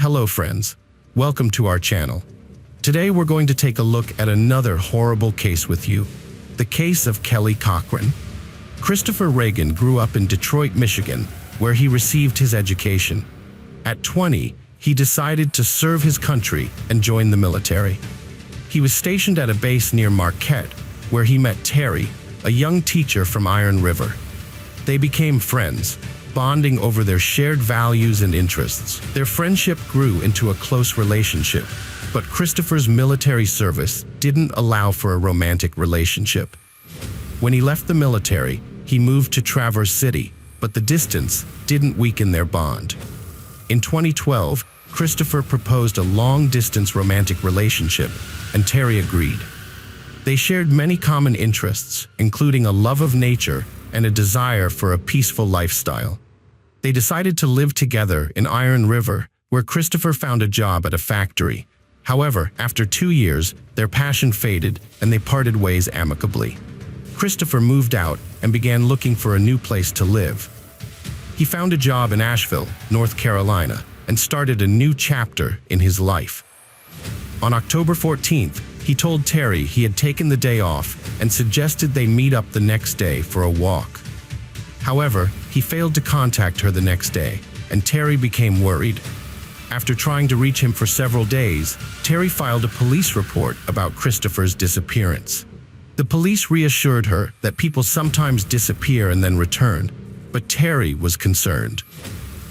Hello friends, welcome to our channel. Today we're going to take a look at another horrible case with you, the case of Kelly Cochran. Christopher Regan grew up in Detroit, Michigan, where he received his education. At 20, he decided to serve his country and join the military. He was stationed at a base near Marquette, where he met Terry, a young teacher from Iron River. They became friends, bonding over their shared values and interests. Their friendship grew into a close relationship, but Christopher's military service didn't allow for a romantic relationship. When he left the military, he moved to Traverse City, but the distance didn't weaken their bond. In 2012, Christopher proposed a long-distance romantic relationship, and Terry agreed. They shared many common interests, including a love of nature and a desire for a peaceful lifestyle. They decided to live together in Iron River, where Christopher found a job at a factory. However, after 2 years, their passion faded and they parted ways amicably. Christopher moved out and began looking for a new place to live. He found a job in Asheville, North Carolina, and started a new chapter in his life. On October 14th, he told Terry he had taken the day off and suggested they meet up the next day for a walk. However, he failed to contact her the next day, and Terry became worried. After trying to reach him for several days, Terry filed a police report about Christopher's disappearance. The police reassured her that people sometimes disappear and then return, but Terry was concerned.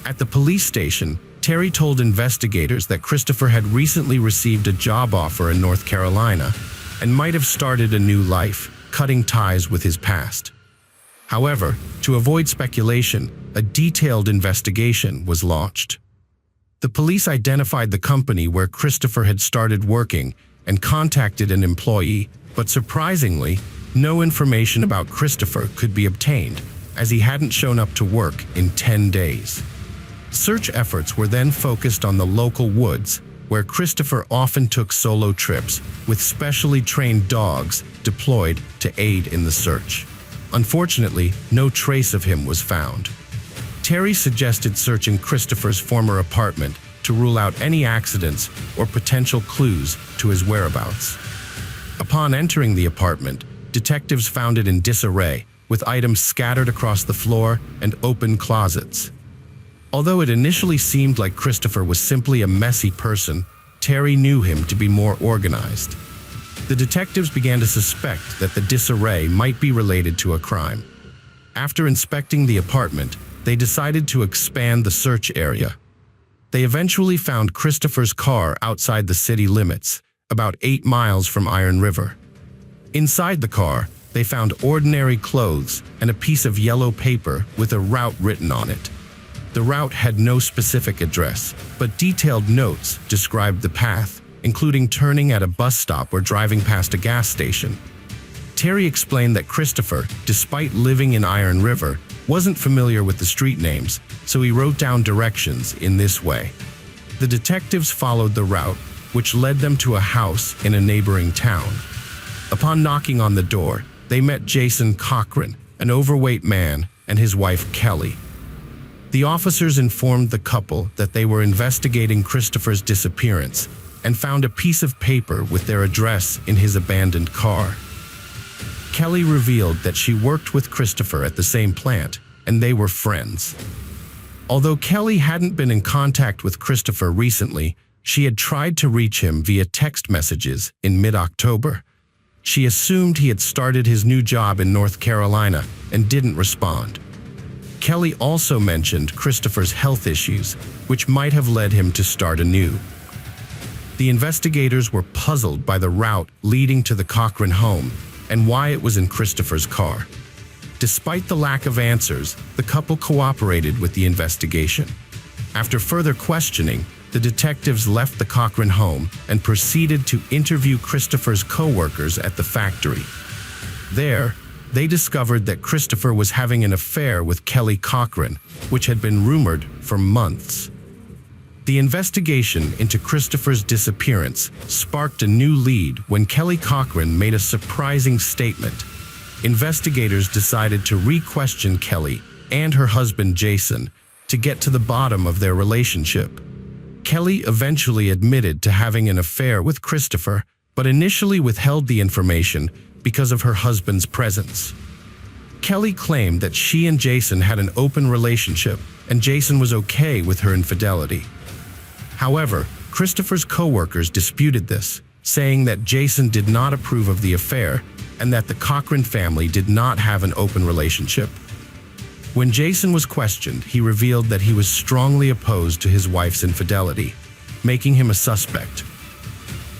At the police station, Terry told investigators that Christopher had recently received a job offer in North Carolina and might have started a new life, cutting ties with his past. However, to avoid speculation, a detailed investigation was launched. The police identified the company where Christopher had started working and contacted an employee, but surprisingly, no information about Christopher could be obtained, as he hadn't shown up to work in 10 days. Search efforts were then focused on the local woods, where Christopher often took solo trips with specially trained dogs deployed to aid in the search. Unfortunately, no trace of him was found. Terry suggested searching Christopher's former apartment to rule out any accidents or potential clues to his whereabouts. Upon entering the apartment, detectives found it in disarray, with items scattered across the floor and open closets. Although it initially seemed like Christopher was simply a messy person, Terry knew him to be more organized. The detectives began to suspect that the disarray might be related to a crime. After inspecting the apartment, they decided to expand the search area. They eventually found Christopher's car outside the city limits, about 8 miles from Iron River. Inside the car, they found ordinary clothes and a piece of yellow paper with a route written on it. The route had no specific address, but detailed notes described the path, including turning at a bus stop or driving past a gas station. Terry explained that Christopher, despite living in Iron River, wasn't familiar with the street names, so he wrote down directions in this way. The detectives followed the route, which led them to a house in a neighboring town. Upon knocking on the door, they met Jason Cochran, an overweight man, and his wife Kelly. The officers informed the couple that they were investigating Christopher's disappearance and found a piece of paper with their address in his abandoned car. Kelly revealed that she worked with Christopher at the same plant, and they were friends. Although Kelly hadn't been in contact with Christopher recently, she had tried to reach him via text messages in mid-October. She assumed he had started his new job in North Carolina and didn't respond. Kelly also mentioned Christopher's health issues, which might have led him to start anew. The investigators were puzzled by the route leading to the Cochran home and why it was in Christopher's car. Despite the lack of answers, the couple cooperated with the investigation. After further questioning, the detectives left the Cochran home and proceeded to interview Christopher's co-workers at the factory. There, they discovered that Christopher was having an affair with Kelly Cochran, which had been rumored for months. The investigation into Christopher's disappearance sparked a new lead when Kelly Cochran made a surprising statement. Investigators decided to re-question Kelly and her husband Jason to get to the bottom of their relationship. Kelly eventually admitted to having an affair with Christopher, but initially withheld the information because of her husband's presence. Kelly claimed that she and Jason had an open relationship and Jason was okay with her infidelity. However, Christopher's co-workers disputed this, saying that Jason did not approve of the affair and that the Cochran family did not have an open relationship. When Jason was questioned, he revealed that he was strongly opposed to his wife's infidelity, making him a suspect.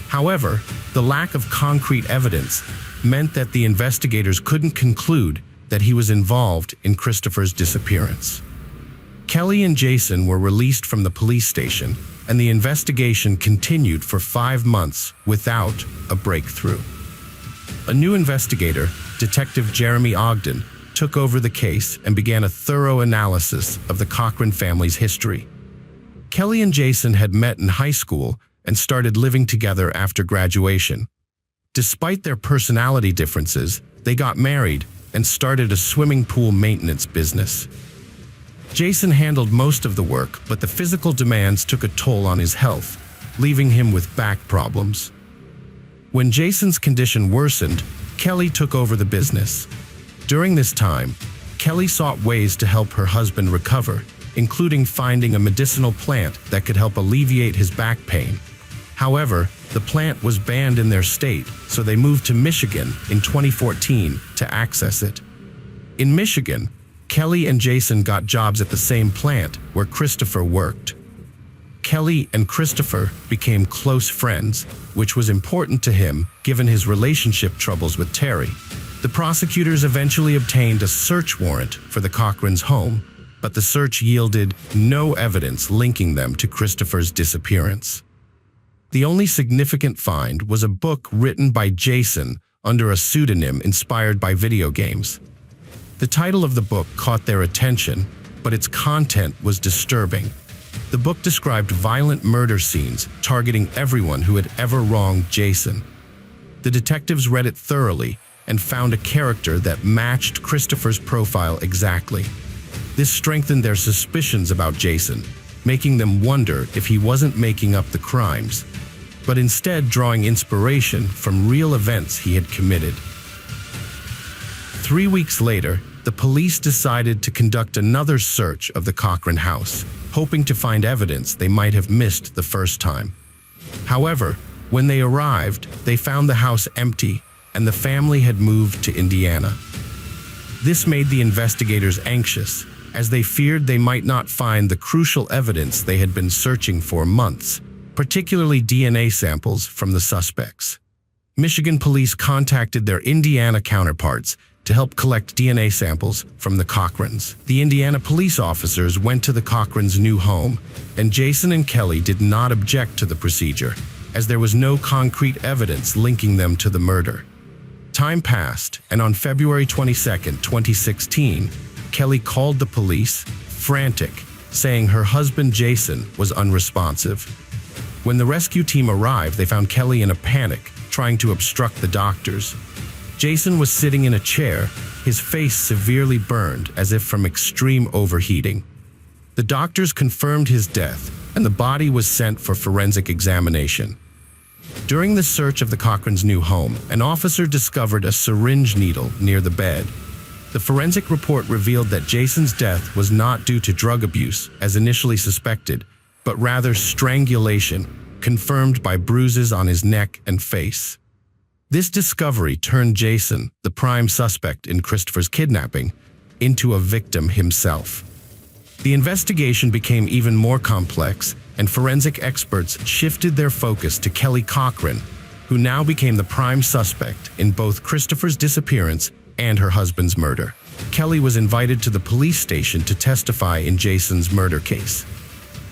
However, the lack of concrete evidence meant that the investigators couldn't conclude that he was involved in Christopher's disappearance. Kelly and Jason were released from the police station, and the investigation continued for 5 months without a breakthrough. A new investigator, Detective Jeremy Ogden, took over the case and began a thorough analysis of the Cochran family's history. Kelly and Jason had met in high school and started living together after graduation. Despite their personality differences, they got married and started a swimming pool maintenance business. Jason handled most of the work, but the physical demands took a toll on his health, leaving him with back problems. When Jason's condition worsened, Kelly took over the business. During this time, Kelly sought ways to help her husband recover, including finding a medicinal plant that could help alleviate his back pain. However, the plant was banned in their state, so they moved to Michigan in 2014 to access it. In Michigan, Kelly and Jason got jobs at the same plant where Christopher worked. Kelly and Christopher became close friends, which was important to him given his relationship troubles with Terry. The prosecutors eventually obtained a search warrant for the Cochrans' home, but the search yielded no evidence linking them to Christopher's disappearance. The only significant find was a book written by Jason under a pseudonym inspired by video games. The title of the book caught their attention, but its content was disturbing. The book described violent murder scenes targeting everyone who had ever wronged Jason. The detectives read it thoroughly and found a character that matched Christopher's profile exactly. This strengthened their suspicions about Jason, making them wonder if he wasn't making up the crimes, but instead drawing inspiration from real events he had committed. 3 weeks later, the police decided to conduct another search of the Cochran house, hoping to find evidence they might have missed the first time. However, when they arrived, they found the house empty and the family had moved to Indiana. This made the investigators anxious, as they feared they might not find the crucial evidence they had been searching for months, particularly DNA samples from the suspects. Michigan police contacted their Indiana counterparts to help collect DNA samples from the Cochrans. The Indiana police officers went to the Cochrans' new home, and Jason and Kelly did not object to the procedure, as there was no concrete evidence linking them to the murder. Time passed, and on February 22, 2016, Kelly called the police, frantic, saying her husband Jason was unresponsive. When the rescue team arrived, they found Kelly in a panic, trying to obstruct the doctors. Jason was sitting in a chair, his face severely burned as if from extreme overheating. The doctors confirmed his death, and the body was sent for forensic examination. During the search of the Cochrans' new home, an officer discovered a syringe needle near the bed. The forensic report revealed that Jason's death was not due to drug abuse, as initially suspected, but rather strangulation, confirmed by bruises on his neck and face. This discovery turned Jason, the prime suspect in Christopher's kidnapping, into a victim himself. The investigation became even more complex, and forensic experts shifted their focus to Kelly Cochran, who now became the prime suspect in both Christopher's disappearance and her husband's murder. Kelly was invited to the police station to testify in Jason's murder case.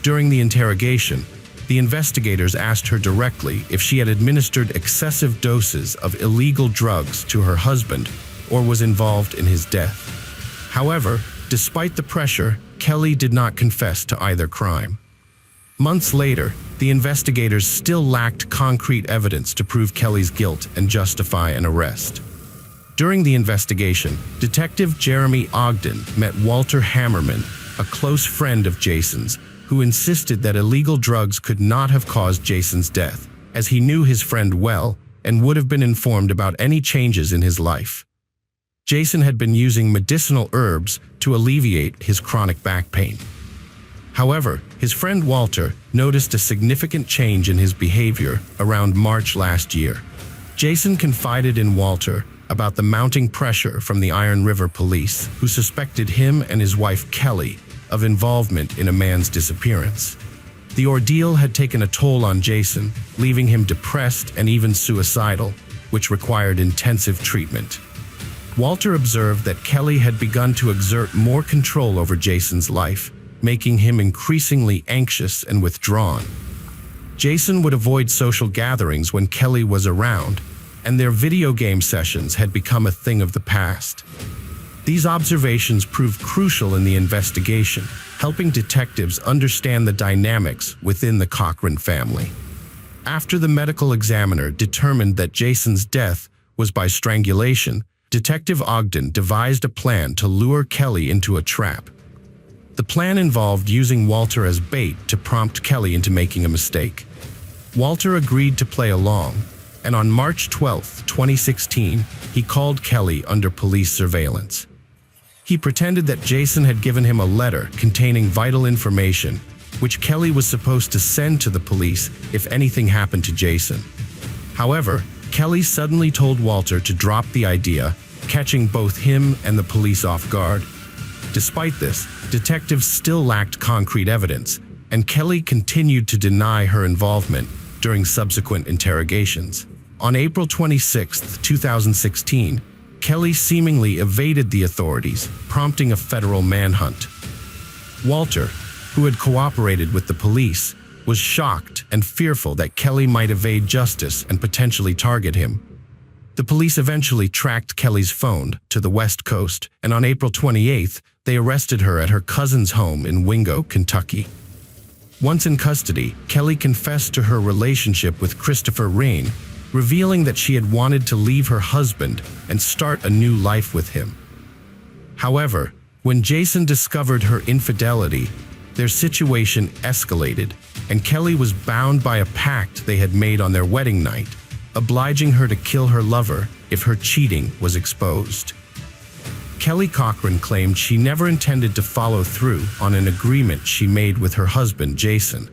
During the interrogation, the investigators asked her directly if she had administered excessive doses of illegal drugs to her husband or was involved in his death. However, despite the pressure, Kelly did not confess to either crime. Months later, the investigators still lacked concrete evidence to prove Kelly's guilt and justify an arrest. During the investigation, Detective Jeremy Ogden met Walter Hammerman, a close friend of Jason's, who insisted that illegal drugs could not have caused Jason's death, as he knew his friend well and would have been informed about any changes in his life. Jason had been using medicinal herbs to alleviate his chronic back pain. However, his friend Walter noticed a significant change in his behavior around March last year. Jason confided in Walter about the mounting pressure from the Iron River police, who suspected him and his wife Kelly of involvement in a man's disappearance. The ordeal had taken a toll on Jason, leaving him depressed and even suicidal, which required intensive treatment. Walter observed that Kelly had begun to exert more control over Jason's life, making him increasingly anxious and withdrawn. Jason would avoid social gatherings when Kelly was around, and their video game sessions had become a thing of the past. These observations proved crucial in the investigation, helping detectives understand the dynamics within the Cochran family. After the medical examiner determined that Jason's death was by strangulation, Detective Ogden devised a plan to lure Kelly into a trap. The plan involved using Walter as bait to prompt Kelly into making a mistake. Walter agreed to play along, and on March 12, 2016, he called Kelly under police surveillance. He pretended that Jason had given him a letter containing vital information, which Kelly was supposed to send to the police if anything happened to Jason. However, Kelly suddenly told Walter to drop the idea, catching both him and the police off guard. Despite this, detectives still lacked concrete evidence, and Kelly continued to deny her involvement during subsequent interrogations. On April 26, 2016, Kelly seemingly evaded the authorities, prompting a federal manhunt. Walter, who had cooperated with the police, was shocked and fearful that Kelly might evade justice and potentially target him. The police eventually tracked Kelly's phone to the West Coast, and on April 28th, they arrested her at her cousin's home in Wingo, Kentucky. Once in custody, Kelly confessed to her relationship with Christopher Regan, revealing that she had wanted to leave her husband and start a new life with him. However, when Jason discovered her infidelity, their situation escalated, and Kelly was bound by a pact they had made on their wedding night, obliging her to kill her lover if her cheating was exposed. Kelly Cochran claimed she never intended to follow through on an agreement she made with her husband, Jason,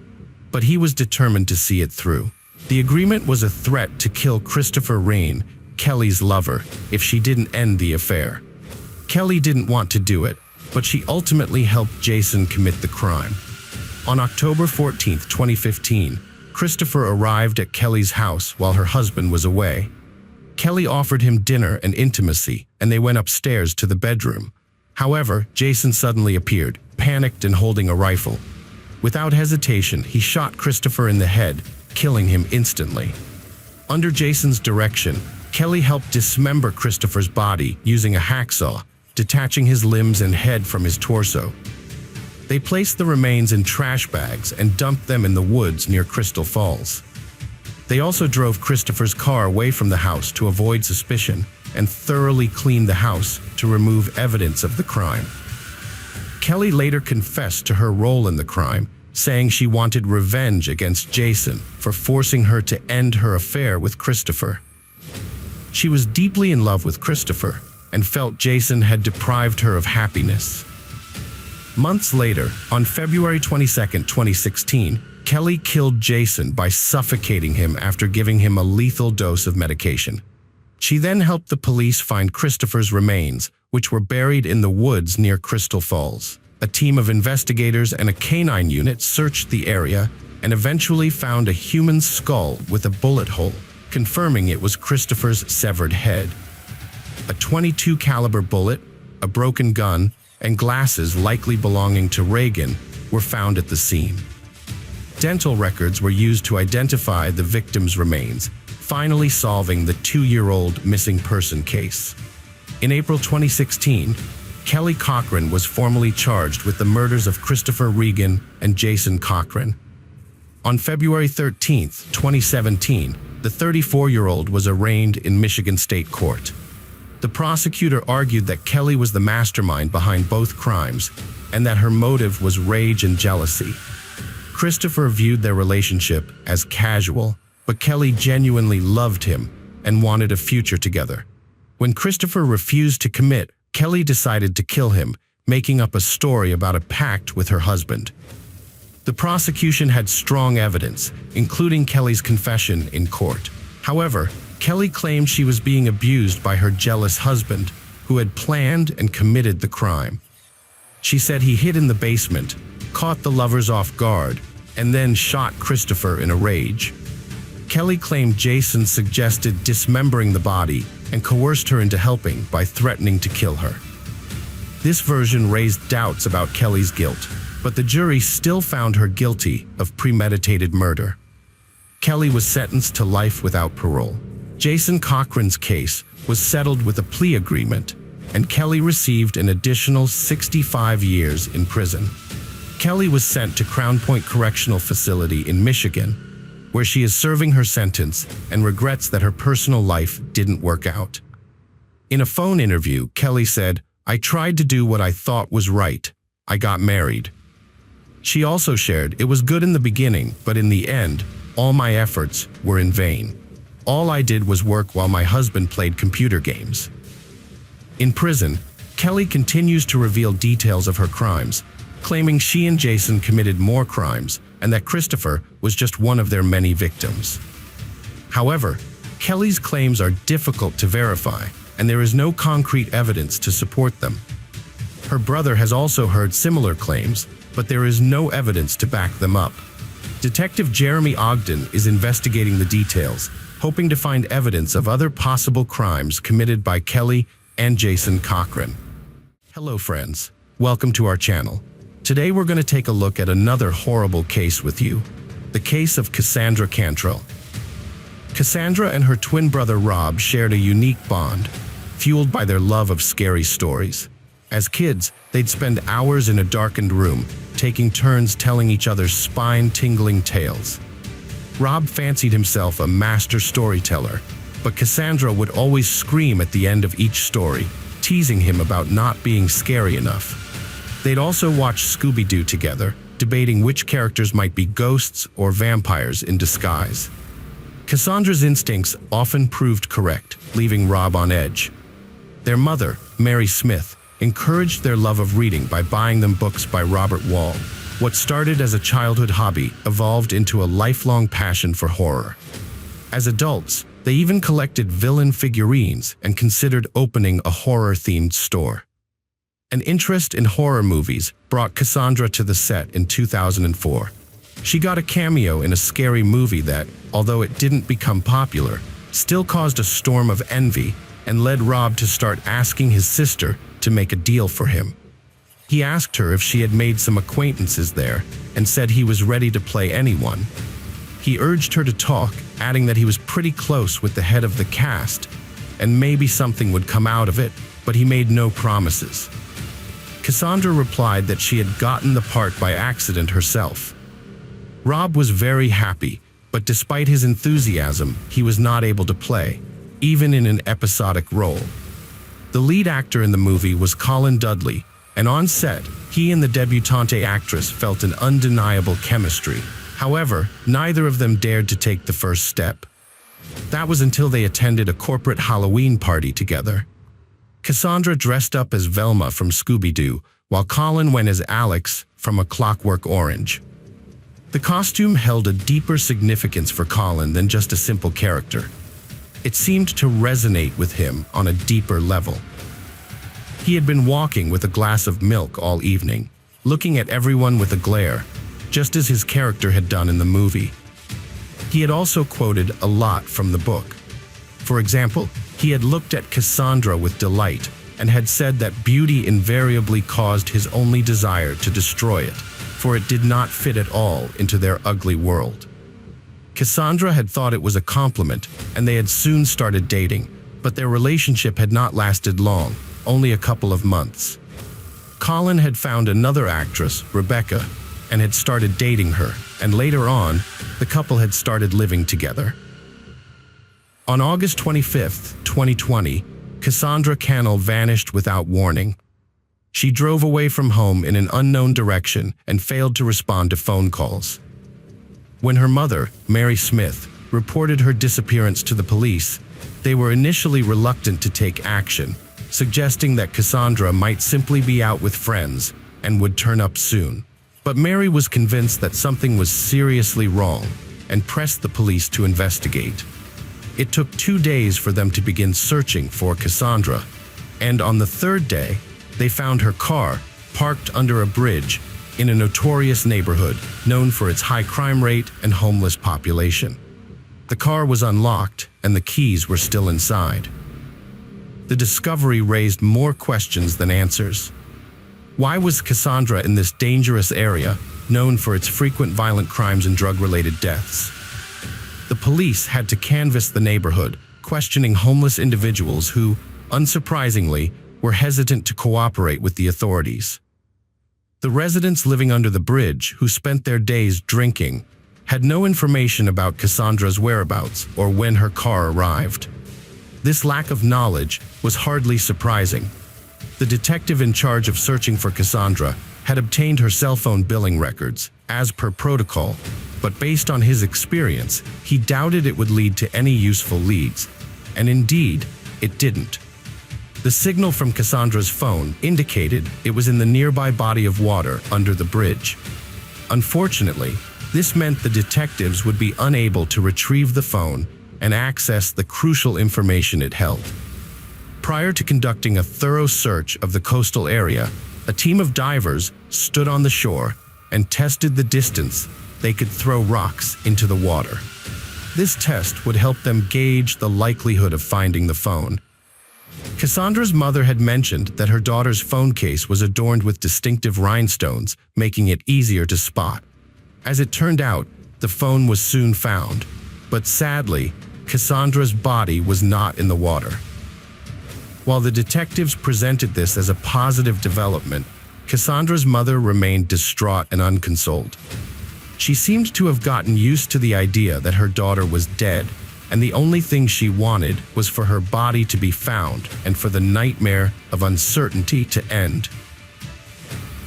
but he was determined to see it through. The agreement was a threat to kill Christopher Regan, Kelly's lover, if she didn't end the affair. Kelly didn't want to do it, but she ultimately helped Jason commit the crime. On October 14, 2015, Christopher arrived at Kelly's house while her husband was away. Kelly offered him dinner and intimacy, and they went upstairs to the bedroom. However, Jason suddenly appeared, panicked and holding a rifle. Without hesitation, he shot Christopher in the head, killing him instantly. Under Jason's direction, Kelly helped dismember Christopher's body using a hacksaw, detaching his limbs and head from his torso. They placed the remains in trash bags and dumped them in the woods near Crystal Falls. They also drove Christopher's car away from the house to avoid suspicion and thoroughly cleaned the house to remove evidence of the crime. Kelly later confessed to her role in the crime, saying she wanted revenge against Jason for forcing her to end her affair with Christopher. She was deeply in love with Christopher and felt Jason had deprived her of happiness. Months later, on February 22, 2016, Kelly killed Jason by suffocating him after giving him a lethal dose of medication. She then helped the police find Christopher's remains, which were buried in the woods near Crystal Falls. A team of investigators and a canine unit searched the area and eventually found a human skull with a bullet hole, confirming it was Christopher's severed head. A .22 caliber bullet, a broken gun, and glasses likely belonging to Regan were found at the scene. Dental records were used to identify the victim's remains, finally solving the 2-year-old missing person case. In April 2016, Kelly Cochran was formally charged with the murders of Christopher Regan and Jason Cochran. On February 13, 2017, the 34-year-old was arraigned in Michigan State Court. The prosecutor argued that Kelly was the mastermind behind both crimes and that her motive was rage and jealousy. Christopher viewed their relationship as casual, but Kelly genuinely loved him and wanted a future together. When Christopher refused to commit, Kelly decided to kill him, making up a story about a pact with her husband. The prosecution had strong evidence, including Kelly's confession in court. However, Kelly claimed she was being abused by her jealous husband, who had planned and committed the crime. She said he hid in the basement, caught the lovers off guard, and then shot Christopher in a rage. Kelly claimed Jason suggested dismembering the body and coerced her into helping by threatening to kill her. This version raised doubts about Kelly's guilt, but the jury still found her guilty of premeditated murder. Kelly was sentenced to life without parole. Jason Cochran's case was settled with a plea agreement, and Kelly received an additional 65 years in prison. Kelly was sent to Crown Point Correctional Facility in Michigan, where she is serving her sentence and regrets that her personal life didn't work out. In a phone interview, Kelly said, "I tried to do what I thought was right. I got married." She also shared, "It was good in the beginning, but in the end, all my efforts were in vain. All I did was work while my husband played computer games." In prison, Kelly continues to reveal details of her crimes, claiming she and Jason committed more crimes and that Christopher was just one of their many victims. However, Kelly's claims are difficult to verify, and there is no concrete evidence to support them. Her brother has also heard similar claims, but there is no evidence to back them up. Detective Jeremy Ogden is investigating the details, hoping to find evidence of other possible crimes committed by Kelly and Jason Cochran. Hello friends, welcome to our channel. Today we're going to take a look at another horrible case with you, the case of Cassandra Cantrell. Cassandra and her twin brother Rob shared a unique bond, fueled by their love of scary stories. As kids, they'd spend hours in a darkened room, taking turns telling each other spine-tingling tales. Rob fancied himself a master storyteller, but Cassandra would always scream at the end of each story, teasing him about not being scary enough. They'd also watch Scooby-Doo together, debating which characters might be ghosts or vampires in disguise. Cassandra's instincts often proved correct, leaving Rob on edge. Their mother, Mary Smith, encouraged their love of reading by buying them books by Robert Wall. What started as a childhood hobby evolved into a lifelong passion for horror. As adults, they even collected villain figurines and considered opening a horror-themed store. An interest in horror movies brought Cassandra to the set in 2004. She got a cameo in a scary movie that, although it didn't become popular, still caused a storm of envy and led Rob to start asking his sister to make a deal for him. He asked her if she had made some acquaintances there and said he was ready to play anyone. He urged her to talk, adding that he was pretty close with the head of the cast and maybe something would come out of it, but he made no promises. Cassandra replied that she had gotten the part by accident herself. Rob was very happy, but despite his enthusiasm, he was not able to play, even in an episodic role. The lead actor in the movie was Colin Dudley, and on set, he and the debutante actress felt an undeniable chemistry. However, neither of them dared to take the first step. That was until they attended a corporate Halloween party together. Cassandra dressed up as Velma from Scooby-Doo, while Colin went as Alex from A Clockwork Orange. The costume held a deeper significance for Colin than just a simple character. It seemed to resonate with him on a deeper level. He had been walking with a glass of milk all evening, looking at everyone with a glare, just as his character had done in the movie. He had also quoted a lot from the book. For example, he had looked at Cassandra with delight and had said that beauty invariably caused his only desire to destroy it, for it did not fit at all into their ugly world. Cassandra had thought it was a compliment, and they had soon started dating, but their relationship had not lasted long, only a couple of months. Colin had found another actress, Rebecca, and had started dating her, and later on, the couple had started living together. On August 25, 2020, Cassandra Cantrell vanished without warning. She drove away from home in an unknown direction and failed to respond to phone calls. When her mother, Mary Smith, reported her disappearance to the police, they were initially reluctant to take action, suggesting that Cassandra might simply be out with friends and would turn up soon. But Mary was convinced that something was seriously wrong and pressed the police to investigate. It took 2 days for them to begin searching for Cassandra, and on the third day, they found her car parked under a bridge in a notorious neighborhood known for its high crime rate and homeless population. The car was unlocked and the keys were still inside. The discovery raised more questions than answers. Why was Cassandra in this dangerous area, known for its frequent violent crimes and drug-related deaths? The police had to canvass the neighborhood, questioning homeless individuals who, unsurprisingly, were hesitant to cooperate with the authorities. The residents living under the bridge, who spent their days drinking, had no information about Cassandra's whereabouts or when her car arrived. This lack of knowledge was hardly surprising. The detective in charge of searching for Cassandra had obtained her cell phone billing records, as per protocol, but based on his experience, he doubted it would lead to any useful leads, and indeed, it didn't. The signal from Cassandra's phone indicated it was in the nearby body of water under the bridge. Unfortunately, this meant the detectives would be unable to retrieve the phone and access the crucial information it held. Prior to conducting a thorough search of the coastal area, a team of divers stood on the shore and tested the distance they could throw rocks into the water. This test would help them gauge the likelihood of finding the phone. Cassandra's mother had mentioned that her daughter's phone case was adorned with distinctive rhinestones, making it easier to spot. As it turned out, the phone was soon found, but sadly, Cassandra's body was not in the water. While the detectives presented this as a positive development, Cassandra's mother remained distraught and unconsoled. She seemed to have gotten used to the idea that her daughter was dead, and the only thing she wanted was for her body to be found and for the nightmare of uncertainty to end.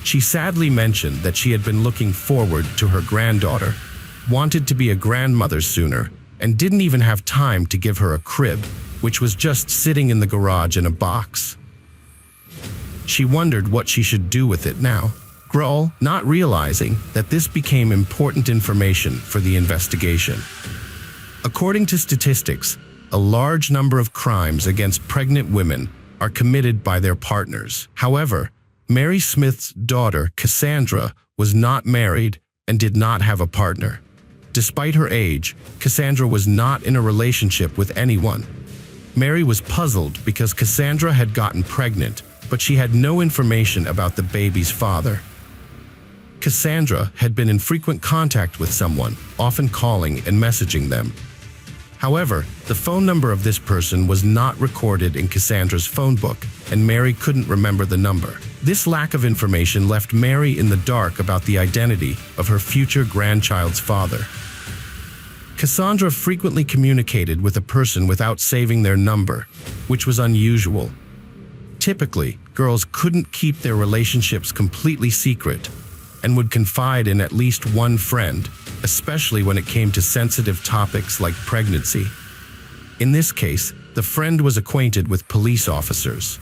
She sadly mentioned that she had been looking forward to her granddaughter, wanted to be a grandmother sooner, and didn't even have time to give her a crib, which was just sitting in the garage in a box. She wondered what she should do with it now, not realizing that this became important information for the investigation. According to statistics, a large number of crimes against pregnant women are committed by their partners. However, Mary Smith's daughter, Cassandra, was not married and did not have a partner. Despite her age, Cassandra was not in a relationship with anyone. Mary was puzzled because Cassandra had gotten pregnant, but she had no information about the baby's father. Cassandra had been in frequent contact with someone, often calling and messaging them. However, the phone number of this person was not recorded in Cassandra's phone book, and Mary couldn't remember the number. This lack of information left Mary in the dark about the identity of her future grandchild's father. Cassandra frequently communicated with a person without saving their number, which was unusual. Typically, girls couldn't keep their relationships completely secret and would confide in at least one friend, especially when it came to sensitive topics like pregnancy. In this case, the friend was acquainted with police officers.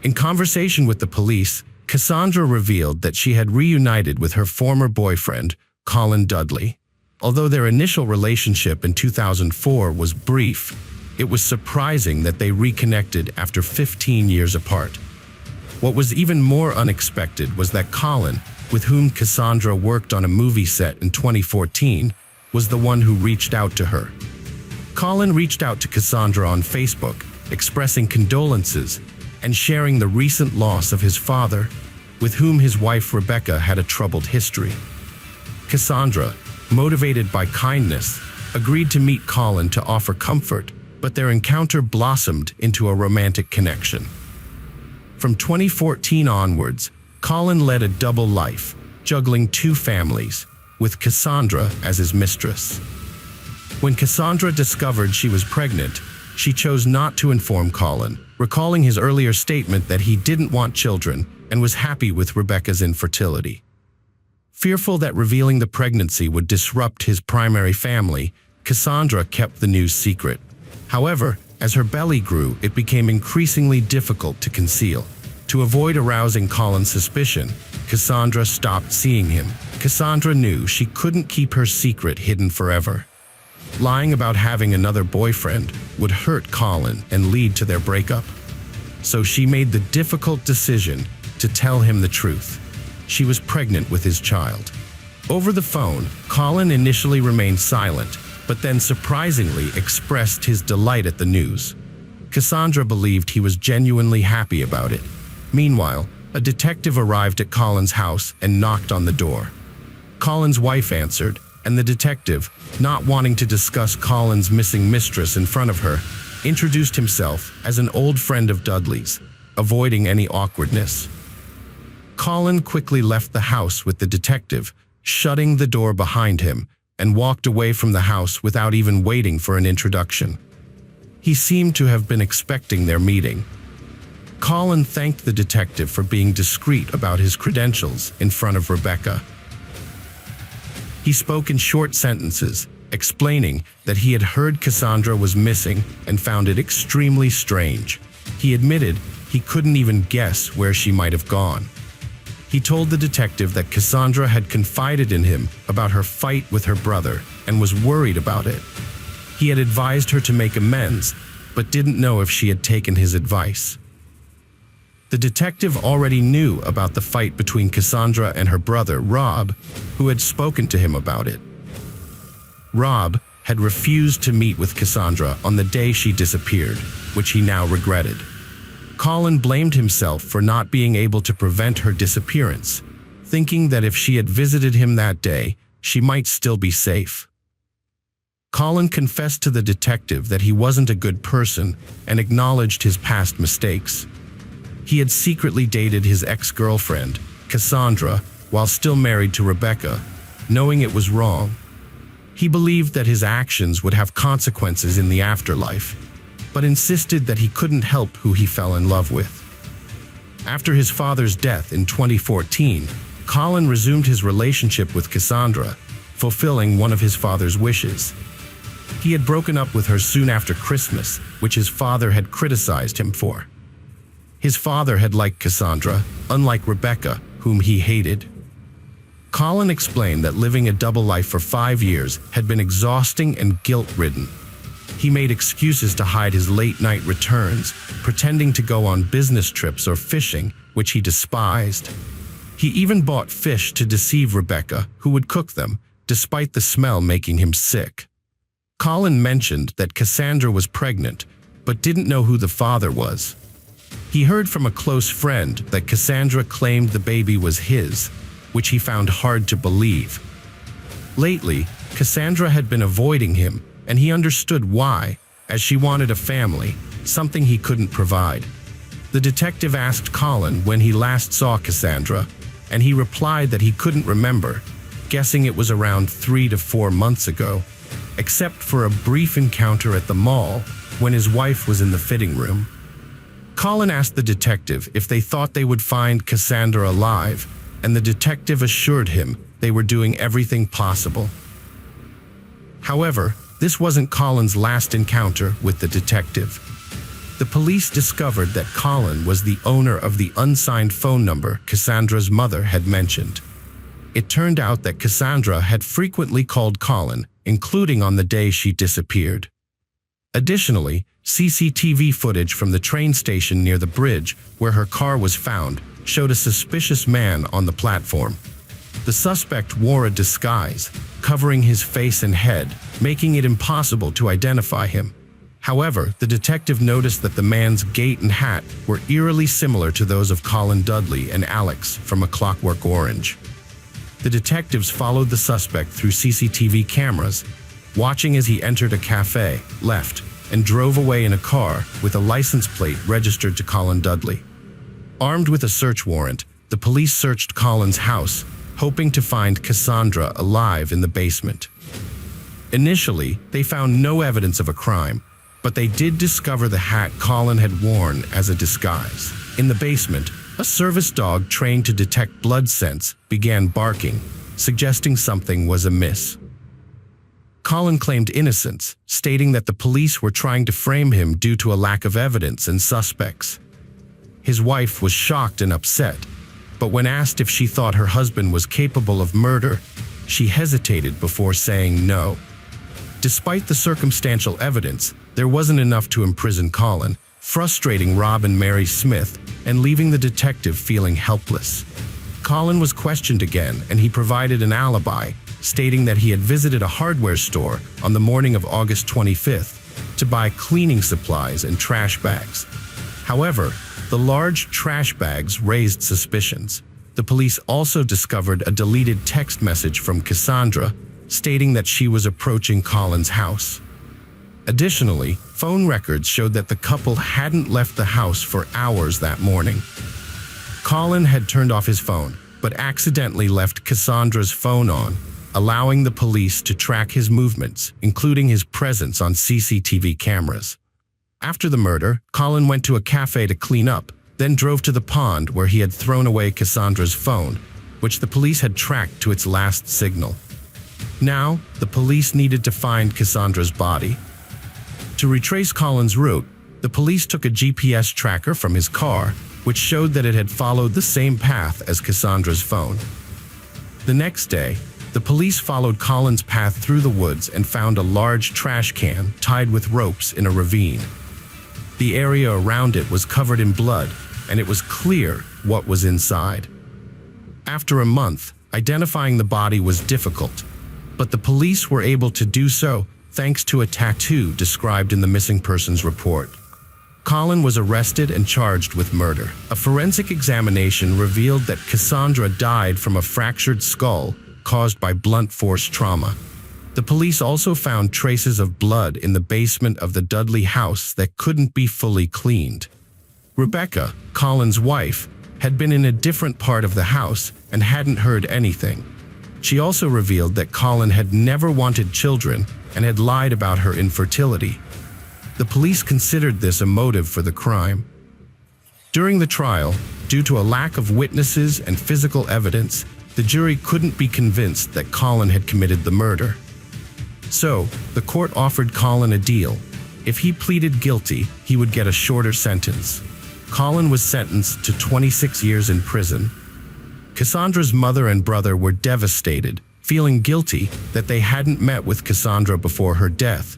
In conversation with the police, Cassandra revealed that she had reunited with her former boyfriend, Colin Dudley. Although their initial relationship in 2004 was brief, it was surprising that they reconnected after 15 years apart. What was even more unexpected was that Colin, with whom Cassandra worked on a movie set in 2014, was the one who reached out to her. Colin reached out to Cassandra on Facebook, expressing condolences and sharing the recent loss of his father, with whom his wife Rebecca had a troubled history. Cassandra, motivated by kindness, agreed to meet Colin to offer comfort, but their encounter blossomed into a romantic connection. From 2014 onwards, Colin led a double life, juggling 2 families, with Cassandra as his mistress. When Cassandra discovered she was pregnant, she chose not to inform Colin, recalling his earlier statement that he didn't want children and was happy with Rebecca's infertility. Fearful that revealing the pregnancy would disrupt his primary family, Cassandra kept the news secret. However, as her belly grew, it became increasingly difficult to conceal. To avoid arousing Colin's suspicion, Cassandra stopped seeing him. Cassandra knew she couldn't keep her secret hidden forever. Lying about having another boyfriend would hurt Colin and lead to their breakup. So she made the difficult decision to tell him the truth. She was pregnant with his child. Over the phone, Colin initially remained silent, but then surprisingly expressed his delight at the news. Cassandra believed he was genuinely happy about it. Meanwhile, a detective arrived at Colin's house and knocked on the door. Colin's wife answered, and the detective, not wanting to discuss Colin's missing mistress in front of her, introduced himself as an old friend of Dudley's, avoiding any awkwardness. Colin quickly left the house with the detective, shutting the door behind him, and walked away from the house without even waiting for an introduction. He seemed to have been expecting their meeting. Colin thanked the detective for being discreet about his credentials in front of Rebecca. He spoke in short sentences, explaining that he had heard Cassandra was missing and found it extremely strange. He admitted he couldn't even guess where she might have gone. He told the detective that Cassandra had confided in him about her fight with her brother and was worried about it. He had advised her to make amends, but didn't know if she had taken his advice. The detective already knew about the fight between Cassandra and her brother, Rob, who had spoken to him about it. Rob had refused to meet with Cassandra on the day she disappeared, which he now regretted. Colin blamed himself for not being able to prevent her disappearance, thinking that if she had visited him that day, she might still be safe. Colin confessed to the detective that he wasn't a good person and acknowledged his past mistakes. He had secretly dated his ex-girlfriend, Cassandra, while still married to Rebecca, knowing it was wrong. He believed that his actions would have consequences in the afterlife, but insisted that he couldn't help who he fell in love with. After his father's death in 2014, Colin resumed his relationship with Cassandra, fulfilling one of his father's wishes. He had broken up with her soon after Christmas, which his father had criticized him for. His father had liked Cassandra, unlike Rebecca, whom he hated. Colin explained that living a double life for 5 years had been exhausting and guilt-ridden. He made excuses to hide his late-night returns, pretending to go on business trips or fishing, which he despised. He even bought fish to deceive Rebecca, who would cook them, despite the smell making him sick. Colin mentioned that Cassandra was pregnant, but didn't know who the father was. He heard from a close friend that Cassandra claimed the baby was his, which he found hard to believe. Lately, Cassandra had been avoiding him, and he understood why, as she wanted a family, something he couldn't provide. The detective asked Colin when he last saw Cassandra, and he replied that he couldn't remember, guessing it was around 3 to 4 months ago, except for a brief encounter at the mall when his wife was in the fitting room. Colin asked the detective if they thought they would find Cassandra alive, and the detective assured him they were doing everything possible. However, this wasn't Colin's last encounter with the detective. The police discovered that Colin was the owner of the unsigned phone number Cassandra's mother had mentioned. It turned out that Cassandra had frequently called Colin, including on the day she disappeared. Additionally, CCTV footage from the train station near the bridge where her car was found showed a suspicious man on the platform. The suspect wore a disguise, covering his face and head, making it impossible to identify him. However, the detective noticed that the man's gait and hat were eerily similar to those of Colin Dudley and Alex from A Clockwork Orange. The detectives followed the suspect through CCTV cameras, watching as he entered a cafe, left, and drove away in a car with a license plate registered to Colin Dudley. Armed with a search warrant, the police searched Colin's house, hoping to find Cassandra alive in the basement. Initially, they found no evidence of a crime, but they did discover the hat Colin had worn as a disguise. In the basement, a service dog trained to detect blood scents began barking, suggesting something was amiss. Colin claimed innocence, stating that the police were trying to frame him due to a lack of evidence and suspects. His wife was shocked and upset, but when asked if she thought her husband was capable of murder, she hesitated before saying no. Despite the circumstantial evidence, there wasn't enough to imprison Colin, frustrating Rob and Mary Smith and leaving the detective feeling helpless. Colin was questioned again, and he provided an alibi, stating that he had visited a hardware store on the morning of August 25th to buy cleaning supplies and trash bags. However, the large trash bags raised suspicions. The police also discovered a deleted text message from Cassandra, stating that she was approaching Colin's house. Additionally, phone records showed that the couple hadn't left the house for hours that morning. Colin had turned off his phone, but accidentally left Cassandra's phone on, allowing the police to track his movements, including his presence on CCTV cameras. After the murder, Colin went to a cafe to clean up, then drove to the pond where he had thrown away Cassandra's phone, which the police had tracked to its last signal. Now, the police needed to find Cassandra's body. To retrace Colin's route, the police took a GPS tracker from his car, which showed that it had followed the same path as Cassandra's phone. The next day, the police followed Colin's path through the woods and found a large trash can tied with ropes in a ravine. The area around it was covered in blood, and it was clear what was inside. After a month, identifying the body was difficult, but the police were able to do so thanks to a tattoo described in the missing persons report. Colin was arrested and charged with murder. A forensic examination revealed that Cassandra died from a fractured skull caused by blunt force trauma. The police also found traces of blood in the basement of the Dudley house that couldn't be fully cleaned. Rebecca, Colin's wife, had been in a different part of the house and hadn't heard anything. She also revealed that Colin had never wanted children and had lied about her infertility. The police considered this a motive for the crime. During the trial, due to a lack of witnesses and physical evidence, the jury couldn't be convinced that Colin had committed the murder. So, the court offered Colin a deal. If he pleaded guilty, he would get a shorter sentence. Colin was sentenced to 26 years in prison. Cassandra's mother and brother were devastated, feeling guilty that they hadn't met with Cassandra before her death,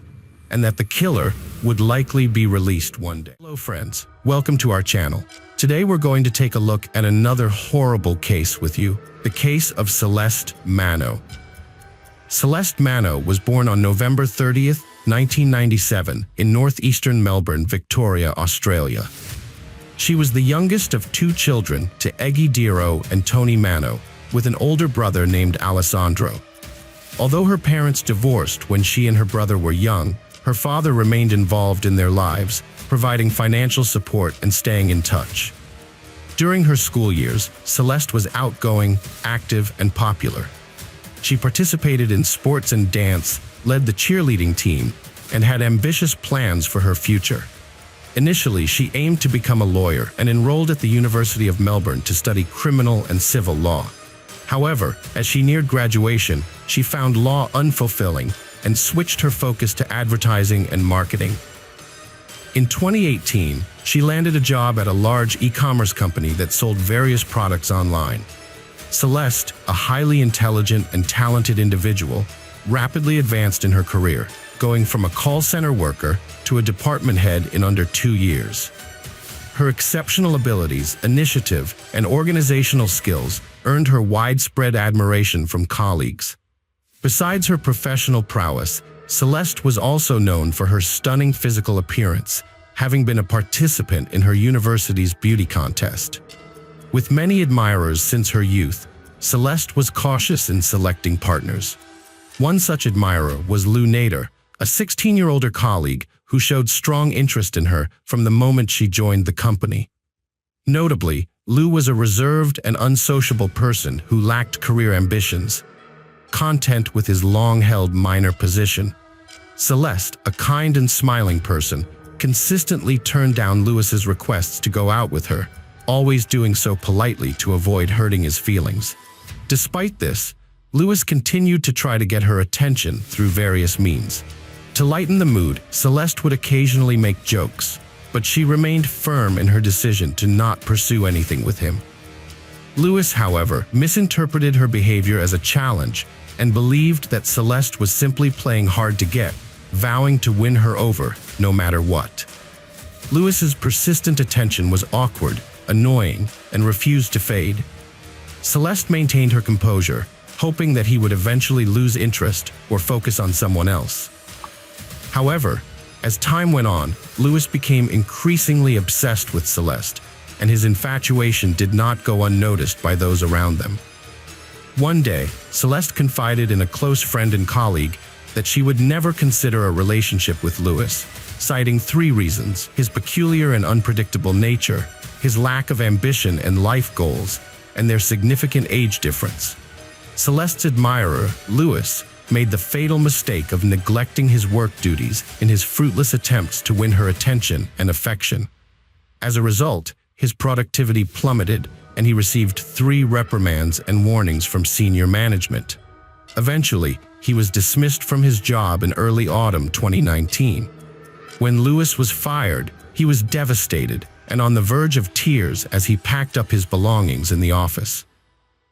and that the killer would likely be released one day. Hello friends, welcome to our channel. Today we're going to take a look at another horrible case with you, the case of Celeste Mano. Celeste Mano was born on November 30th, 1997 in northeastern Melbourne, Victoria, Australia. She was the youngest of two children to Eggy Diro and Tony Mano, with an older brother named Alessandro. Although her parents divorced when she and her brother were young, her father remained involved in their lives, providing financial support and staying in touch. During her school years, Celeste was outgoing, active, and popular. She participated in sports and dance, led the cheerleading team, and had ambitious plans for her future. Initially, she aimed to become a lawyer and enrolled at the University of Melbourne to study criminal and civil law. However, as she neared graduation, she found law unfulfilling and switched her focus to advertising and marketing. In 2018, she landed a job at a large e-commerce company that sold various products online. Celeste, a highly intelligent and talented individual, rapidly advanced in her career, going from a call center worker to a department head in under 2 years. Her exceptional abilities, initiative, and organizational skills earned her widespread admiration from colleagues. Besides her professional prowess, Celeste was also known for her stunning physical appearance, having been a participant in her university's beauty contest. With many admirers since her youth, Celeste was cautious in selecting partners. One such admirer was Lou Nader, a 16-year-older colleague who showed strong interest in her from the moment she joined the company. Notably, Lou was a reserved and unsociable person who lacked career ambitions. Content with his long-held minor position, Celeste, a kind and smiling person, consistently turned down Louis's requests to go out with her, always doing so politely to avoid hurting his feelings. Despite this, Lewis continued to try to get her attention through various means. To lighten the mood, Celeste would occasionally make jokes, but she remained firm in her decision to not pursue anything with him. Lewis, however, misinterpreted her behavior as a challenge and believed that Celeste was simply playing hard to get, vowing to win her over no matter what. Lewis's persistent attention was awkward, annoying, and refused to fade. Celeste maintained her composure, hoping that he would eventually lose interest or focus on someone else. However, as time went on, Lewis became increasingly obsessed with Celeste, and his infatuation did not go unnoticed by those around them. One day, Celeste confided in a close friend and colleague that she would never consider a relationship with Lewis, citing 3 reasons: his peculiar and unpredictable nature, his lack of ambition and life goals, and their significant age difference. Celeste's admirer, Lewis, made the fatal mistake of neglecting his work duties in his fruitless attempts to win her attention and affection. As a result, his productivity plummeted, and he received 3 reprimands and warnings from senior management. Eventually, he was dismissed from his job in early autumn 2019. When Lewis was fired, he was devastated and on the verge of tears as he packed up his belongings in the office.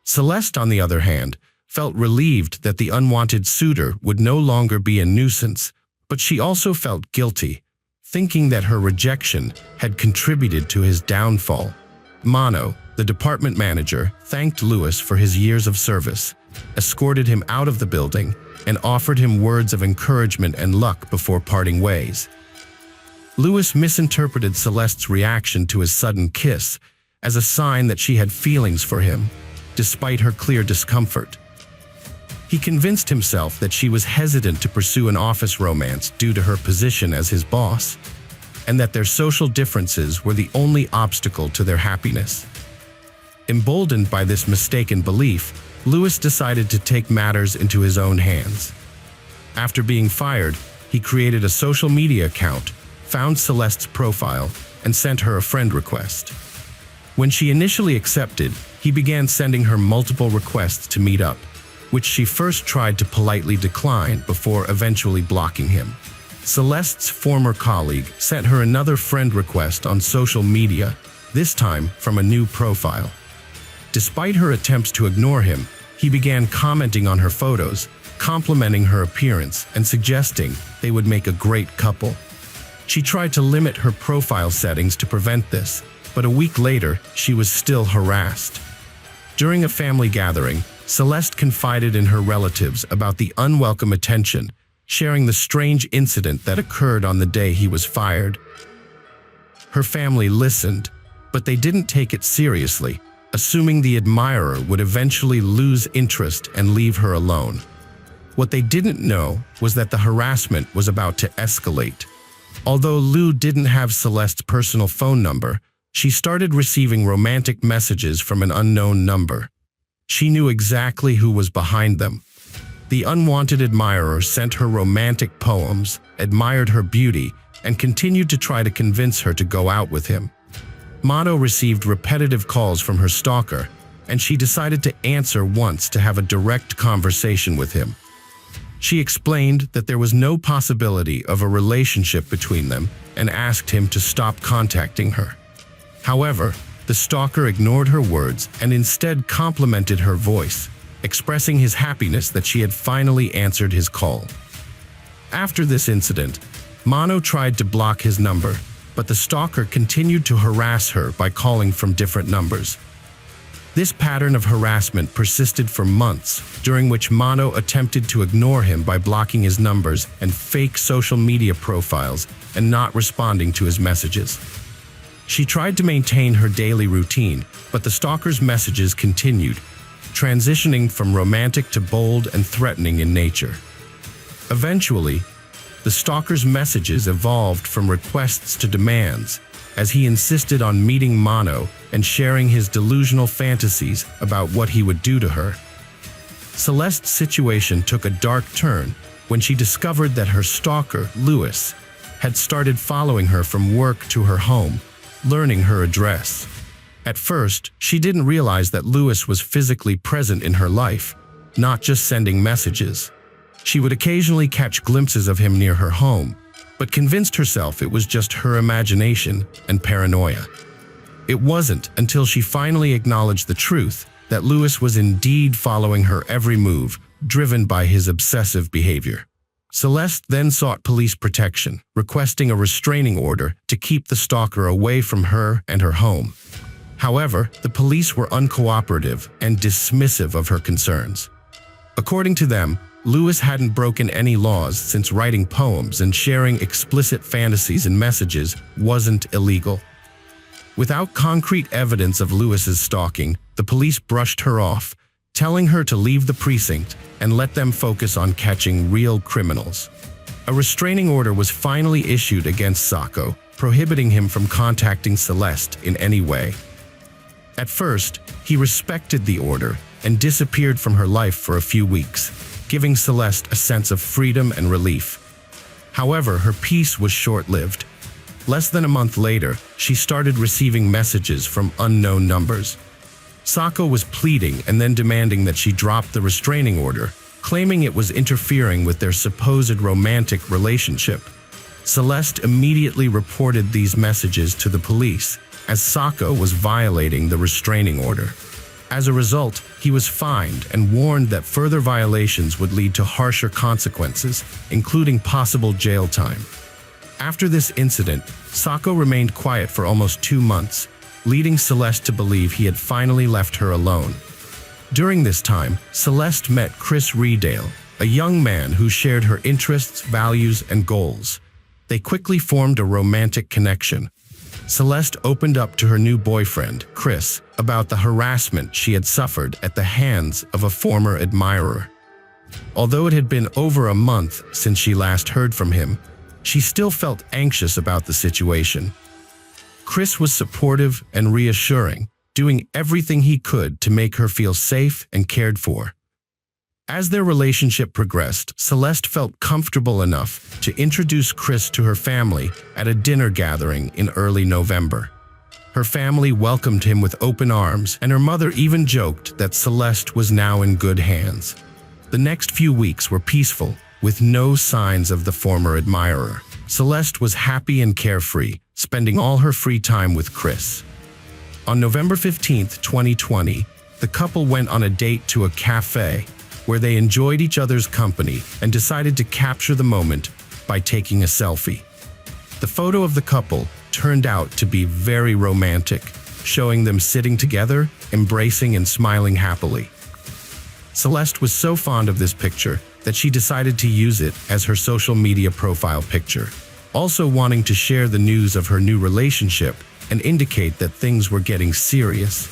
Celeste, on the other hand, felt relieved that the unwanted suitor would no longer be a nuisance, but she also felt guilty, thinking that her rejection had contributed to his downfall. Mano, the department manager, thanked Lewis for his years of service, escorted him out of the building, and offered him words of encouragement and luck before parting ways. Lewis misinterpreted Celeste's reaction to his sudden kiss as a sign that she had feelings for him, despite her clear discomfort. He convinced himself that she was hesitant to pursue an office romance due to her position as his boss, and that their social differences were the only obstacle to their happiness. Emboldened by this mistaken belief, Lewis decided to take matters into his own hands. After being fired, he created a social media account, found Celeste's profile, and sent her a friend request. When she initially accepted, he began sending her multiple requests to meet up, which she first tried to politely decline before eventually blocking him. Celeste's former colleague sent her another friend request on social media, this time from a new profile. Despite her attempts to ignore him, he began commenting on her photos, complimenting her appearance, and suggesting they would make a great couple. She tried to limit her profile settings to prevent this, but a week later, she was still harassed. During a family gathering, Celeste confided in her relatives about the unwelcome attention, sharing the strange incident that occurred on the day he was fired. Her family listened, but they didn't take it seriously, assuming the admirer would eventually lose interest and leave her alone. What they didn't know was that the harassment was about to escalate. Although Lou didn't have Celeste's personal phone number, she started receiving romantic messages from an unknown number. She knew exactly who was behind them. The unwanted admirer sent her romantic poems, admired her beauty, and continued to try to convince her to go out with him. Mano received repetitive calls from her stalker, and she decided to answer once to have a direct conversation with him. She explained that there was no possibility of a relationship between them and asked him to stop contacting her. However, the stalker ignored her words and instead complimented her voice, expressing his happiness that she had finally answered his call. After this incident, Mano tried to block his number, but the stalker continued to harass her by calling from different numbers. This pattern of harassment persisted for months, during which Mano attempted to ignore him by blocking his numbers and fake social media profiles and not responding to his messages. She tried to maintain her daily routine, but the stalker's messages continued, transitioning from romantic to bold and threatening in nature. Eventually, the stalker's messages evolved from requests to demands, as he insisted on meeting Mano and sharing his delusional fantasies about what he would do to her. Celeste's situation took a dark turn when she discovered that her stalker, Lewis, had started following her from work to her home, learning her address. At first, she didn't realize that Lewis was physically present in her life, not just sending messages. She would occasionally catch glimpses of him near her home, but convinced herself it was just her imagination and paranoia. It wasn't until she finally acknowledged the truth that Lewis was indeed following her every move, driven by his obsessive behavior. Celeste then sought police protection, requesting a restraining order to keep the stalker away from her and her home. However, the police were uncooperative and dismissive of her concerns. According to them, Lewis hadn't broken any laws since writing poems and sharing explicit fantasies and messages wasn't illegal. Without concrete evidence of Lewis's stalking, the police brushed her off, telling her to leave the precinct and let them focus on catching real criminals. A restraining order was finally issued against Sacco, prohibiting him from contacting Celeste in any way. At first, he respected the order and disappeared from her life for a few weeks, giving Celeste a sense of freedom and relief. However, her peace was short-lived. Less than a month later, she started receiving messages from unknown numbers. Sacco was pleading and then demanding that she drop the restraining order, claiming it was interfering with their supposed romantic relationship. Celeste immediately reported these messages to the police, as Sacco was violating the restraining order. As a result, he was fined and warned that further violations would lead to harsher consequences, including possible jail time. After this incident, Sacco remained quiet for almost 2 months, leading Celeste to believe he had finally left her alone. During this time, Celeste met Chris Redale, a young man who shared her interests, values, and goals. They quickly formed a romantic connection. Celeste opened up to her new boyfriend, Chris, about the harassment she had suffered at the hands of a former admirer. Although it had been over a month since she last heard from him, she still felt anxious about the situation. Chris was supportive and reassuring, doing everything he could to make her feel safe and cared for. As their relationship progressed, Celeste felt comfortable enough to introduce Chris to her family at a dinner gathering in early November. Her family welcomed him with open arms, and her mother even joked that Celeste was now in good hands. The next few weeks were peaceful, with no signs of the former admirer. Celeste was happy and carefree, spending all her free time with Chris. On November 15, 2020, the couple went on a date to a cafe where they enjoyed each other's company and decided to capture the moment by taking a selfie. The photo of the couple turned out to be very romantic, showing them sitting together, embracing and smiling happily. Celeste was so fond of this picture that she decided to use it as her social media profile picture, also wanting to share the news of her new relationship and indicate that things were getting serious.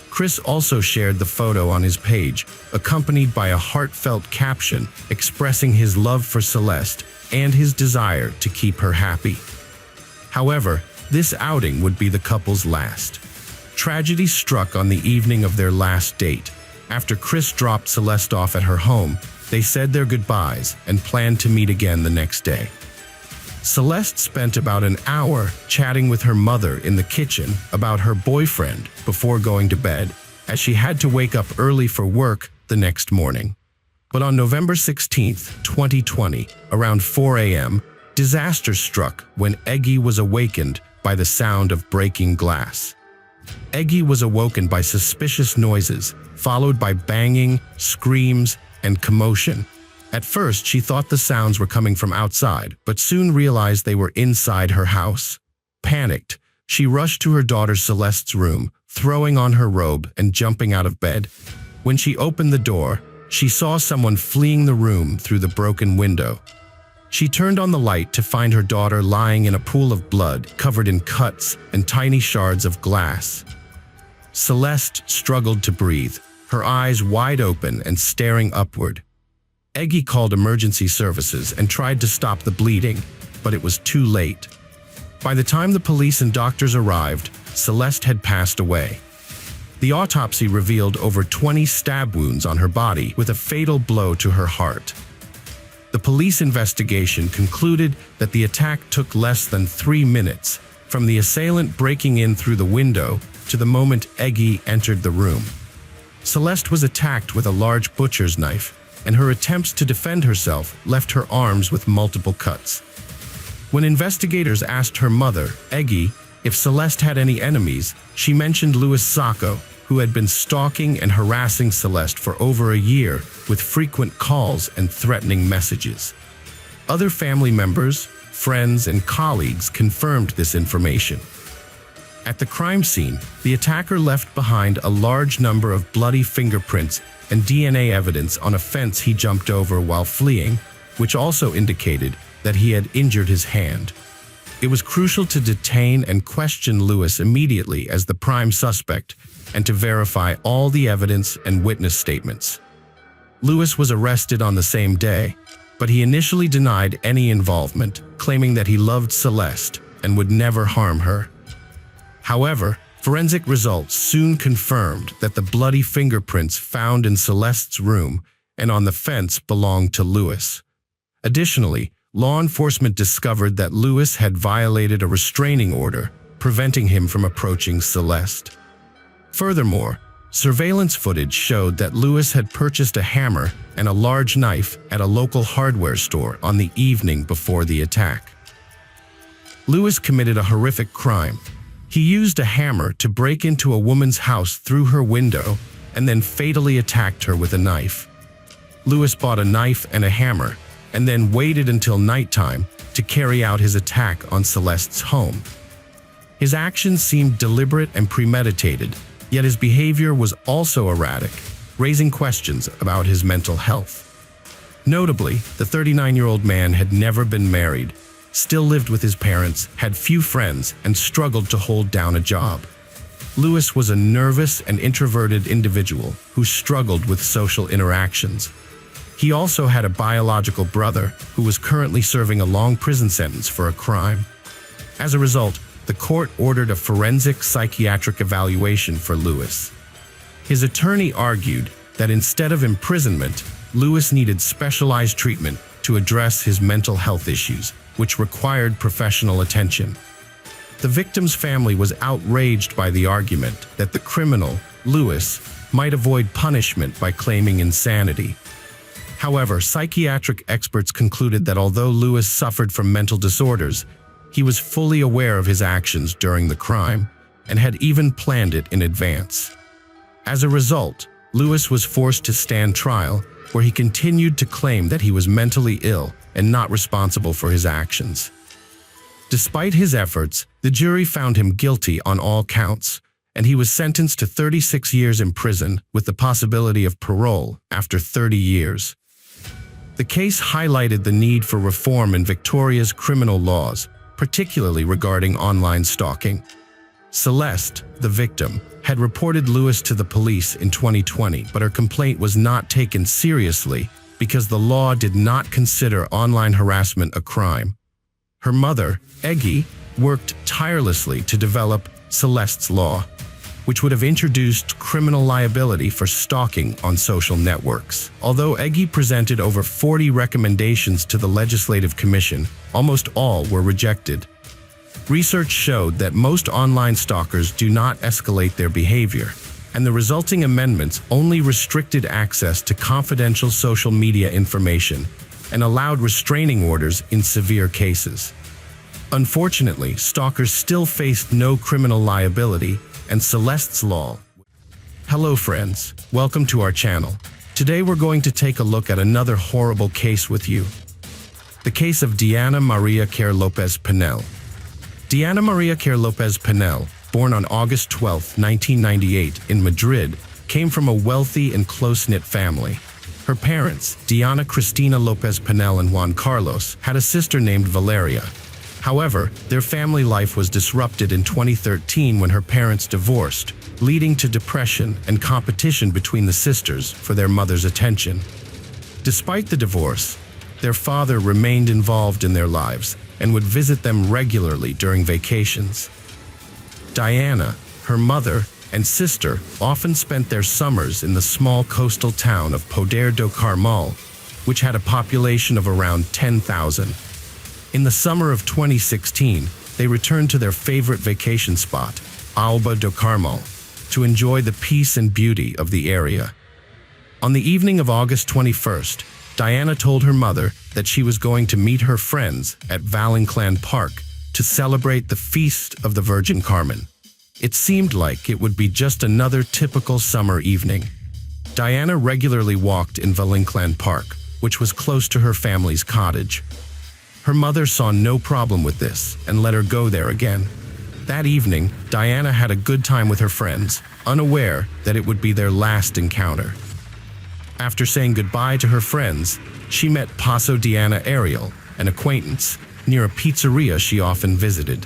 Chris also shared the photo on his page, accompanied by a heartfelt caption expressing his love for Celeste and his desire to keep her happy. However, this outing would be the couple's last. Tragedy struck on the evening of their last date. After Chris dropped Celeste off at her home, they said their goodbyes and planned to meet again the next day. Celeste spent about an hour chatting with her mother in the kitchen about her boyfriend before going to bed, as she had to wake up early for work the next morning. But on November 16, 2020, around 4 a.m., disaster struck when Eggy was awakened by the sound of breaking glass. Eggy was awoken by suspicious noises, followed by banging, screams, and commotion. At first, she thought the sounds were coming from outside, but soon realized they were inside her house. Panicked, she rushed to her daughter Celeste's room, throwing on her robe and jumping out of bed. When she opened the door, she saw someone fleeing the room through the broken window. She turned on the light to find her daughter lying in a pool of blood, covered in cuts and tiny shards of glass. Celeste struggled to breathe, her eyes wide open and staring upward. Eggy called emergency services and tried to stop the bleeding, but it was too late. By the time the police and doctors arrived, Celeste had passed away. The autopsy revealed over 20 stab wounds on her body, with a fatal blow to her heart. The police investigation concluded that the attack took less than 3 minutes, from the assailant breaking in through the window to the moment Eggy entered the room. Celeste was attacked with a large butcher's knife, and her attempts to defend herself left her arms with multiple cuts. When investigators asked her mother, Eggy, if Celeste had any enemies, she mentioned Louis Sacco, who had been stalking and harassing Celeste for over a year with frequent calls and threatening messages. Other family members, friends, and colleagues confirmed this information. At the crime scene, the attacker left behind a large number of bloody fingerprints and DNA evidence on a fence he jumped over while fleeing, which also indicated that he had injured his hand. It was crucial to detain and question Louis immediately as the prime suspect and to verify all the evidence and witness statements. Louis was arrested on the same day, but he initially denied any involvement, claiming that he loved Celeste and would never harm her. However, forensic results soon confirmed that the bloody fingerprints found in Celeste's room and on the fence belonged to Louis. Additionally, law enforcement discovered that Louis had violated a restraining order, preventing him from approaching Celeste. Furthermore, surveillance footage showed that Louis had purchased a hammer and a large knife at a local hardware store on the evening before the attack. Louis committed a horrific crime. He used a hammer to break into a woman's house through her window and then fatally attacked her with a knife. Louis bought a knife and a hammer and then waited until nighttime to carry out his attack on Celeste's home. His actions seemed deliberate and premeditated, yet his behavior was also erratic, raising questions about his mental health. Notably, the 39-year-old man had never been married, still lived with his parents, had few friends, and struggled to hold down a job. Louis was a nervous and introverted individual who struggled with social interactions. He also had a biological brother who was currently serving a long prison sentence for a crime. As a result, the court ordered a forensic psychiatric evaluation for Louis. His attorney argued that instead of imprisonment, Louis needed specialized treatment to address his mental health issues, which required professional attention. The victim's family was outraged by the argument that the criminal, Louis, might avoid punishment by claiming insanity. However, psychiatric experts concluded that although Louis suffered from mental disorders, he was fully aware of his actions during the crime and had even planned it in advance. As a result, Louis was forced to stand trial, where he continued to claim that he was mentally ill and not responsible for his actions. Despite his efforts, the jury found him guilty on all counts, and he was sentenced to 36 years in prison with the possibility of parole after 30 years. The case highlighted the need for reform in Victoria's criminal laws, particularly regarding online stalking. Celeste, the victim, had reported Louis to the police in 2020, but her complaint was not taken seriously because the law did not consider online harassment a crime. Her mother, Eggy, worked tirelessly to develop Celeste's law, which would have introduced criminal liability for stalking on social networks. Although Eggy presented over 40 recommendations to the Legislative Commission, almost all were rejected. Research showed that most online stalkers do not escalate their behavior, and the resulting amendments only restricted access to confidential social media information and allowed restraining orders in severe cases. Unfortunately, stalkers still faced no criminal liability, and Celeste's law. Hello friends, welcome to our channel. Today we're going to take a look at another horrible case with you. The case of Diana Maria Kerr Lopez Pinel. Diana Maria Kerr Lopez Pinel, born on August 12, 1998 in Madrid, came from a wealthy and close-knit family. Her parents, Diana Cristina Lopez Pinel and Juan Carlos, had a sister named Valeria. However, their family life was disrupted in 2013 when her parents divorced, leading to depression and competition between the sisters for their mother's attention. Despite the divorce, their father remained involved in their lives and would visit them regularly during vacations. Diana, her mother, and sister often spent their summers in the small coastal town of Poder do Carmo, which had a population of around 10,000. In the summer of 2016, they returned to their favorite vacation spot, Alba do Carmo, to enjoy the peace and beauty of the area. On the evening of August 21st, Diana told her mother that she was going to meet her friends at Vallenclan Park to celebrate the Feast of the Virgin Carmen. It seemed like it would be just another typical summer evening. Diana regularly walked in Vallenclan Park, which was close to her family's cottage. Her mother saw no problem with this and let her go there again. That evening, Diana had a good time with her friends, unaware that it would be their last encounter. After saying goodbye to her friends, she met Paso Diana Ariel, an acquaintance, near a pizzeria she often visited.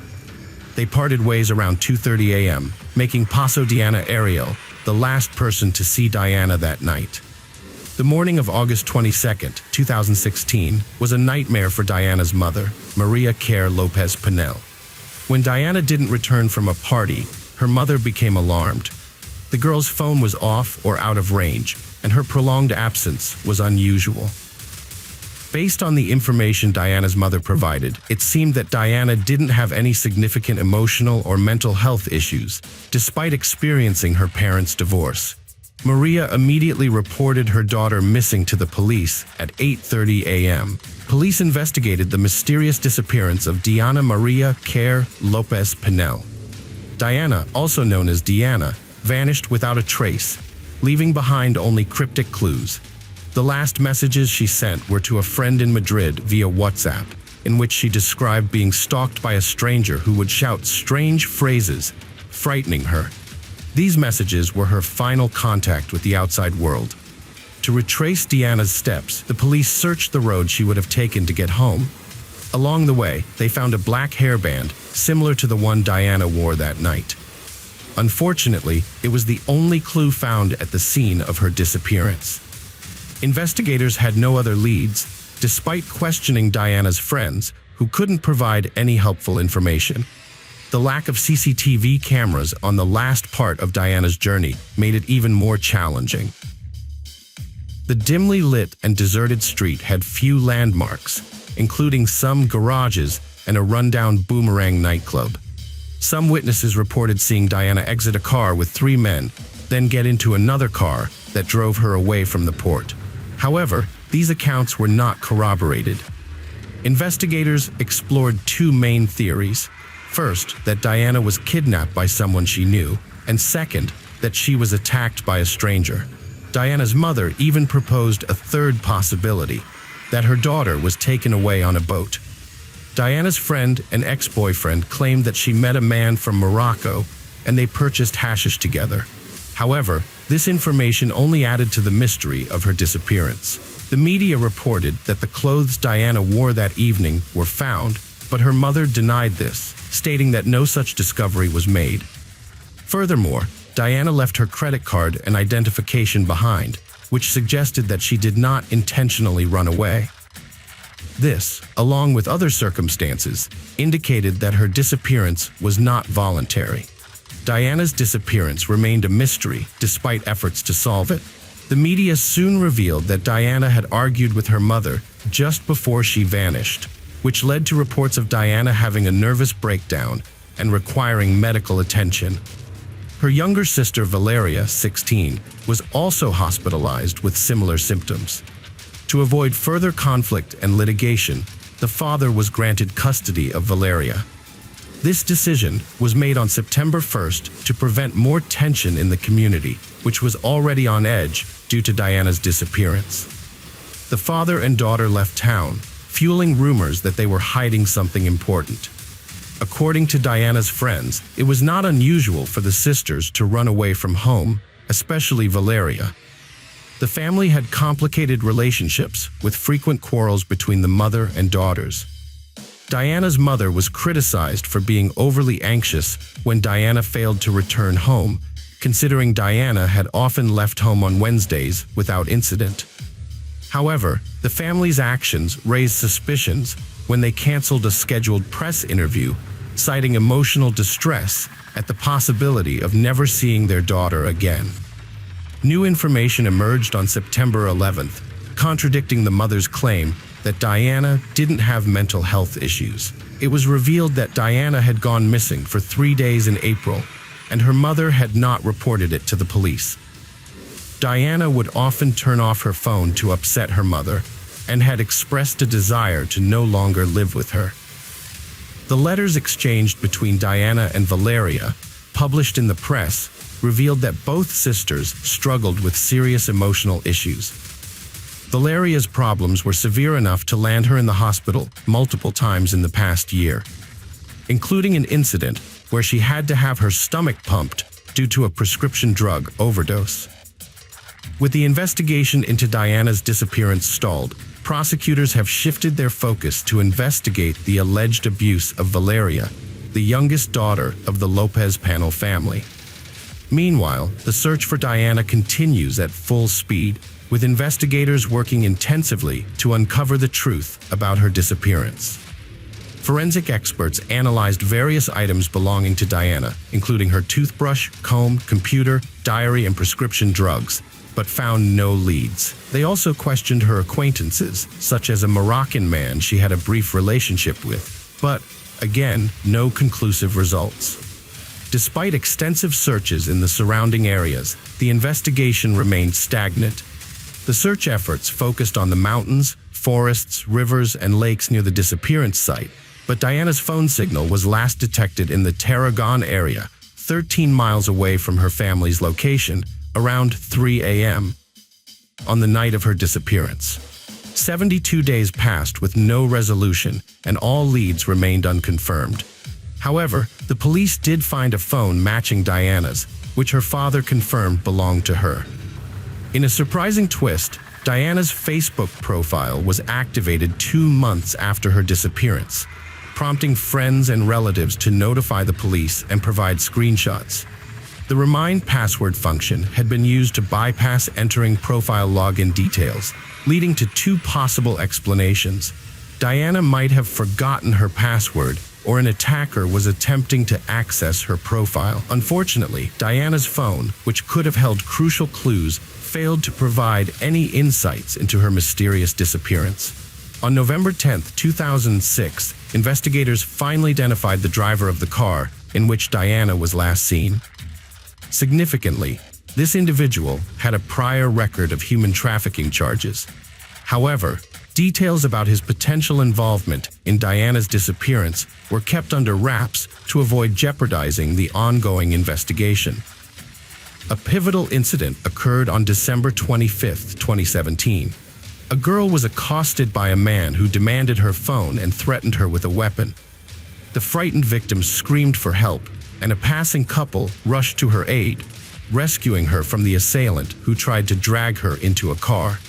They parted ways around 2:30 a.m., making Paso Diana Ariel the last person to see Diana that night. The morning of August 22, 2016, was a nightmare for Diana's mother, Maria Care Lopez Pinel. When Diana didn't return from a party, her mother became alarmed. The girl's phone was off or out of range, and her prolonged absence was unusual. Based on the information Diana's mother provided, it seemed that Diana didn't have any significant emotional or mental health issues, despite experiencing her parents' divorce. Maria immediately reported her daughter missing to the police at 8:30 a.m. Police investigated the mysterious disappearance of Diana Maria Care Lopez Pinel. Diana, also known as Diana, vanished without a trace, leaving behind only cryptic clues. The last messages she sent were to a friend in Madrid via WhatsApp, in which she described being stalked by a stranger who would shout strange phrases, frightening her. These messages were her final contact with the outside world. To retrace Diana's steps, the police searched the road she would have taken to get home. Along the way, they found a black hairband, similar to the one Diana wore that night. Unfortunately, it was the only clue found at the scene of her disappearance. Investigators had no other leads, despite questioning Diana's friends, who couldn't provide any helpful information. The lack of CCTV cameras on the last part of Diana's journey made it even more challenging. The dimly lit and deserted street had few landmarks, including some garages and a rundown Boomerang nightclub. Some witnesses reported seeing Diana exit a car with 3 men, then get into another car that drove her away from the port. However, these accounts were not corroborated. Investigators explored 2 main theories. First, that Diana was kidnapped by someone she knew, and second, that she was attacked by a stranger. Diana's mother even proposed a third possibility, that her daughter was taken away on a boat. Diana's friend and ex-boyfriend claimed that she met a man from Morocco and they purchased hashish together. However, this information only added to the mystery of her disappearance. The media reported that the clothes Diana wore that evening were found, but her mother denied this, stating that no such discovery was made. Furthermore, Diana left her credit card and identification behind, which suggested that she did not intentionally run away. This, along with other circumstances, indicated that her disappearance was not voluntary. Diana's disappearance remained a mystery despite efforts to solve it. The media soon revealed that Diana had argued with her mother just before she vanished, which led to reports of Diana having a nervous breakdown and requiring medical attention. Her younger sister Valeria, 16, was also hospitalized with similar symptoms. To avoid further conflict and litigation, the father was granted custody of Valeria. This decision was made on September 1st to prevent more tension in the community, which was already on edge due to Diana's disappearance. The father and daughter left town, fueling rumors that they were hiding something important. According to Diana's friends, it was not unusual for the sisters to run away from home, especially Valeria. The family had complicated relationships with frequent quarrels between the mother and daughters. Diana's mother was criticized for being overly anxious when Diana failed to return home, considering Diana had often left home on Wednesdays without incident. However, the family's actions raised suspicions when they canceled a scheduled press interview, citing emotional distress at the possibility of never seeing their daughter again. New information emerged on September 11th, contradicting the mother's claim that Diana didn't have mental health issues. It was revealed that Diana had gone missing for 3 days in April, and her mother had not reported it to the police. Diana would often turn off her phone to upset her mother and had expressed a desire to no longer live with her. The letters exchanged between Diana and Valeria, published in the press, revealed that both sisters struggled with serious emotional issues. Valeria's problems were severe enough to land her in the hospital multiple times in the past year, including an incident where she had to have her stomach pumped due to a prescription drug overdose. With the investigation into Diana's disappearance stalled, prosecutors have shifted their focus to investigate the alleged abuse of Valeria, the youngest daughter of the Lopez Panel family. Meanwhile, the search for Diana continues at full speed, with investigators working intensively to uncover the truth about her disappearance. Forensic experts analyzed various items belonging to Diana, including her toothbrush, comb, computer, diary, and prescription drugs, but found no leads. They also questioned her acquaintances, such as a Moroccan man she had a brief relationship with, but, again, no conclusive results. Despite extensive searches in the surrounding areas, the investigation remained stagnant. The search efforts focused on the mountains, forests, rivers, and lakes near the disappearance site, but Diana's phone signal was last detected in the Tarragon area, 13 miles away from her family's location, around 3 a.m. on the night of her disappearance. 72 days passed with no resolution, and all leads remained unconfirmed. However, the police did find a phone matching Diana's, which her father confirmed belonged to her. In a surprising twist, Diana's Facebook profile was activated 2 months after her disappearance, prompting friends and relatives to notify the police and provide screenshots. The Remind Password function had been used to bypass entering profile login details, leading to 2 possible explanations. Diana might have forgotten her password, or an attacker was attempting to access her profile. Unfortunately, Diana's phone, which could have held crucial clues, failed to provide any insights into her mysterious disappearance. On November 10, 2006, investigators finally identified the driver of the car in which Diana was last seen. Significantly, this individual had a prior record of human trafficking charges. However, details about his potential involvement in Diana's disappearance were kept under wraps to avoid jeopardizing the ongoing investigation. A pivotal incident occurred on December 25, 2017. A girl was accosted by a man who demanded her phone and threatened her with a weapon. The frightened victim screamed for help, and a passing couple rushed to her aid, rescuing her from the assailant who tried to drag her into a car.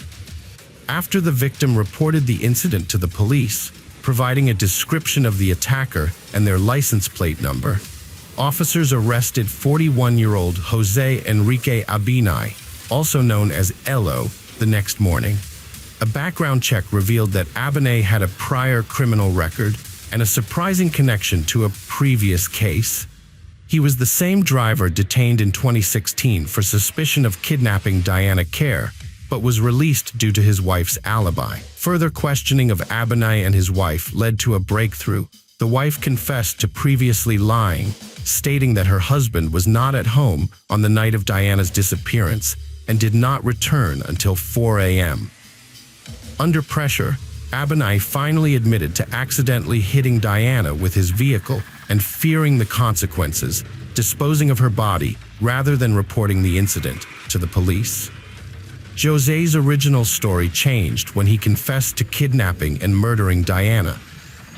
After the victim reported the incident to the police, providing a description of the attacker and their license plate number, officers arrested 41-year-old Jose Enrique Abinay, also known as Elo, the next morning. A background check revealed that Abinay had a prior criminal record and a surprising connection to a previous case. He was the same driver detained in 2016 for suspicion of kidnapping Diana Kerr, but was released due to his wife's alibi. Further questioning of Abinay and his wife led to a breakthrough. The wife confessed to previously lying, stating that her husband was not at home on the night of Diana's disappearance and did not return until 4 a.m. Under pressure, Abinay finally admitted to accidentally hitting Diana with his vehicle and fearing the consequences, disposing of her body rather than reporting the incident to the police. Jose's original story changed when he confessed to kidnapping and murdering Diana.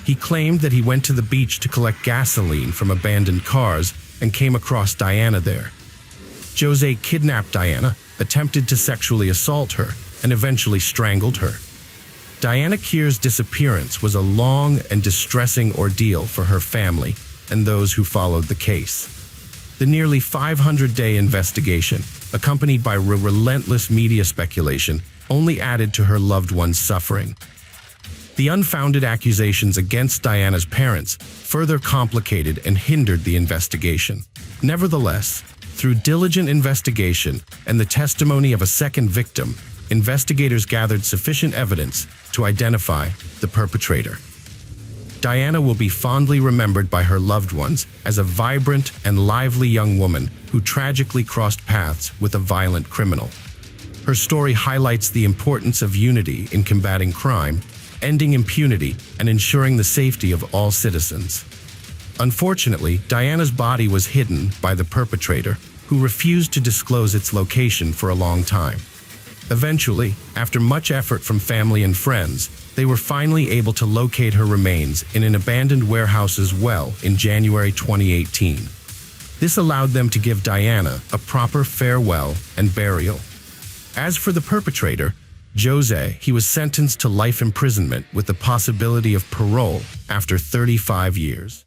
He claimed that he went to the beach to collect gasoline from abandoned cars and came across Diana there. Jose kidnapped Diana, attempted to sexually assault her, and eventually strangled her. Diana Kerr's disappearance was a long and distressing ordeal for her family and those who followed the case. The nearly 500-day investigation, accompanied by relentless media speculation, only added to her loved one's suffering. The unfounded accusations against Diana's parents further complicated and hindered the investigation. Nevertheless, through diligent investigation and the testimony of a second victim, investigators gathered sufficient evidence to identify the perpetrator. Diana will be fondly remembered by her loved ones as a vibrant and lively young woman who tragically crossed paths with a violent criminal. Her story highlights the importance of unity in combating crime, ending impunity, and ensuring the safety of all citizens. Unfortunately, Diana's body was hidden by the perpetrator, who refused to disclose its location for a long time. Eventually, after much effort from family and friends, they were finally able to locate her remains in an abandoned warehouse's well in January 2018. This allowed them to give Diana a proper farewell and burial. As for the perpetrator, Jose, he was sentenced to life imprisonment with the possibility of parole after 35 years.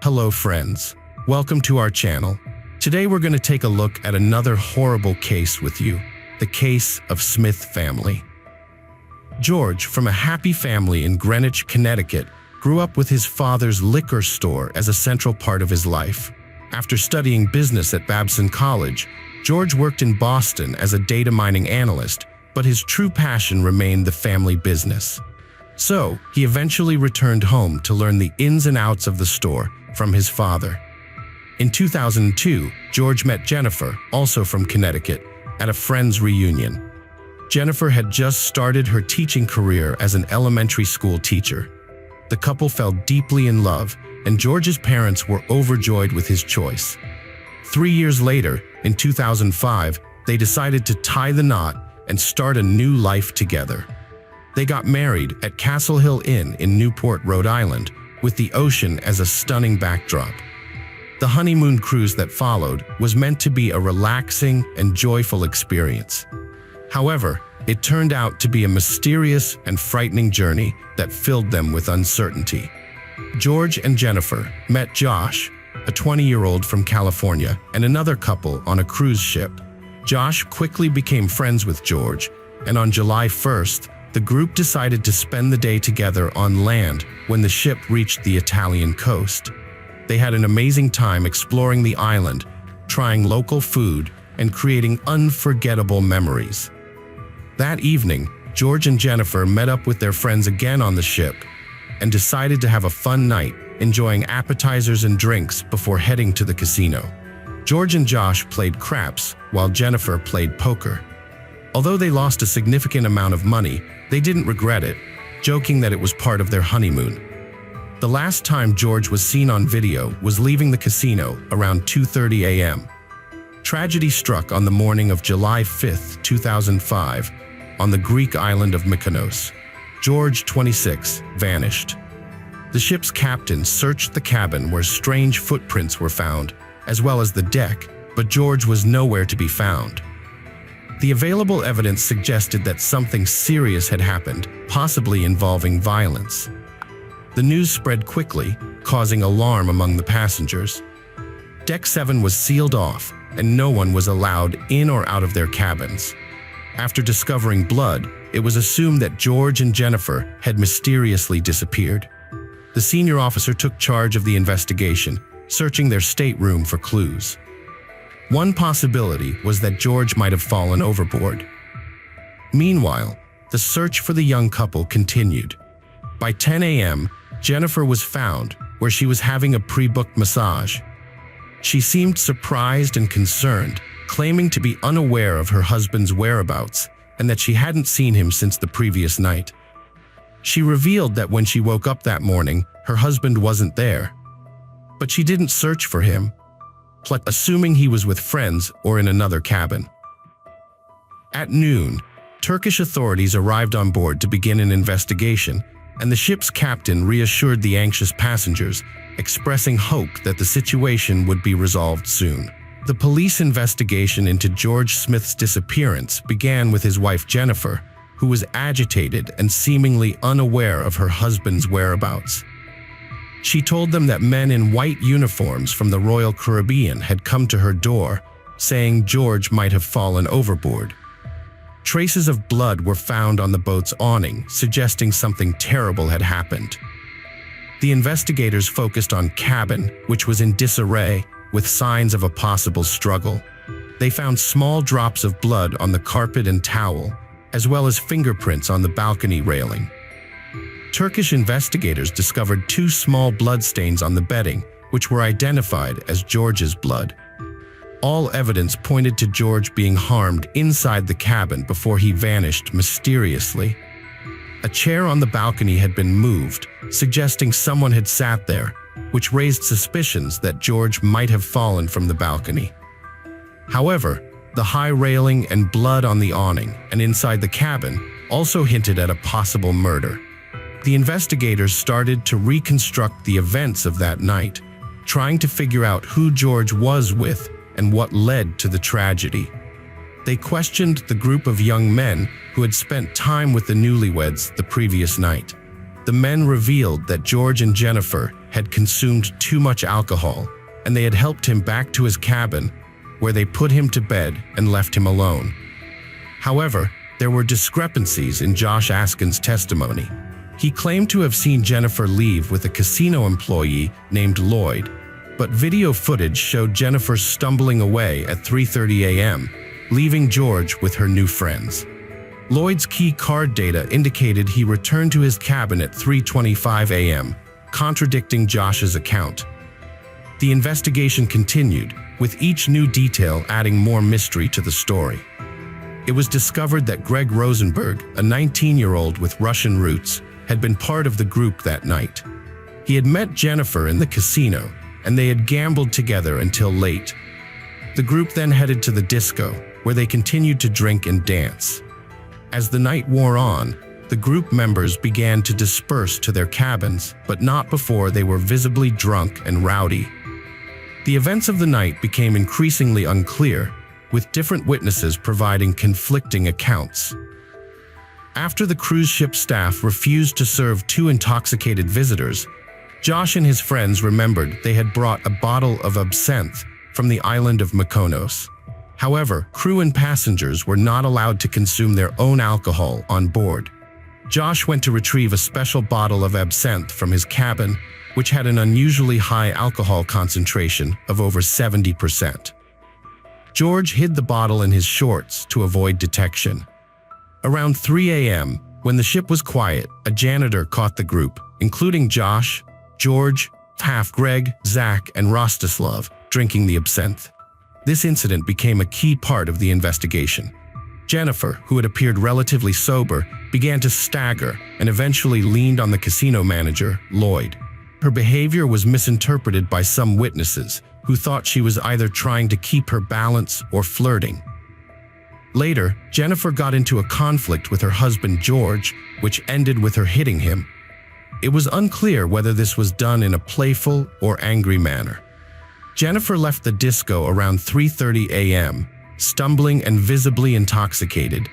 Hello friends, welcome to our channel. Today we're going to take a look at another horrible case with you, the case of Smith family. George, from a happy family in Greenwich, Connecticut, grew up with his father's liquor store as a central part of his life. After studying business at Babson College, George worked in Boston as a data mining analyst, but his true passion remained the family business. So, he eventually returned home to learn the ins and outs of the store from his father. In 2002, George met Jennifer, also from Connecticut, at a friend's reunion. Jennifer had just started her teaching career as an elementary school teacher. The couple fell deeply in love, and George's parents were overjoyed with his choice. 3 years later, in 2005, they decided to tie the knot and start a new life together. They got married at Castle Hill Inn in Newport, Rhode Island, with the ocean as a stunning backdrop. The honeymoon cruise that followed was meant to be a relaxing and joyful experience. However, it turned out to be a mysterious and frightening journey that filled them with uncertainty. George and Jennifer met Josh, a 20-year-old from California, and another couple on a cruise ship. Josh quickly became friends with George, and on July 1st, the group decided to spend the day together on land when the ship reached the Italian coast. They had an amazing time exploring the island, trying local food, and creating unforgettable memories. That evening, George and Jennifer met up with their friends again on the ship and decided to have a fun night, enjoying appetizers and drinks before heading to the casino. George and Josh played craps while Jennifer played poker. Although they lost a significant amount of money, they didn't regret it, joking that it was part of their honeymoon. The last time George was seen on video was leaving the casino around 2:30 a.m. Tragedy struck on the morning of July 5, 2005, on the Greek island of Mykonos. George, 26, vanished. The ship's captain searched the cabin where strange footprints were found, as well as the deck, but George was nowhere to be found. The available evidence suggested that something serious had happened, possibly involving violence. The news spread quickly, causing alarm among the passengers. Deck 7 was sealed off, and no one was allowed in or out of their cabins. After discovering blood, it was assumed that George and Jennifer had mysteriously disappeared. The senior officer took charge of the investigation, searching their stateroom for clues. One possibility was that George might have fallen overboard. Meanwhile, the search for the young couple continued. By 10 a.m., Jennifer was found where she was having a pre-booked massage. She seemed surprised and concerned, claiming to be unaware of her husband's whereabouts and that she hadn't seen him since the previous night. She revealed that when she woke up that morning, her husband wasn't there. But she didn't search for him, assuming he was with friends or in another cabin. At noon, Turkish authorities arrived on board to begin an investigation, and the ship's captain reassured the anxious passengers, expressing hope that the situation would be resolved soon. The police investigation into George Smith's disappearance began with his wife Jennifer, who was agitated and seemingly unaware of her husband's whereabouts. She told them that men in white uniforms from the Royal Caribbean had come to her door, saying George might have fallen overboard. Traces of blood were found on the boat's awning, suggesting something terrible had happened. The investigators focused on cabin, which was in disarray, with signs of a possible struggle. They found small drops of blood on the carpet and towel, as well as fingerprints on the balcony railing. Turkish investigators discovered 2 small bloodstains on the bedding, which were identified as George's blood. All evidence pointed to George being harmed inside the cabin before he vanished mysteriously. A chair on the balcony had been moved, suggesting someone had sat there, which raised suspicions that George might have fallen from the balcony. However, the high railing and blood on the awning and inside the cabin also hinted at a possible murder. The investigators started to reconstruct the events of that night, trying to figure out who George was with and what led to the tragedy. They questioned the group of young men who had spent time with the newlyweds the previous night. The men revealed that George and Jennifer had consumed too much alcohol, and they had helped him back to his cabin, where they put him to bed and left him alone. However, there were discrepancies in Josh Askin's testimony. He claimed to have seen Jennifer leave with a casino employee named Lloyd, but video footage showed Jennifer stumbling away at 3:30 a.m., leaving George with her new friends. Lloyd's key card data indicated he returned to his cabin at 3:25 a.m., contradicting Josh's account. The investigation continued, with each new detail adding more mystery to the story. It was discovered that Greg Rosenberg, a 19-year-old with Russian roots, had been part of the group that night. He had met Jennifer in the casino, and they had gambled together until late. The group then headed to the disco, where they continued to drink and dance. As the night wore on, the group members began to disperse to their cabins, but not before they were visibly drunk and rowdy. The events of the night became increasingly unclear, with different witnesses providing conflicting accounts. After the cruise ship staff refused to serve 2 intoxicated visitors, Josh and his friends remembered they had brought a bottle of absinthe from the island of Mykonos. However, crew and passengers were not allowed to consume their own alcohol on board. Josh went to retrieve a special bottle of absinthe from his cabin, which had an unusually high alcohol concentration of over 70%. George hid the bottle in his shorts to avoid detection. Around 3 a.m., when the ship was quiet, a janitor caught the group, including Josh, George, Greg, Zach, and Rostislav, drinking the absinthe. This incident became a key part of the investigation. Jennifer, who had appeared relatively sober, began to stagger and eventually leaned on the casino manager, Lloyd. Her behavior was misinterpreted by some witnesses, who thought she was either trying to keep her balance or flirting. Later, Jennifer got into a conflict with her husband George, which ended with her hitting him. It was unclear whether this was done in a playful or angry manner. Jennifer left the disco around 3:30 a.m., stumbling and visibly intoxicated.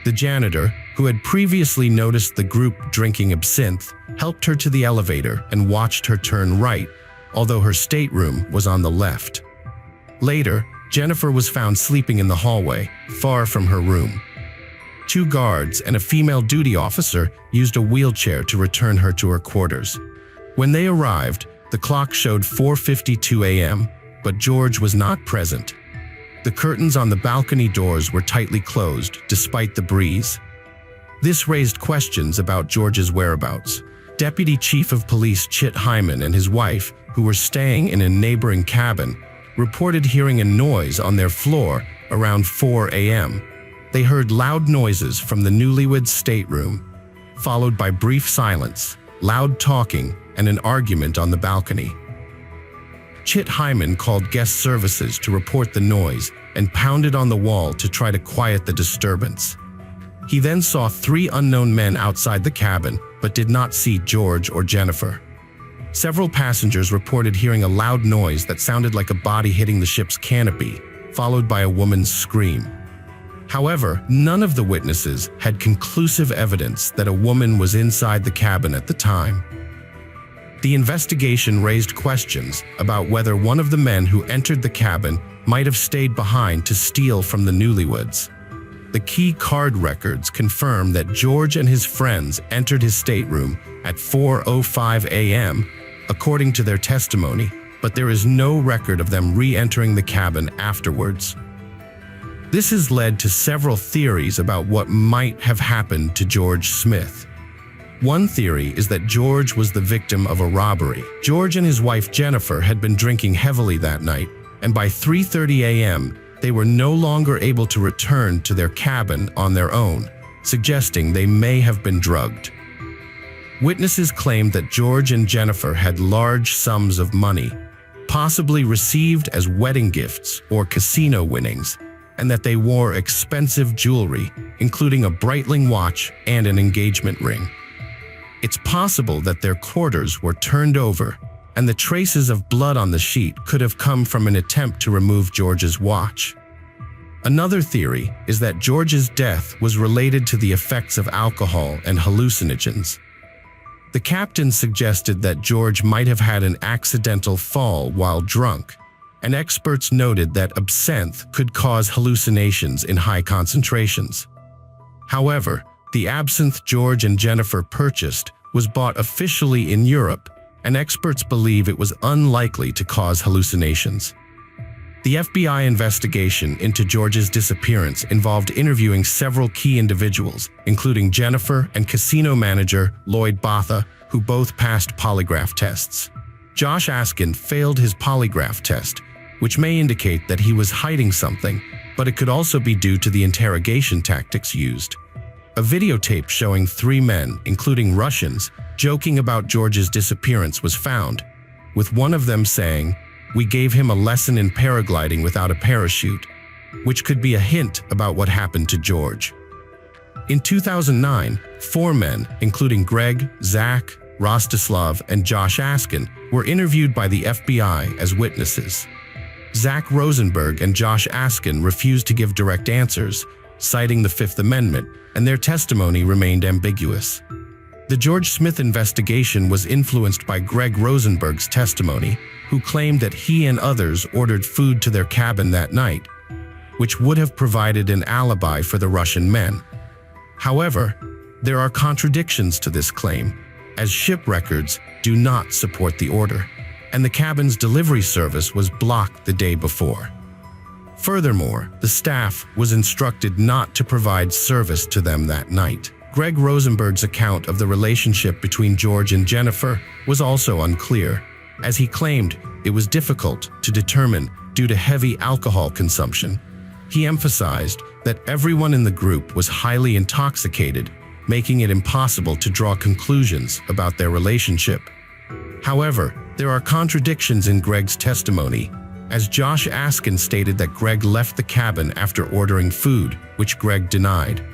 The janitor, who had previously noticed the group drinking absinthe, helped her to the elevator and watched her turn right, although her stateroom was on the left. Later, Jennifer was found sleeping in the hallway, far from her room. 2 guards and a female duty officer used a wheelchair to return her to her quarters. When they arrived, the clock showed 4:52 a.m., but George was not present. The curtains on the balcony doors were tightly closed, despite the breeze. This raised questions about George's whereabouts. Deputy Chief of Police Chit Hyman and his wife, who were staying in a neighboring cabin, reported hearing a noise on their floor around 4 a.m. They heard loud noises from the newlyweds' stateroom, followed by brief silence, loud talking, and an argument on the balcony. Chit Hyman called guest services to report the noise and pounded on the wall to try to quiet the disturbance. He then saw 3 unknown men outside the cabin, but did not see George or Jennifer. Several passengers reported hearing a loud noise that sounded like a body hitting the ship's canopy, followed by a woman's scream. However, none of the witnesses had conclusive evidence that a woman was inside the cabin at the time. The investigation raised questions about whether one of the men who entered the cabin might have stayed behind to steal from the newlyweds. The key card records confirm that George and his friends entered his stateroom at 4:05 a.m., according to their testimony, but there is no record of them re-entering the cabin afterwards. This has led to several theories about what might have happened to George Smith. One theory is that George was the victim of a robbery. George and his wife Jennifer had been drinking heavily that night, and by 3:30 a.m., they were no longer able to return to their cabin on their own, suggesting they may have been drugged. Witnesses claimed that George and Jennifer had large sums of money, possibly received as wedding gifts or casino winnings, and that they wore expensive jewelry, including a Breitling watch and an engagement ring. It's possible that their quarters were turned over, and the traces of blood on the sheet could have come from an attempt to remove George's watch. Another theory is that George's death was related to the effects of alcohol and hallucinogens. The captain suggested that George might have had an accidental fall while drunk, and experts noted that absinthe could cause hallucinations in high concentrations. However, the absinthe George and Jennifer purchased was bought officially in Europe, and experts believe it was unlikely to cause hallucinations. The FBI investigation into George's disappearance involved interviewing several key individuals, including Jennifer and casino manager Lloyd Botha, who both passed polygraph tests. Josh Askin failed his polygraph test, which may indicate that he was hiding something, but it could also be due to the interrogation tactics used. A videotape showing 3 men, including Russians, joking about George's disappearance was found, with one of them saying, "We gave him a lesson in paragliding without a parachute," which could be a hint about what happened to George. In 2009, 4 men, including Greg, Zach, Rostislav, and Josh Askin, were interviewed by the FBI as witnesses. Zach Rosenberg and Josh Askin refused to give direct answers, citing the Fifth Amendment, and their testimony remained ambiguous. The George Smith investigation was influenced by Greg Rosenberg's testimony, who claimed that he and others ordered food to their cabin that night, which would have provided an alibi for the Russian men. However, there are contradictions to this claim, as ship records do not support the order, and the cabin's delivery service was blocked the day before. Furthermore, the staff was instructed not to provide service to them that night. Greg Rosenberg's account of the relationship between George and Jennifer was also unclear, as he claimed it was difficult to determine due to heavy alcohol consumption. He emphasized that everyone in the group was highly intoxicated, making it impossible to draw conclusions about their relationship. However, there are contradictions in Greg's testimony, as Josh Askin stated that Greg left the cabin after ordering food, which Greg denied.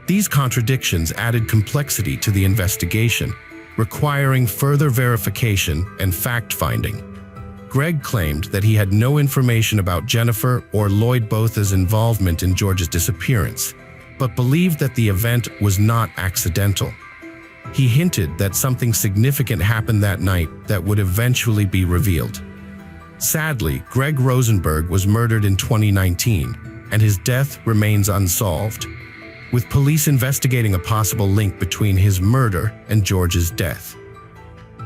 These contradictions added complexity to the investigation, requiring further verification and fact-finding. Greg claimed that he had no information about Jennifer or Lloyd Botha's involvement in George's disappearance, but believed that the event was not accidental. He hinted that something significant happened that night that would eventually be revealed. Sadly, Greg Rosenberg was murdered in 2019, and his death remains unsolved, with police investigating a possible link between his murder and George's death.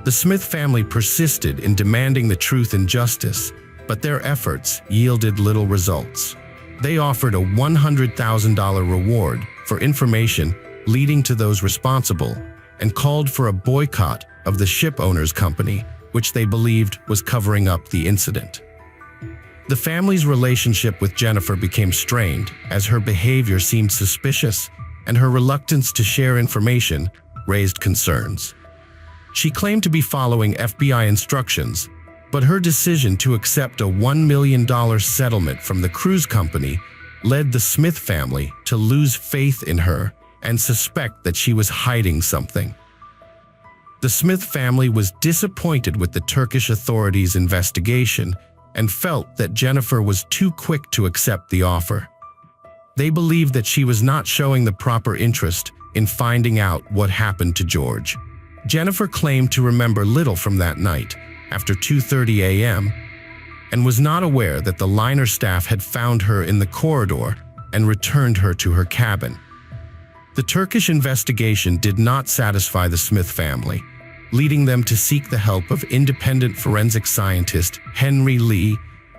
The Smith family persisted in demanding the truth and justice, but their efforts yielded little results. They offered a $100,000 reward for information leading to those responsible and called for a boycott of the ship owner's company, which they believed was covering up the incident. The family's relationship with Jennifer became strained as her behavior seemed suspicious, and her reluctance to share information raised concerns. She claimed to be following FBI instructions, but her decision to accept a $1 million settlement from the cruise company led the Smith family to lose faith in her and suspect that she was hiding something. The Smith family was disappointed with the Turkish authorities' investigation and felt that Jennifer was too quick to accept the offer. They believed that she was not showing the proper interest in finding out what happened to George. Jennifer claimed to remember little from that night, after 2:30 a.m., and was not aware that the liner staff had found her in the corridor and returned her to her cabin. The Turkish investigation did not satisfy the Smith family, leading them to seek the help of independent forensic scientist Henry Lee,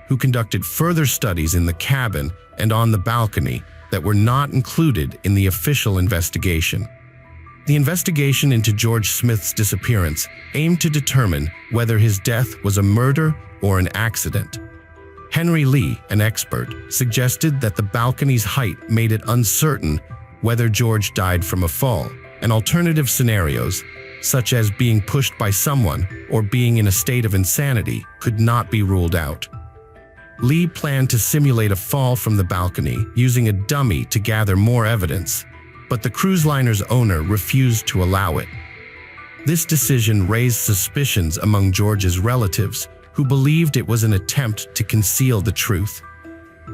who conducted further studies in the cabin and on the balcony that were not included in the official investigation. The investigation into George Smith's disappearance aimed to determine whether his death was a murder or an accident. Henry Lee, an expert, suggested that the balcony's height made it uncertain whether George died from a fall, and alternative scenarios, such as being pushed by someone or being in a state of insanity, could not be ruled out. Lee planned to simulate a fall from the balcony using a dummy to gather more evidence, but the cruise liner's owner refused to allow it. This decision raised suspicions among George's relatives, who believed it was an attempt to conceal the truth.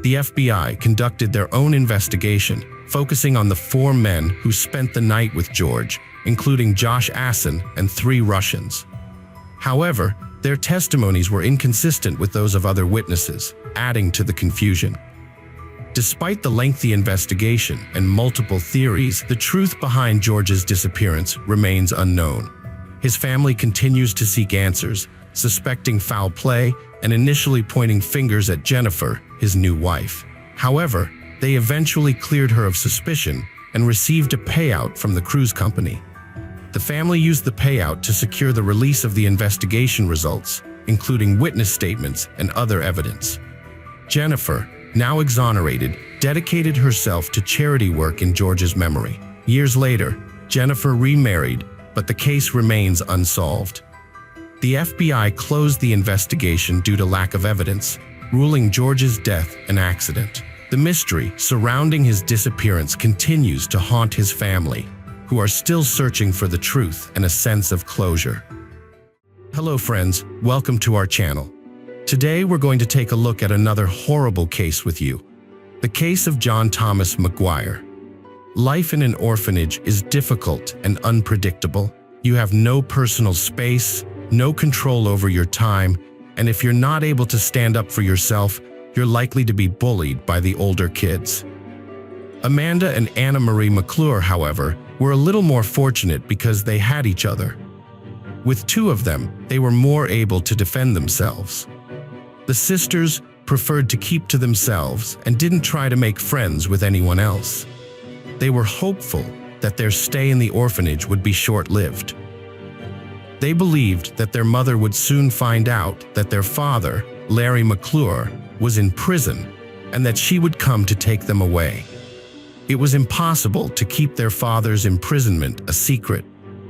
The FBI conducted their own investigation, focusing on the 4 men who spent the night with George, including Josh Assen and 3 Russians. However, their testimonies were inconsistent with those of other witnesses, adding to the confusion. Despite the lengthy investigation and multiple theories, the truth behind George's disappearance remains unknown. His family continues to seek answers, suspecting foul play and initially pointing fingers at Jennifer, his new wife. However, they eventually cleared her of suspicion and received a payout from the cruise company. The family used the payout to secure the release of the investigation results, including witness statements and other evidence. Jennifer, now exonerated, dedicated herself to charity work in George's memory. Years later, Jennifer remarried, but the case remains unsolved. The FBI closed the investigation due to lack of evidence, ruling George's death an accident. The mystery surrounding his disappearance continues to haunt his family, who are still searching for the truth and a sense of closure. Hello friends, welcome to our channel. Today we're going to take a look at another horrible case with you, the case of John Thomas McGuire. Life in an orphanage is difficult and unpredictable. You have no personal space, no control over your time, and if you're not able to stand up for yourself, you're likely to be bullied by the older kids. Amanda and Anna Marie McClure, however, were a little more fortunate because they had each other. With 2 of them, they were more able to defend themselves. The sisters preferred to keep to themselves and didn't try to make friends with anyone else. They were hopeful that their stay in the orphanage would be short-lived. They believed that their mother would soon find out that their father, Larry McClure, was in prison and that she would come to take them away. It was impossible to keep their father's imprisonment a secret.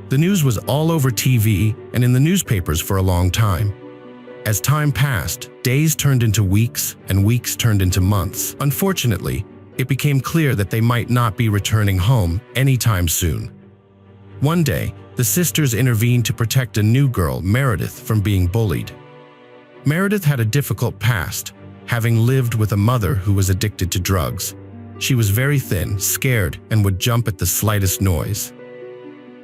The news was all over TV and in the newspapers for a long time. As time passed, days turned into weeks and weeks turned into months. Unfortunately, it became clear that they might not be returning home anytime soon. One day, the sisters intervened to protect a new girl, Meredith, from being bullied. Meredith had a difficult past, having lived with a mother who was addicted to drugs. She was very thin, scared, and would jump at the slightest noise.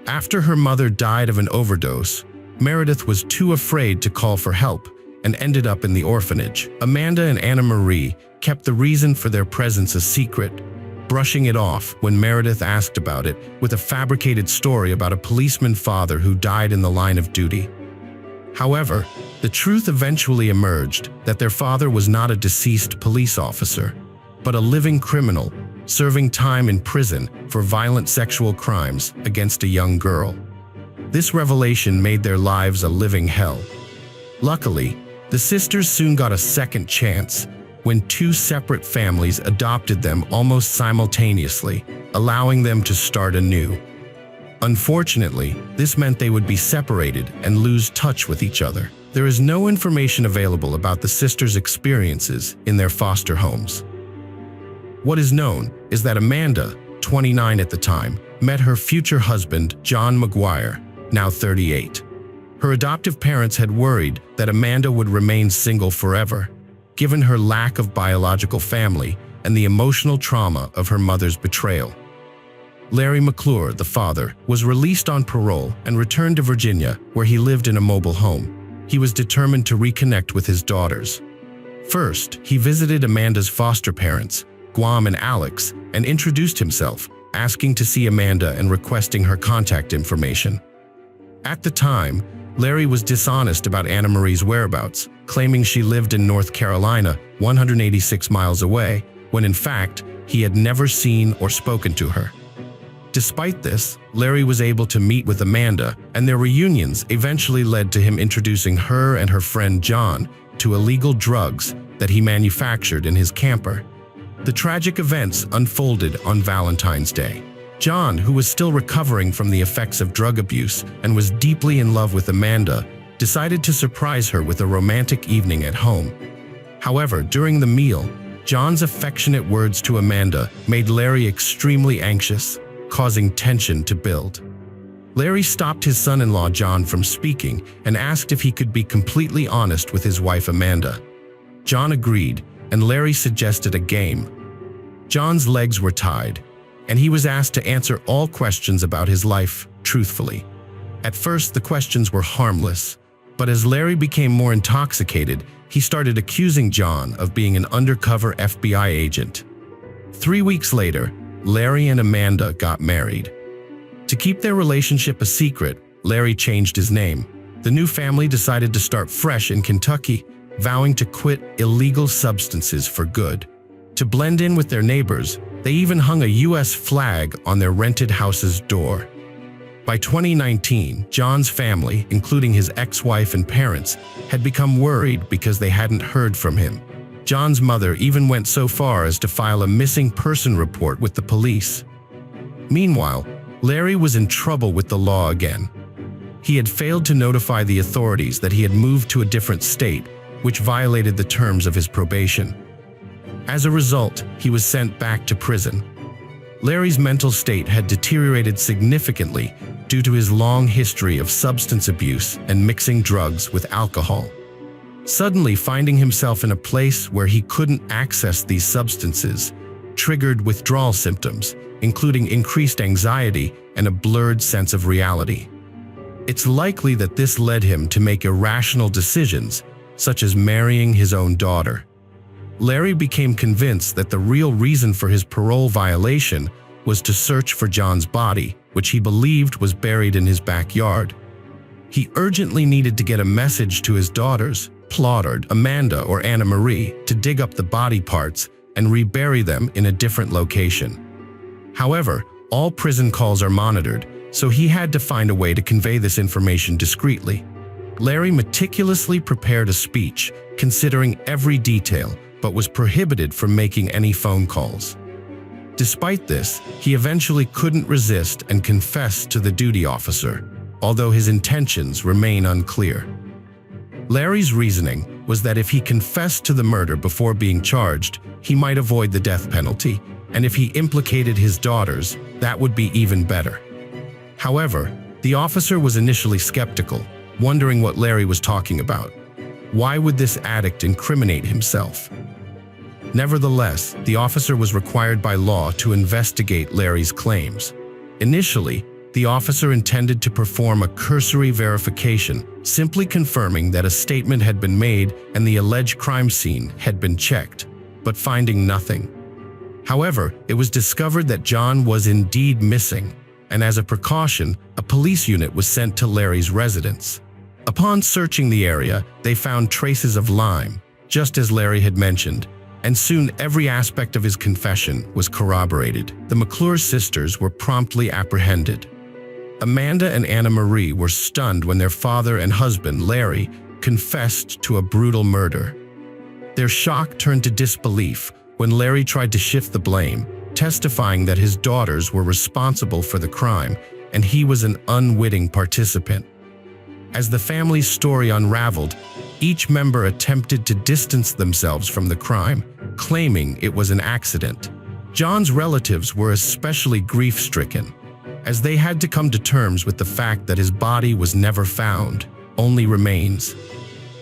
After her mother died of an overdose, Meredith was too afraid to call for help and ended up in the orphanage. Amanda and Anna Marie kept the reason for their presence a secret, brushing it off when Meredith asked about it with a fabricated story about a policeman father who died in the line of duty. However, the truth eventually emerged that their father was not a deceased police officer, but a living criminal serving time in prison for violent sexual crimes against a young girl. This revelation made their lives a living hell. Luckily, the sisters soon got a second chance when 2 separate families adopted them almost simultaneously, allowing them to start anew. Unfortunately, this meant they would be separated and lose touch with each other. There is no information available about the sisters' experiences in their foster homes. What is known is that Amanda, 29 at the time, met her future husband, John McGuire, now 38. Her adoptive parents had worried that Amanda would remain single forever, given her lack of biological family and the emotional trauma of her mother's betrayal. Larry McClure, the father, was released on parole and returned to Virginia, where he lived in a mobile home. He was determined to reconnect with his daughters. First, he visited Amanda's foster parents, Guam and Alex, and introduced himself, asking to see Amanda and requesting her contact information. At the time, Larry was dishonest about Anna Marie's whereabouts, claiming she lived in North Carolina, 186 miles away, when in fact, he had never seen or spoken to her. Despite this, Larry was able to meet with Amanda, and their reunions eventually led to him introducing her and her friend John to illegal drugs that he manufactured in his camper. The tragic events unfolded on Valentine's Day. John, who was still recovering from the effects of drug abuse and was deeply in love with Amanda, decided to surprise her with a romantic evening at home. However, during the meal, John's affectionate words to Amanda made Larry extremely anxious, causing tension to build. Larry stopped his son-in-law John from speaking and asked if he could be completely honest with his wife Amanda. John agreed, and Larry suggested a game. John's legs were tied, and he was asked to answer all questions about his life truthfully. At first, the questions were harmless, but as Larry became more intoxicated, he started accusing John of being an undercover FBI agent. 3 weeks later, Larry and Amanda got married. To keep their relationship a secret, Larry changed his name. The new family decided to start fresh in Kentucky, vowing to quit illegal substances for good. To blend in with their neighbors, they even hung a U.S. flag on their rented house's door. By 2019, John's family, including his ex-wife and parents, had become worried because they hadn't heard from him. John's mother even went so far as to file a missing person report with the police. Meanwhile, Larry was in trouble with the law again. He had failed to notify the authorities that he had moved to a different state, which violated the terms of his probation. As a result, he was sent back to prison. Larry's mental state had deteriorated significantly due to his long history of substance abuse and mixing drugs with alcohol. Suddenly finding himself in a place where he couldn't access these substances triggered withdrawal symptoms, including increased anxiety and a blurred sense of reality. It's likely that this led him to make irrational decisions, such as marrying his own daughter. Larry became convinced that the real reason for his parole violation was to search for John's body, which he believed was buried in his backyard. He urgently needed to get a message to his daughters, plotted Amanda or Anna Marie, to dig up the body parts and rebury them in a different location. However, all prison calls are monitored, so he had to find a way to convey this information discreetly. Larry meticulously prepared a speech, considering every detail, but was prohibited from making any phone calls. Despite this, he eventually couldn't resist and confessed to the duty officer, although his intentions remain unclear. Larry's reasoning was that if he confessed to the murder before being charged, he might avoid the death penalty, and if he implicated his daughters, that would be even better. However, the officer was initially skeptical, wondering what Larry was talking about. Why would this addict incriminate himself? Nevertheless, the officer was required by law to investigate Larry's claims. Initially, the officer intended to perform a cursory verification, simply confirming that a statement had been made and the alleged crime scene had been checked, but finding nothing. However, it was discovered that John was indeed missing, and as a precaution, a police unit was sent to Larry's residence. Upon searching the area, they found traces of lime, just as Larry had mentioned, and soon every aspect of his confession was corroborated. The McClure sisters were promptly apprehended. Amanda and Anna Marie were stunned when their father and husband, Larry, confessed to a brutal murder. Their shock turned to disbelief when Larry tried to shift the blame, testifying that his daughters were responsible for the crime and he was an unwitting participant. As the family's story unraveled, each member attempted to distance themselves from the crime, claiming it was an accident. John's relatives were especially grief-stricken, as they had to come to terms with the fact that his body was never found, only remains.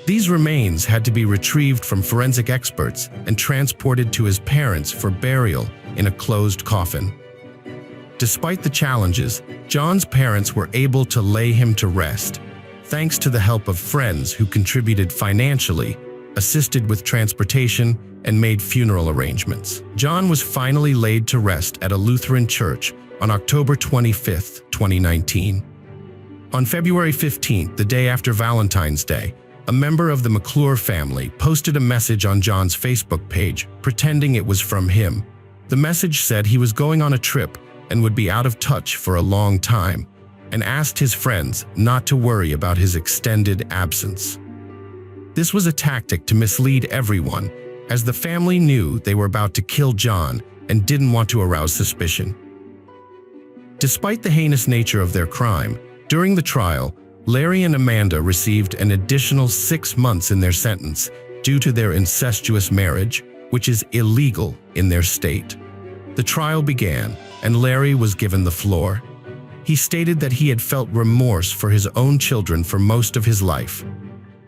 These remains had to be retrieved from forensic experts and transported to his parents for burial in a closed coffin. Despite the challenges, John's parents were able to lay him to rest, thanks to the help of friends who contributed financially, assisted with transportation, and made funeral arrangements. John was finally laid to rest at a Lutheran church on October 25, 2019. On February 15, the day after Valentine's Day, a member of the McClure family posted a message on John's Facebook page, pretending it was from him. The message said he was going on a trip and would be out of touch for a long time, and asked his friends not to worry about his extended absence. This was a tactic to mislead everyone, as the family knew they were about to kill John and didn't want to arouse suspicion. Despite the heinous nature of their crime, during the trial, Larry and Amanda received an additional 6 months in their sentence due to their incestuous marriage, which is illegal in their state. The trial began, and Larry was given the floor. He stated that he had felt remorse for his own children for most of his life.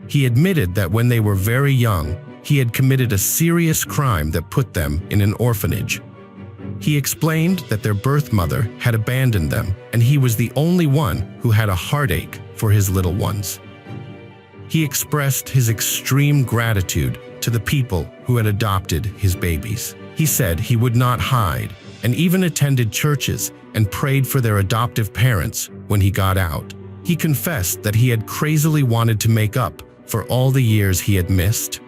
He admitted that when they were very young, he had committed a serious crime that put them in an orphanage. He explained that their birth mother had abandoned them, and he was the only one who had a heartache for his little ones. He expressed his extreme gratitude to the people who had adopted his babies. He said he would not hide, and even attended churches and prayed for their adoptive parents when he got out. He confessed that he had crazily wanted to make up for all the years he had missed.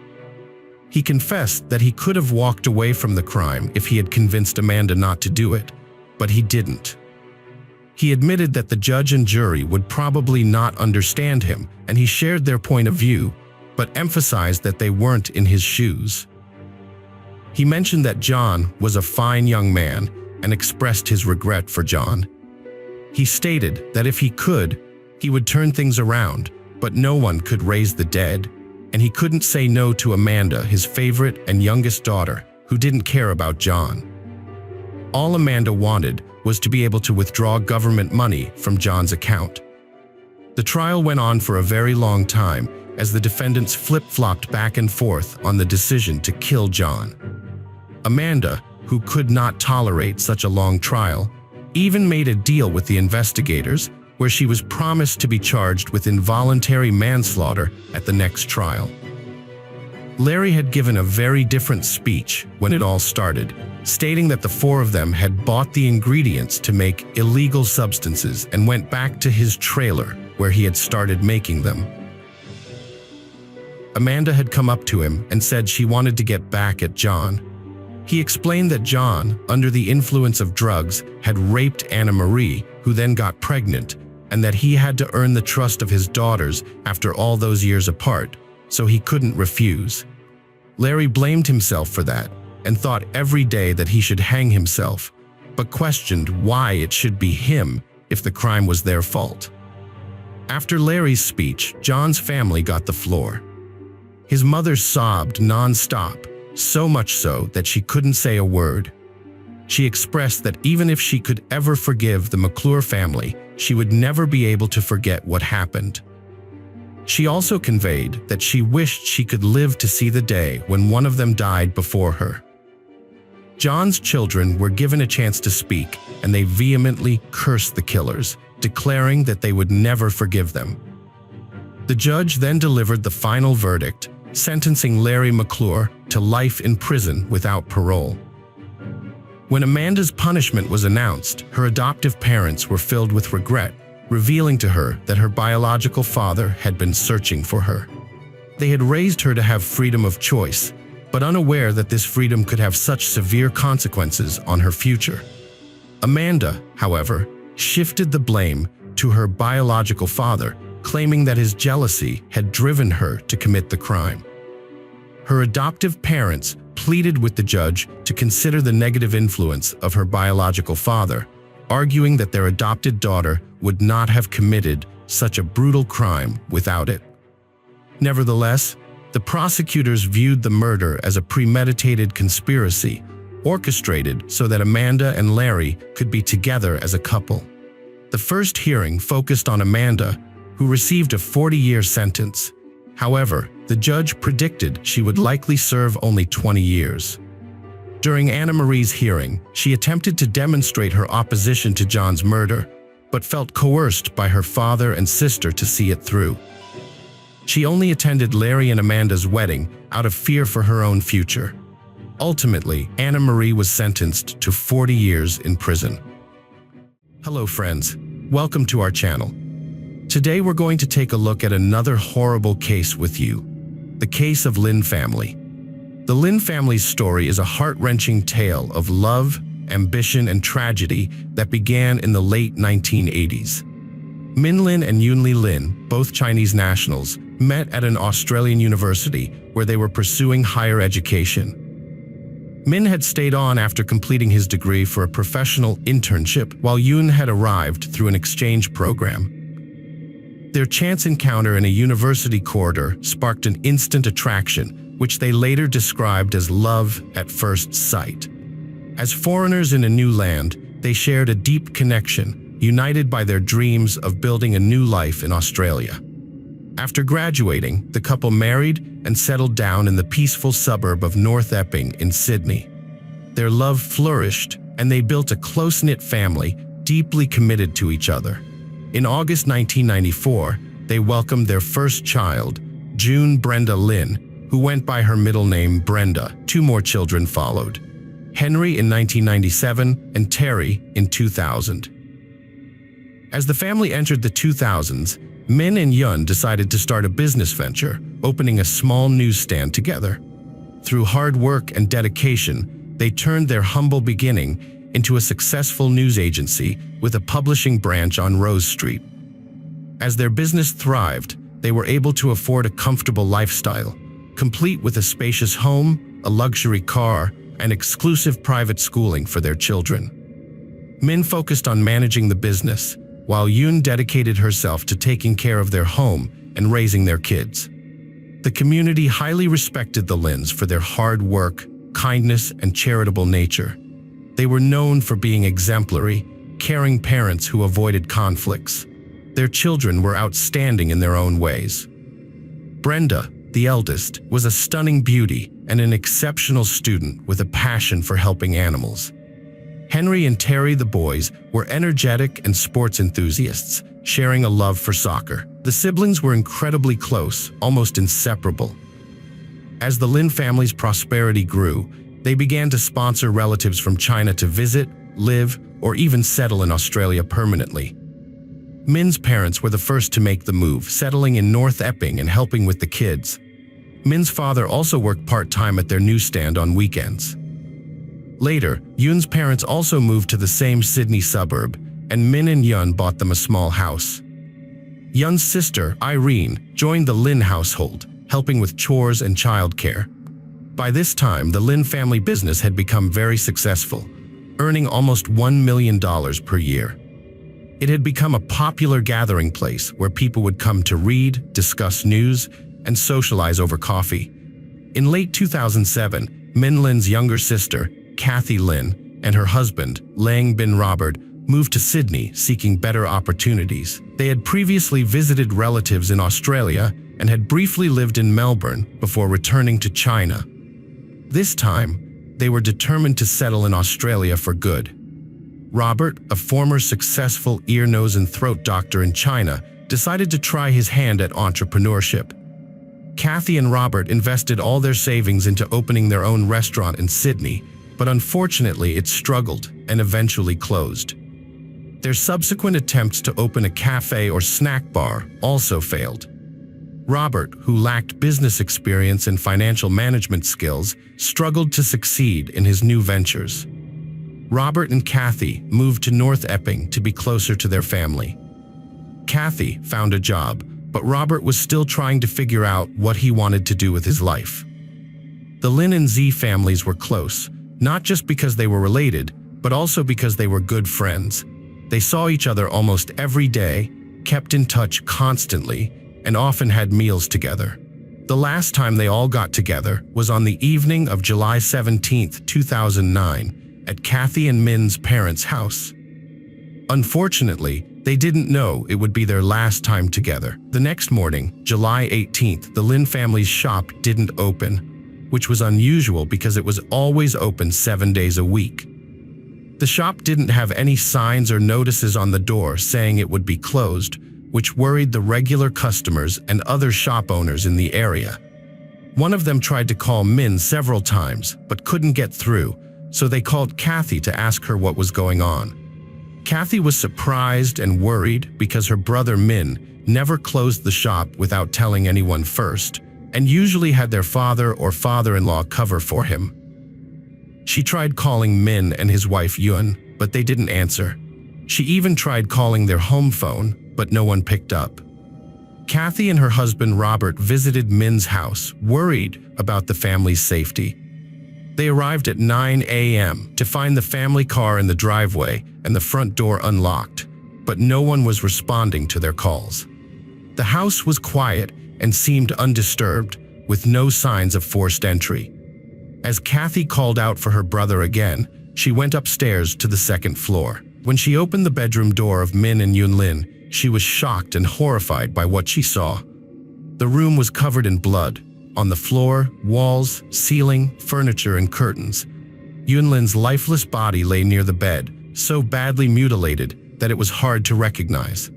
He confessed that he could have walked away from the crime if he had convinced Amanda not to do it, but he didn't. He admitted that the judge and jury would probably not understand him, and he shared their point of view, but emphasized that they weren't in his shoes. He mentioned that John was a fine young man and expressed his regret for John. He stated that if he could, he would turn things around, but no one could raise the dead, and he couldn't say no to Amanda, his favorite and youngest daughter, who didn't care about John. All Amanda wanted was to be able to withdraw government money from John's account. The trial went on for a very long time as the defendants flip-flopped back and forth on the decision to kill John. Amanda, who could not tolerate such a long trial, even made a deal with the investigators where she was promised to be charged with involuntary manslaughter at the next trial. Larry had given a very different speech when it all started, stating that the four of them had bought the ingredients to make illegal substances and went back to his trailer where he had started making them. Amanda had come up to him and said she wanted to get back at John. He explained that John, under the influence of drugs, had raped Anna Marie, who then got pregnant, and that he had to earn the trust of his daughters after all those years apart, so he couldn't refuse. Larry blamed himself for that and thought every day that he should hang himself, but questioned why it should be him if the crime was their fault. After Larry's speech, John's family got the floor. His mother sobbed non-stop, so much so that she couldn't say a word. She expressed that even if she could ever forgive the McClure family, she would never be able to forget what happened. She also conveyed that she wished she could live to see the day when one of them died before her. John's children were given a chance to speak, and they vehemently cursed the killers, declaring that they would never forgive them. The judge then delivered the final verdict, sentencing Larry McClure to life in prison without parole. When Amanda's punishment was announced, her adoptive parents were filled with regret, revealing to her that her biological father had been searching for her. They had raised her to have freedom of choice, but unaware that this freedom could have such severe consequences on her future. Amanda, however, shifted the blame to her biological father, claiming that his jealousy had driven her to commit the crime. Her adoptive parents pleaded with the judge to consider the negative influence of her biological father, arguing that their adopted daughter would not have committed such a brutal crime without it. Nevertheless, the prosecutors viewed the murder as a premeditated conspiracy, orchestrated so that Amanda and Larry could be together as a couple. The first hearing focused on Amanda, who received a 40-year sentence. However, the judge predicted she would likely serve only 20 years. During Anna Marie's hearing, she attempted to demonstrate her opposition to John's murder, but felt coerced by her father and sister to see it through. She only attended Larry and Amanda's wedding out of fear for her own future. Ultimately, Anna Marie was sentenced to 40 years in prison. Hello friends, welcome to our channel. Today we're going to take a look at another horrible case with you, the case of Lynn family. The Lynn family's story is a heart-wrenching tale of love ambition, and tragedy that began in the late 1980s. Min Lin and Yoon Lee Lin, both Chinese nationals, met at an Australian university where they were pursuing higher education. Min had stayed on after completing his degree for a professional internship, while Yoon had arrived through an exchange program. Their chance encounter in a university corridor sparked an instant attraction, which they later described as love at first sight. As foreigners in a new land, they shared a deep connection, united by their dreams of building a new life in Australia. After graduating, the couple married and settled down in the peaceful suburb of North Epping in Sydney. Their love flourished, and they built a close-knit family, deeply committed to each other. In August 1994, they welcomed their first child, June Brenda Lin, who went by her middle name Brenda. 2 more children followed, Henry in 1997 and Terry in 2000. As the family entered the 2000s, Min and Yun decided to start a business venture, opening a small newsstand together. Through hard work and dedication, they turned their humble beginning into a successful news agency with a publishing branch on Rose Street. As their business thrived, they were able to afford a comfortable lifestyle, complete with a spacious home, a luxury car, and exclusive private schooling for their children. Min focused on managing the business, while Yoon dedicated herself to taking care of their home and raising their kids. The community highly respected the Lins for their hard work, kindness, and charitable nature. They were known for being exemplary, caring parents who avoided conflicts. Their children were outstanding in their own ways. Brenda, the eldest, was a stunning beauty and an exceptional student with a passion for helping animals. Henry and Terry, the boys, were energetic and sports enthusiasts, sharing a love for soccer. The siblings were incredibly close, almost inseparable. As the Lin family's prosperity grew, they began to sponsor relatives from China to visit, live, or even settle in Australia permanently. Min's parents were the first to make the move, settling in North Epping and helping with the kids. Min's father also worked part-time at their newsstand on weekends. Later, Yoon's parents also moved to the same Sydney suburb, and Min and Yun bought them a small house. Yun's sister, Irene, joined the Lin household, helping with chores and childcare. By this time, the Lin family business had become very successful, earning almost $1 million per year. It had become a popular gathering place where people would come to read, discuss news, and socialize over coffee. In late 2007, Min Lin's younger sister, Kathy Lin, and her husband, Lang Bin Robert, moved to Sydney seeking better opportunities. They had previously visited relatives in Australia and had briefly lived in Melbourne before returning to China. This time, they were determined to settle in Australia for good. Robert, a former successful ear, nose, and throat doctor in China, decided to try his hand at entrepreneurship. Kathy and Robert invested all their savings into opening their own restaurant in Sydney, but unfortunately it struggled and eventually closed. Their subsequent attempts to open a cafe or snack bar also failed. Robert, who lacked business experience and financial management skills, struggled to succeed in his new ventures. Robert and Kathy moved to North Epping to be closer to their family. Kathy found a job, but Robert was still trying to figure out what he wanted to do with his life. The Lin and Z families were close, not just because they were related, but also because they were good friends. They saw each other almost every day, kept in touch constantly, and often had meals together. The last time they all got together was on the evening of July 17, 2009, at Kathy and Min's parents' house. Unfortunately, they didn't know it would be their last time together. The next morning, July 18th, the Lin family's shop didn't open, which was unusual because it was always open 7 days a week. The shop didn't have any signs or notices on the door saying it would be closed, which worried the regular customers and other shop owners in the area. One of them tried to call Min several times, but couldn't get through, so they called Kathy to ask her what was going on. Kathy was surprised and worried because her brother Min never closed the shop without telling anyone first, and usually had their father or father-in-law cover for him. She tried calling Min and his wife Yun, but they didn't answer. She even tried calling their home phone, but no one picked up. Kathy and her husband Robert visited Min's house, worried about the family's safety. They arrived at 9 a.m. to find the family car in the driveway and the front door unlocked, but no one was responding to their calls. The house was quiet and seemed undisturbed, with no signs of forced entry. As Kathy called out for her brother again, she went upstairs to the second floor. When she opened the bedroom door of Min and Yunlin, she was shocked and horrified by what she saw. The room was covered in blood. On the floor, walls, ceiling, furniture, and curtains. Yunlin's lifeless body lay near the bed, so badly mutilated that it was hard to recognize.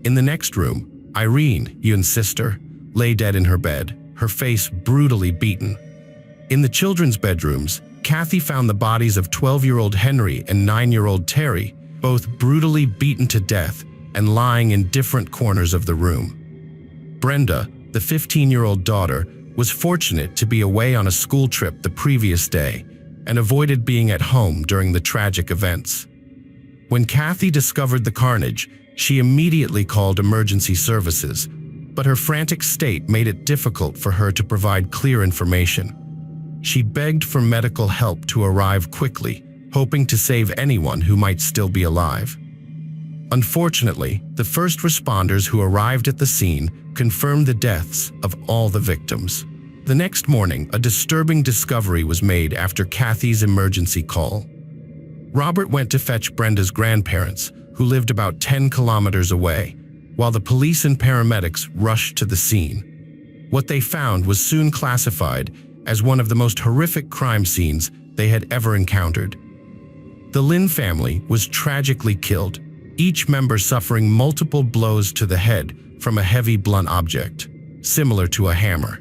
In the next room, Irene, Yun's sister, lay dead in her bed, her face brutally beaten. In the children's bedrooms, Kathy found the bodies of 12-year-old Henry and 9-year-old Terry, both brutally beaten to death and lying in different corners of the room. Brenda, the 15-year-old daughter, was fortunate to be away on a school trip the previous day and avoided being at home during the tragic events. When Kathy discovered the carnage, she immediately called emergency services, but her frantic state made it difficult for her to provide clear information. She begged for medical help to arrive quickly, hoping to save anyone who might still be alive. Unfortunately, the first responders who arrived at the scene confirmed the deaths of all the victims. The next morning, a disturbing discovery was made after Kathy's emergency call. Robert went to fetch Brenda's grandparents, who lived about 10 kilometers away, while the police and paramedics rushed to the scene. What they found was soon classified as one of the most horrific crime scenes they had ever encountered. The Lin family was tragically killed, each member suffering multiple blows to the head from a heavy blunt object, similar to a hammer.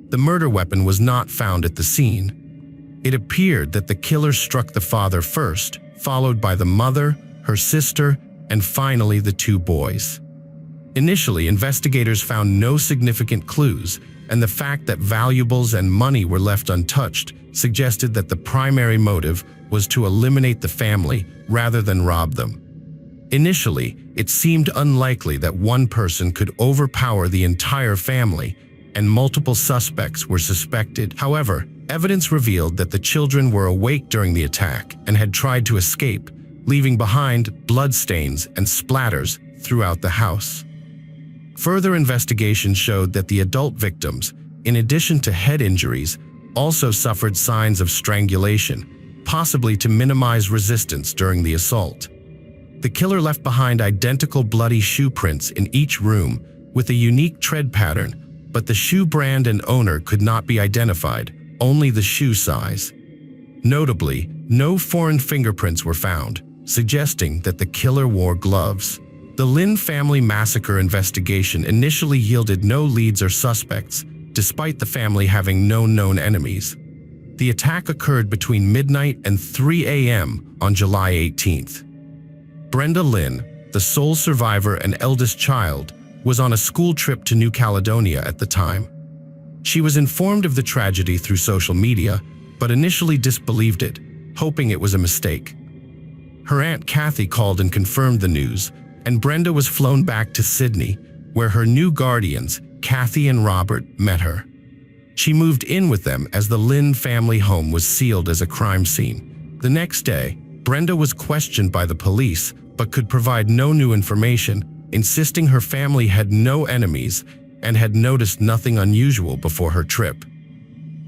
The murder weapon was not found at the scene. It appeared that the killer struck the father first, followed by the mother, her sister, and finally the two boys. Initially, investigators found no significant clues, and the fact that valuables and money were left untouched suggested that the primary motive was to eliminate the family rather than rob them. Initially, it seemed unlikely that one person could overpower the entire family, and multiple suspects were suspected. However, evidence revealed that the children were awake during the attack and had tried to escape, leaving behind bloodstains and splatters throughout the house. Further investigation showed that the adult victims, in addition to head injuries, also suffered signs of strangulation, possibly to minimize resistance during the assault. The killer left behind identical bloody shoe prints in each room with a unique tread pattern, but the shoe brand and owner could not be identified, only the shoe size. Notably, no foreign fingerprints were found, suggesting that the killer wore gloves. The Lin family massacre investigation initially yielded no leads or suspects, despite the family having no known enemies. The attack occurred between midnight and 3 a.m. on July 18th. Brenda Lin, the sole survivor and eldest child, was on a school trip to New Caledonia at the time. She was informed of the tragedy through social media, but initially disbelieved it, hoping it was a mistake. Her Aunt Kathy called and confirmed the news, and Brenda was flown back to Sydney, where her new guardians, Kathy and Robert, met her. She moved in with them as the Lin family home was sealed as a crime scene. The next day, Brenda was questioned by the police, but could provide no new information, insisting her family had no enemies and had noticed nothing unusual before her trip.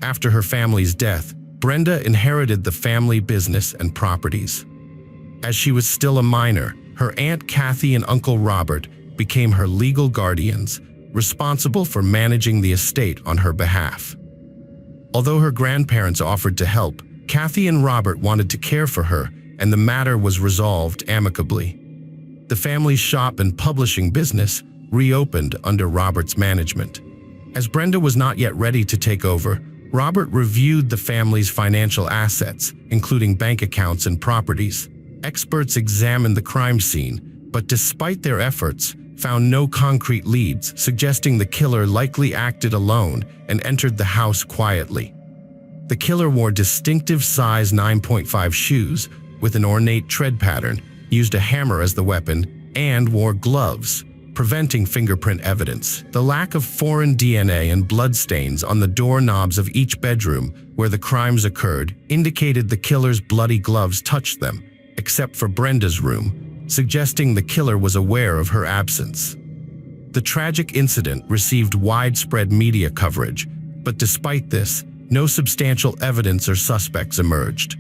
After her family's death, Brenda inherited the family business and properties. As she was still a minor, her Aunt Kathy and Uncle Robert became her legal guardians, responsible for managing the estate on her behalf. Although her grandparents offered to help, Kathy and Robert wanted to care for her, and the matter was resolved amicably. The family's shop and publishing business reopened under Robert's management. As Brenda was not yet ready to take over, Robert reviewed the family's financial assets, including bank accounts and properties. Experts examined the crime scene, but despite their efforts, found no concrete leads, suggesting the killer likely acted alone and entered the house quietly. The killer wore distinctive size 9.5 shoes with an ornate tread pattern, used a hammer as the weapon, and wore gloves, preventing fingerprint evidence. The lack of foreign DNA and bloodstains on the doorknobs of each bedroom where the crimes occurred indicated the killer's bloody gloves touched them, except for Brenda's room, suggesting the killer was aware of her absence. The tragic incident received widespread media coverage, but despite this, no substantial evidence or suspects emerged.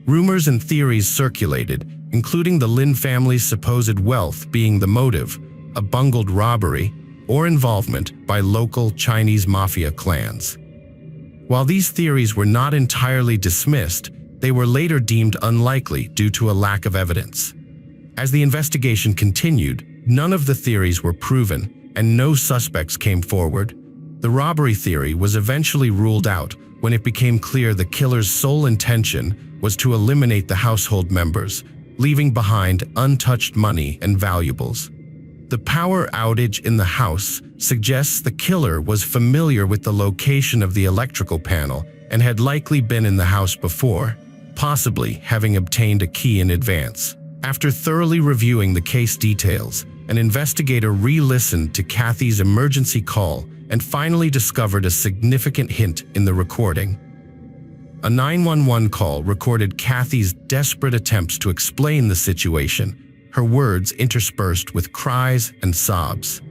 Rumors and theories circulated, including the Lin family's supposed wealth being the motive, a bungled robbery, or involvement by local Chinese mafia clans. While these theories were not entirely dismissed, they were later deemed unlikely due to a lack of evidence. As the investigation continued, none of the theories were proven, and no suspects came forward. The robbery theory was eventually ruled out when it became clear the killer's sole intention was to eliminate the household members, leaving behind untouched money and valuables. The power outage in the house suggests the killer was familiar with the location of the electrical panel and had likely been in the house before, possibly having obtained a key in advance. After thoroughly reviewing the case details, an investigator re-listened to Kathy's emergency call and finally discovered a significant hint in the recording. A 911 call recorded Kathy's desperate attempts to explain the situation, her words interspersed with cries and sobs.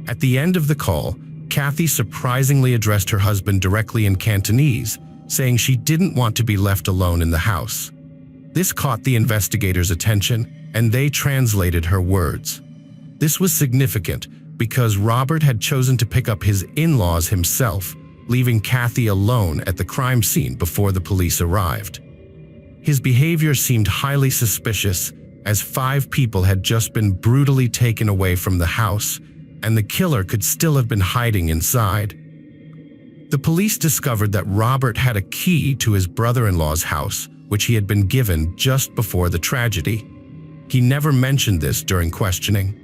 At the end of the call, Kathy surprisingly addressed her husband directly in Cantonese, saying she didn't want to be left alone in the house. This caught the investigators' attention, and they translated her words. This was significant because Robert had chosen to pick up his in-laws himself, leaving Kathy alone at the crime scene before the police arrived. His behavior seemed highly suspicious, as 5 people had just been brutally taken away from the house, and the killer could still have been hiding inside. The police discovered that Robert had a key to his brother-in-law's house, which he had been given just before the tragedy. He never mentioned this during questioning.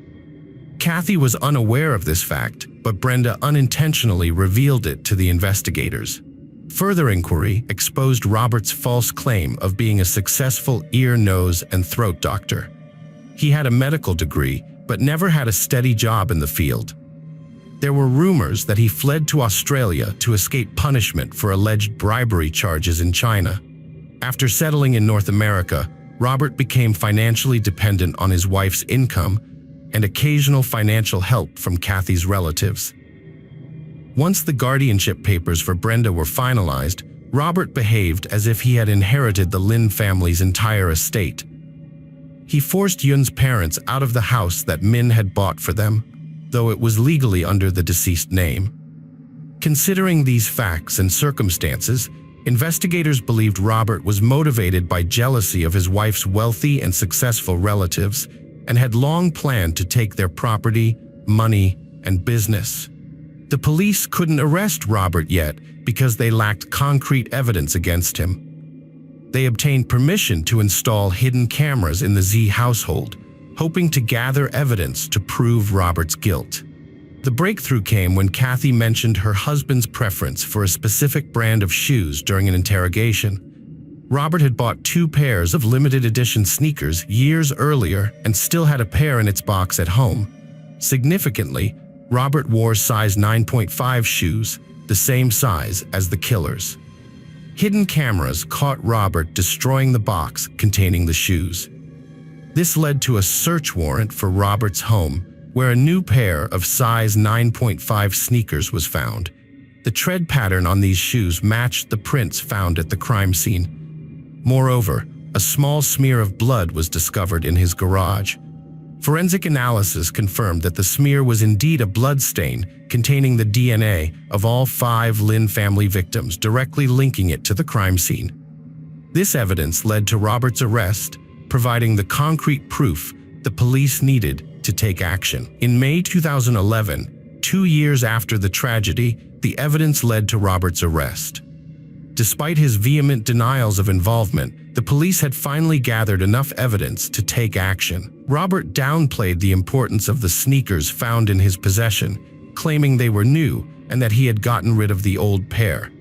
Kathy was unaware of this fact, but Brenda unintentionally revealed it to the investigators. Further inquiry exposed Robert's false claim of being a successful ear, nose, and throat doctor. He had a medical degree, but never had a steady job in the field. There were rumors that he fled to Australia to escape punishment for alleged bribery charges in China. After settling in North America, Robert became financially dependent on his wife's income and occasional financial help from Kathy's relatives. Once the guardianship papers for Brenda were finalized, Robert behaved as if he had inherited the Lin family's entire estate. He forced Yun's parents out of the house that Min had bought for them, though it was legally under the deceased name. Considering these facts and circumstances, investigators believed Robert was motivated by jealousy of his wife's wealthy and successful relatives and had long planned to take their property, money, and business. The police couldn't arrest Robert yet because they lacked concrete evidence against him. They obtained permission to install hidden cameras in the Z household, hoping to gather evidence to prove Robert's guilt. The breakthrough came when Kathy mentioned her husband's preference for a specific brand of shoes during an interrogation. Robert had bought 2 pairs of limited edition sneakers years earlier and still had a pair in its box at home. Significantly, Robert wore size 9.5 shoes, the same size as the killer's. Hidden cameras caught Robert destroying the box containing the shoes. This led to a search warrant for Robert's home, where a new pair of size 9.5 sneakers was found. The tread pattern on these shoes matched the prints found at the crime scene. Moreover, a small smear of blood was discovered in his garage. Forensic analysis confirmed that the smear was indeed a blood stain containing the DNA of all 5 Lin family victims, directly linking it to the crime scene. This evidence led to Robert's arrest, providing the concrete proof the police needed to take action. In May 2011, 2 years after the tragedy, the evidence led to Robert's arrest. Despite his vehement denials of involvement, the police had finally gathered enough evidence to take action. Robert downplayed the importance of the sneakers found in his possession, claiming they were new and that he had gotten rid of the old pair.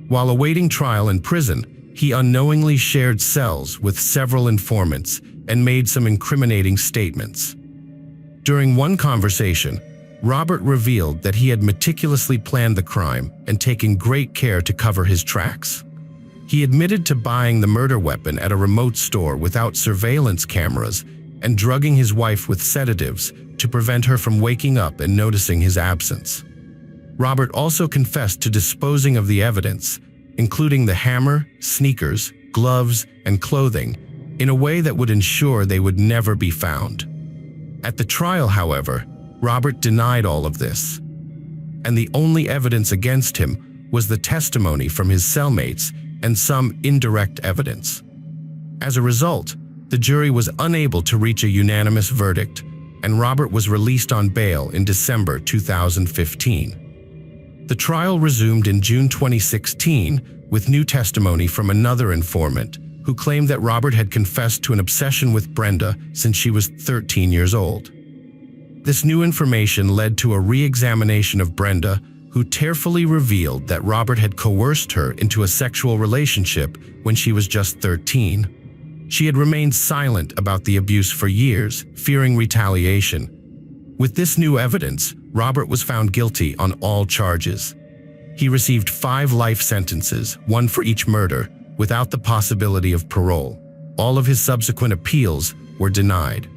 While awaiting trial in prison, he unknowingly shared cells with several informants and made some incriminating statements. During one conversation, Robert revealed that he had meticulously planned the crime and taken great care to cover his tracks. He admitted to buying the murder weapon at a remote store without surveillance cameras and drugging his wife with sedatives to prevent her from waking up and noticing his absence. Robert also confessed to disposing of the evidence, including the hammer, sneakers, gloves, and clothing, in a way that would ensure they would never be found. At the trial, however, Robert denied all of this, and the only evidence against him was the testimony from his cellmates and some indirect evidence. As a result, the jury was unable to reach a unanimous verdict, and Robert was released on bail in December 2015. The trial resumed in June 2016 with new testimony from another informant who claimed that Robert had confessed to an obsession with Brenda since she was 13 years old. This new information led to a re-examination of Brenda, who tearfully revealed that Robert had coerced her into a sexual relationship when she was just 13. She had remained silent about the abuse for years, fearing retaliation. With this new evidence, Robert was found guilty on all charges. He received 5 life sentences, 1 for each murder, without the possibility of parole. All of his subsequent appeals were denied.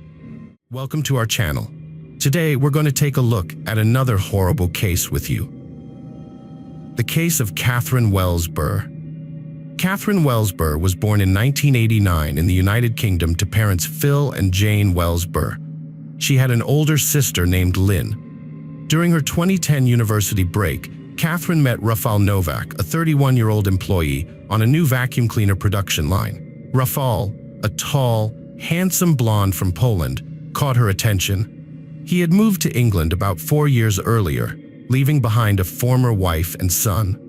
Welcome to our channel. Today, we're going to take a look at another horrible case with you. The case of Catherine Wells Burr. Catherine Wells Burr was born in 1989 in the United Kingdom to parents Phil and Jane Wells Burr. She had an older sister named Lynn. During her 2010 university break, Catherine met Rafal Novak, a 31-year-old employee, on a new vacuum cleaner production line. Rafal, a tall, handsome blonde from Poland, caught her attention. He had moved to England about 4 years earlier, leaving behind a former wife and son.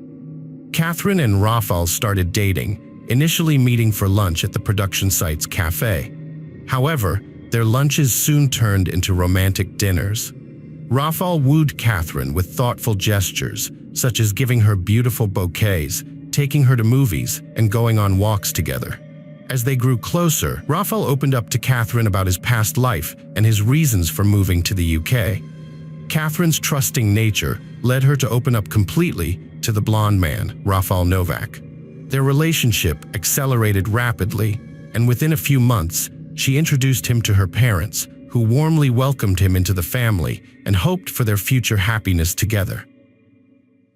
Catherine and Rafal started dating, initially meeting for lunch at the production site's cafe. However, their lunches soon turned into romantic dinners. Rafal wooed Catherine with thoughtful gestures, such as giving her beautiful bouquets, taking her to movies, and going on walks together. As they grew closer, Rafal opened up to Catherine about his past life and his reasons for moving to the UK. Catherine's trusting nature led her to open up completely to the blonde man, Rafal Novak. Their relationship accelerated rapidly, and within a few months, she introduced him to her parents, who warmly welcomed him into the family and hoped for their future happiness together.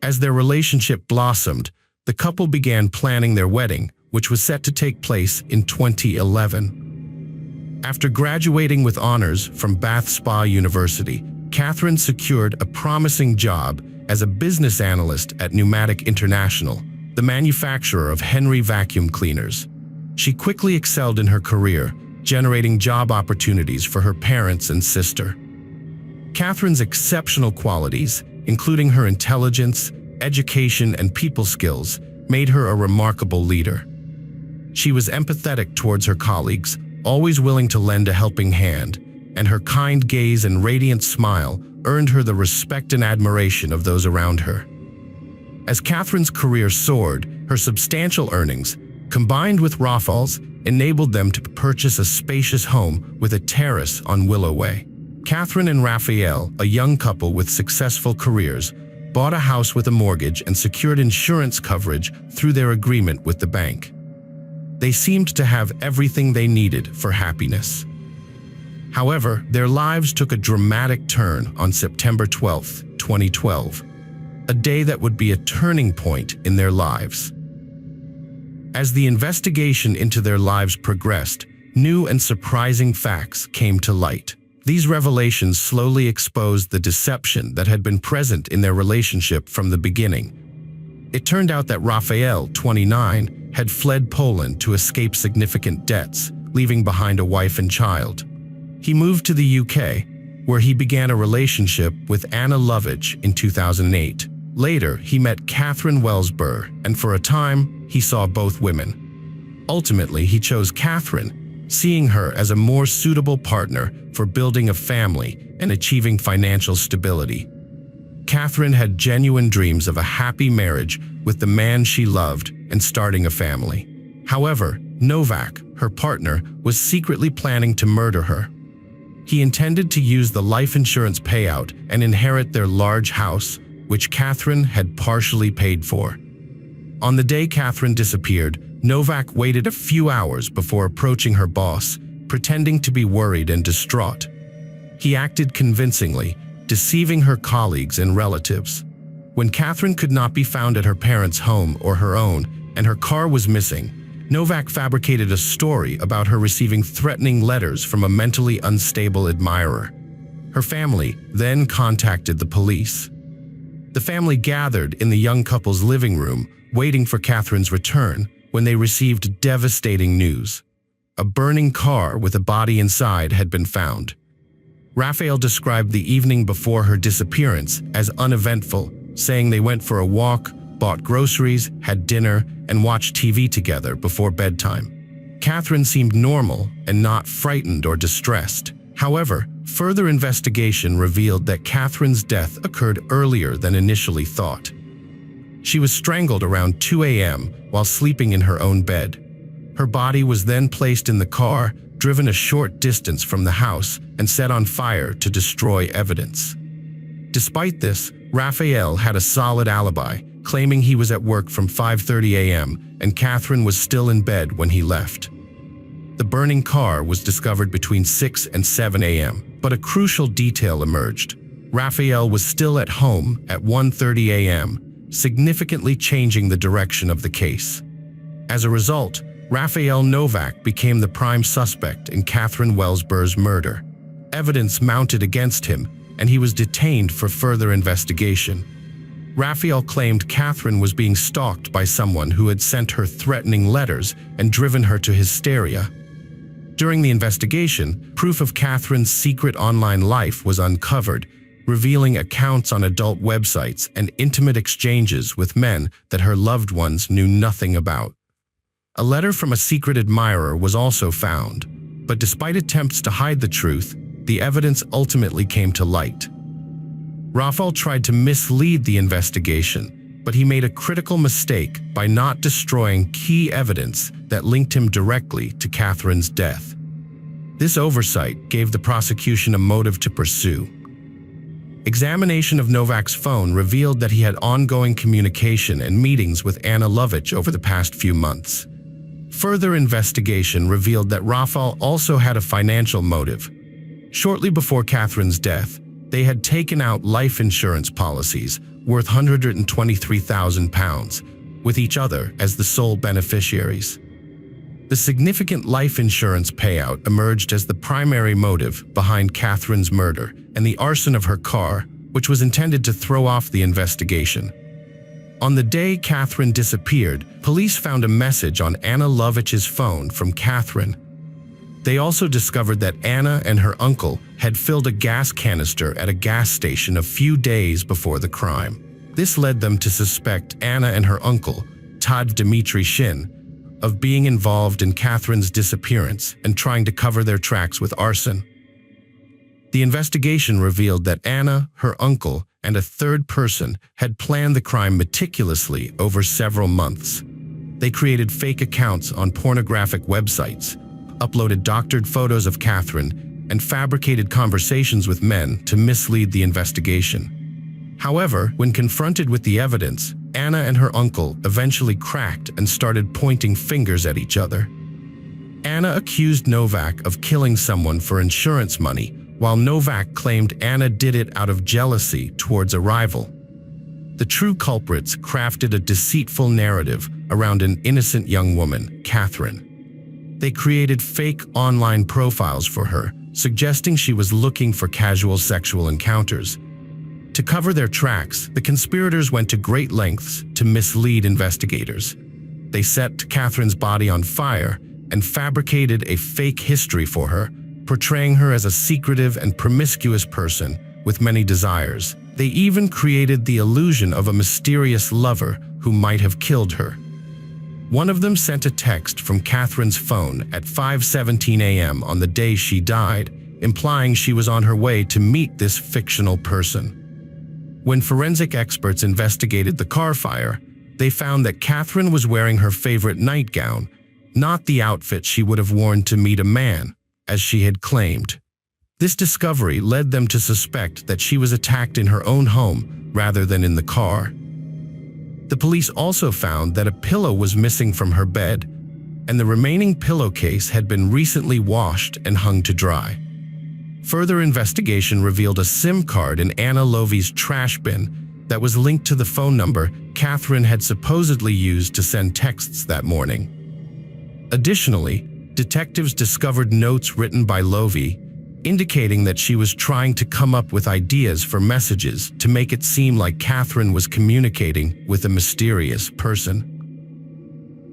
As their relationship blossomed, the couple began planning their wedding, which was set to take place in 2011. After graduating with honors from Bath Spa University, Catherine secured a promising job as a business analyst at Pneumatic International, the manufacturer of Henry vacuum cleaners. She quickly excelled in her career, generating job opportunities for her parents and sister. Catherine's exceptional qualities, including her intelligence, education, and people skills, made her a remarkable leader. She was empathetic towards her colleagues, always willing to lend a helping hand, and her kind gaze and radiant smile earned her the respect and admiration of those around her. As Catherine's career soared, her substantial earnings, combined with Rafal's, enabled them to purchase a spacious home with a terrace on Willow Way. Catherine and Raphael, a young couple with successful careers, bought a house with a mortgage and secured insurance coverage through their agreement with the bank. They seemed to have everything they needed for happiness. However, their lives took a dramatic turn on September 12, 2012, a day that would be a turning point in their lives. As the investigation into their lives progressed, new and surprising facts came to light. These revelations slowly exposed the deception that had been present in their relationship from the beginning. It turned out that Raphael, 29, had fled Poland to escape significant debts, leaving behind a wife and child. He moved to the UK, where he began a relationship with Anna Lovitch in 2008. Later, he met Catherine Wells Burr, and for a time, he saw both women. Ultimately, he chose Catherine, seeing her as a more suitable partner for building a family and achieving financial stability. Catherine had genuine dreams of a happy marriage with the man she loved and starting a family. However, Novak, her partner, was secretly planning to murder her. He intended to use the life insurance payout and inherit their large house, which Catherine had partially paid for. On the day Catherine disappeared, Novak waited a few hours before approaching her boss, pretending to be worried and distraught. He acted convincingly, deceiving her colleagues and relatives. When Catherine could not be found at her parents' home or her own, and her car was missing, Novak fabricated a story about her receiving threatening letters from a mentally unstable admirer. Her family then contacted the police. The family gathered in the young couple's living room, waiting for Catherine's return, when they received devastating news. A burning car with a body inside had been found. Raphael described the evening before her disappearance as uneventful, saying they went for a walk, bought groceries, had dinner, and watched TV together before bedtime. Catherine seemed normal and not frightened or distressed. However, further investigation revealed that Catherine's death occurred earlier than initially thought. She was strangled around 2 a.m. while sleeping in her own bed. Her body was then placed in the car, driven a short distance from the house, and set on fire to destroy evidence. Despite this, Raphael had a solid alibi, claiming he was at work from 5:30 a.m. and Catherine was still in bed when he left. The burning car was discovered between 6 and 7 a.m., but a crucial detail emerged. Raphael was still at home at 1:30 a.m., significantly changing the direction of the case. As a result, Raphael Novak became the prime suspect in Catherine Wellsbur's murder. Evidence mounted against him, and he was detained for further investigation. Raphael claimed Catherine was being stalked by someone who had sent her threatening letters and driven her to hysteria. During the investigation, proof of Catherine's secret online life was uncovered, revealing accounts on adult websites and intimate exchanges with men that her loved ones knew nothing about. A letter from a secret admirer was also found, but despite attempts to hide the truth, the evidence ultimately came to light. Raphael tried to mislead the investigation, but he made a critical mistake by not destroying key evidence that linked him directly to Catherine's death. This oversight gave the prosecution a motive to pursue. Examination of Novak's phone revealed that he had ongoing communication and meetings with Anna Lovich over the past few months. Further investigation revealed that Raphael also had a financial motive. Shortly before Catherine's death, they had taken out life insurance policies worth £123,000, with each other as the sole beneficiaries. The significant life insurance payout emerged as the primary motive behind Catherine's murder and the arson of her car, which was intended to throw off the investigation. On the day Catherine disappeared, police found a message on Anna Lovich's phone from Catherine. They also discovered that Anna and her uncle had filled a gas canister at a gas station a few days before the crime. This led them to suspect Anna and her uncle, Todd Dmitry Shin, of being involved in Catherine's disappearance and trying to cover their tracks with arson. The investigation revealed that Anna, her uncle, and a third person had planned the crime meticulously over several months. They created fake accounts on pornographic websites, uploaded doctored photos of Catherine, and fabricated conversations with men to mislead the investigation. However, when confronted with the evidence, Anna and her uncle eventually cracked and started pointing fingers at each other. Anna accused Novak of killing someone for insurance money, while Novak claimed Anna did it out of jealousy towards a rival. The true culprits crafted a deceitful narrative around an innocent young woman, Catherine. They created fake online profiles for her, suggesting she was looking for casual sexual encounters. To cover their tracks, the conspirators went to great lengths to mislead investigators. They set Catherine's body on fire and fabricated a fake history for her, portraying her as a secretive and promiscuous person with many desires. They even created the illusion of a mysterious lover who might have killed her. One of them sent a text from Catherine's phone at 5:17 a.m. on the day she died, implying she was on her way to meet this fictional person. When forensic experts investigated the car fire, they found that Catherine was wearing her favorite nightgown, not the outfit she would have worn to meet a man, as she had claimed. This discovery led them to suspect that she was attacked in her own home rather than in the car. The police also found that a pillow was missing from her bed, and the remaining pillowcase had been recently washed and hung to dry. Further investigation revealed a SIM card in Anna Lovey's trash bin that was linked to the phone number Catherine had supposedly used to send texts that morning. Additionally, detectives discovered notes written by Lovey, indicating that she was trying to come up with ideas for messages to make it seem like Catherine was communicating with a mysterious person.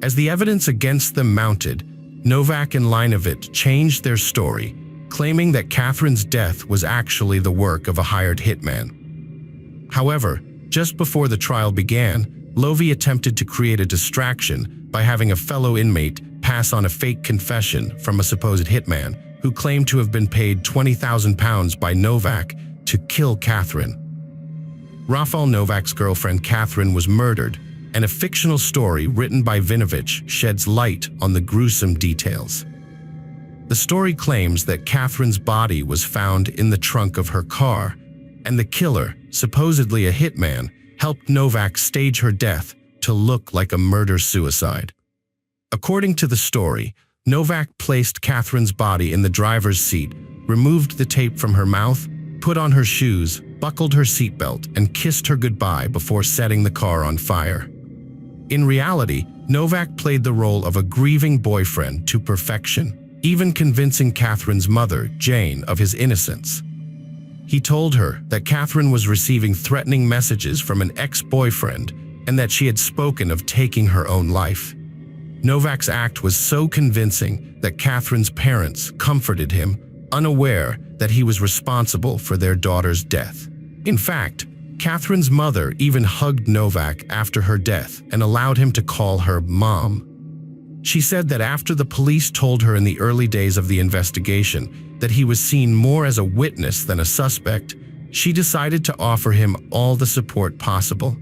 As the evidence against them mounted, Novak and Linovit changed their story, claiming that Catherine's death was actually the work of a hired hitman. However, just before the trial began, Lovey attempted to create a distraction by having a fellow inmate pass on a fake confession from a supposed hitman who claimed to have been paid £20,000 by Novak to kill Catherine. Rafal Novak's girlfriend Catherine was murdered, and a fictional story written by Vinovich sheds light on the gruesome details. The story claims that Catherine's body was found in the trunk of her car, and the killer, supposedly a hitman, helped Novak stage her death to look like a murder-suicide. According to the story, Novak placed Catherine's body in the driver's seat, removed the tape from her mouth, put on her shoes, buckled her seatbelt, and kissed her goodbye before setting the car on fire. In reality, Novak played the role of a grieving boyfriend to perfection, even convincing Catherine's mother, Jane, of his innocence. He told her that Catherine was receiving threatening messages from an ex-boyfriend and that she had spoken of taking her own life. Novak's act was so convincing that Catherine's parents comforted him, unaware that he was responsible for their daughter's death. In fact, Catherine's mother even hugged Novak after her death and allowed him to call her mom. She said that after the police told her in the early days of the investigation that he was seen more as a witness than a suspect, she decided to offer him all the support possible.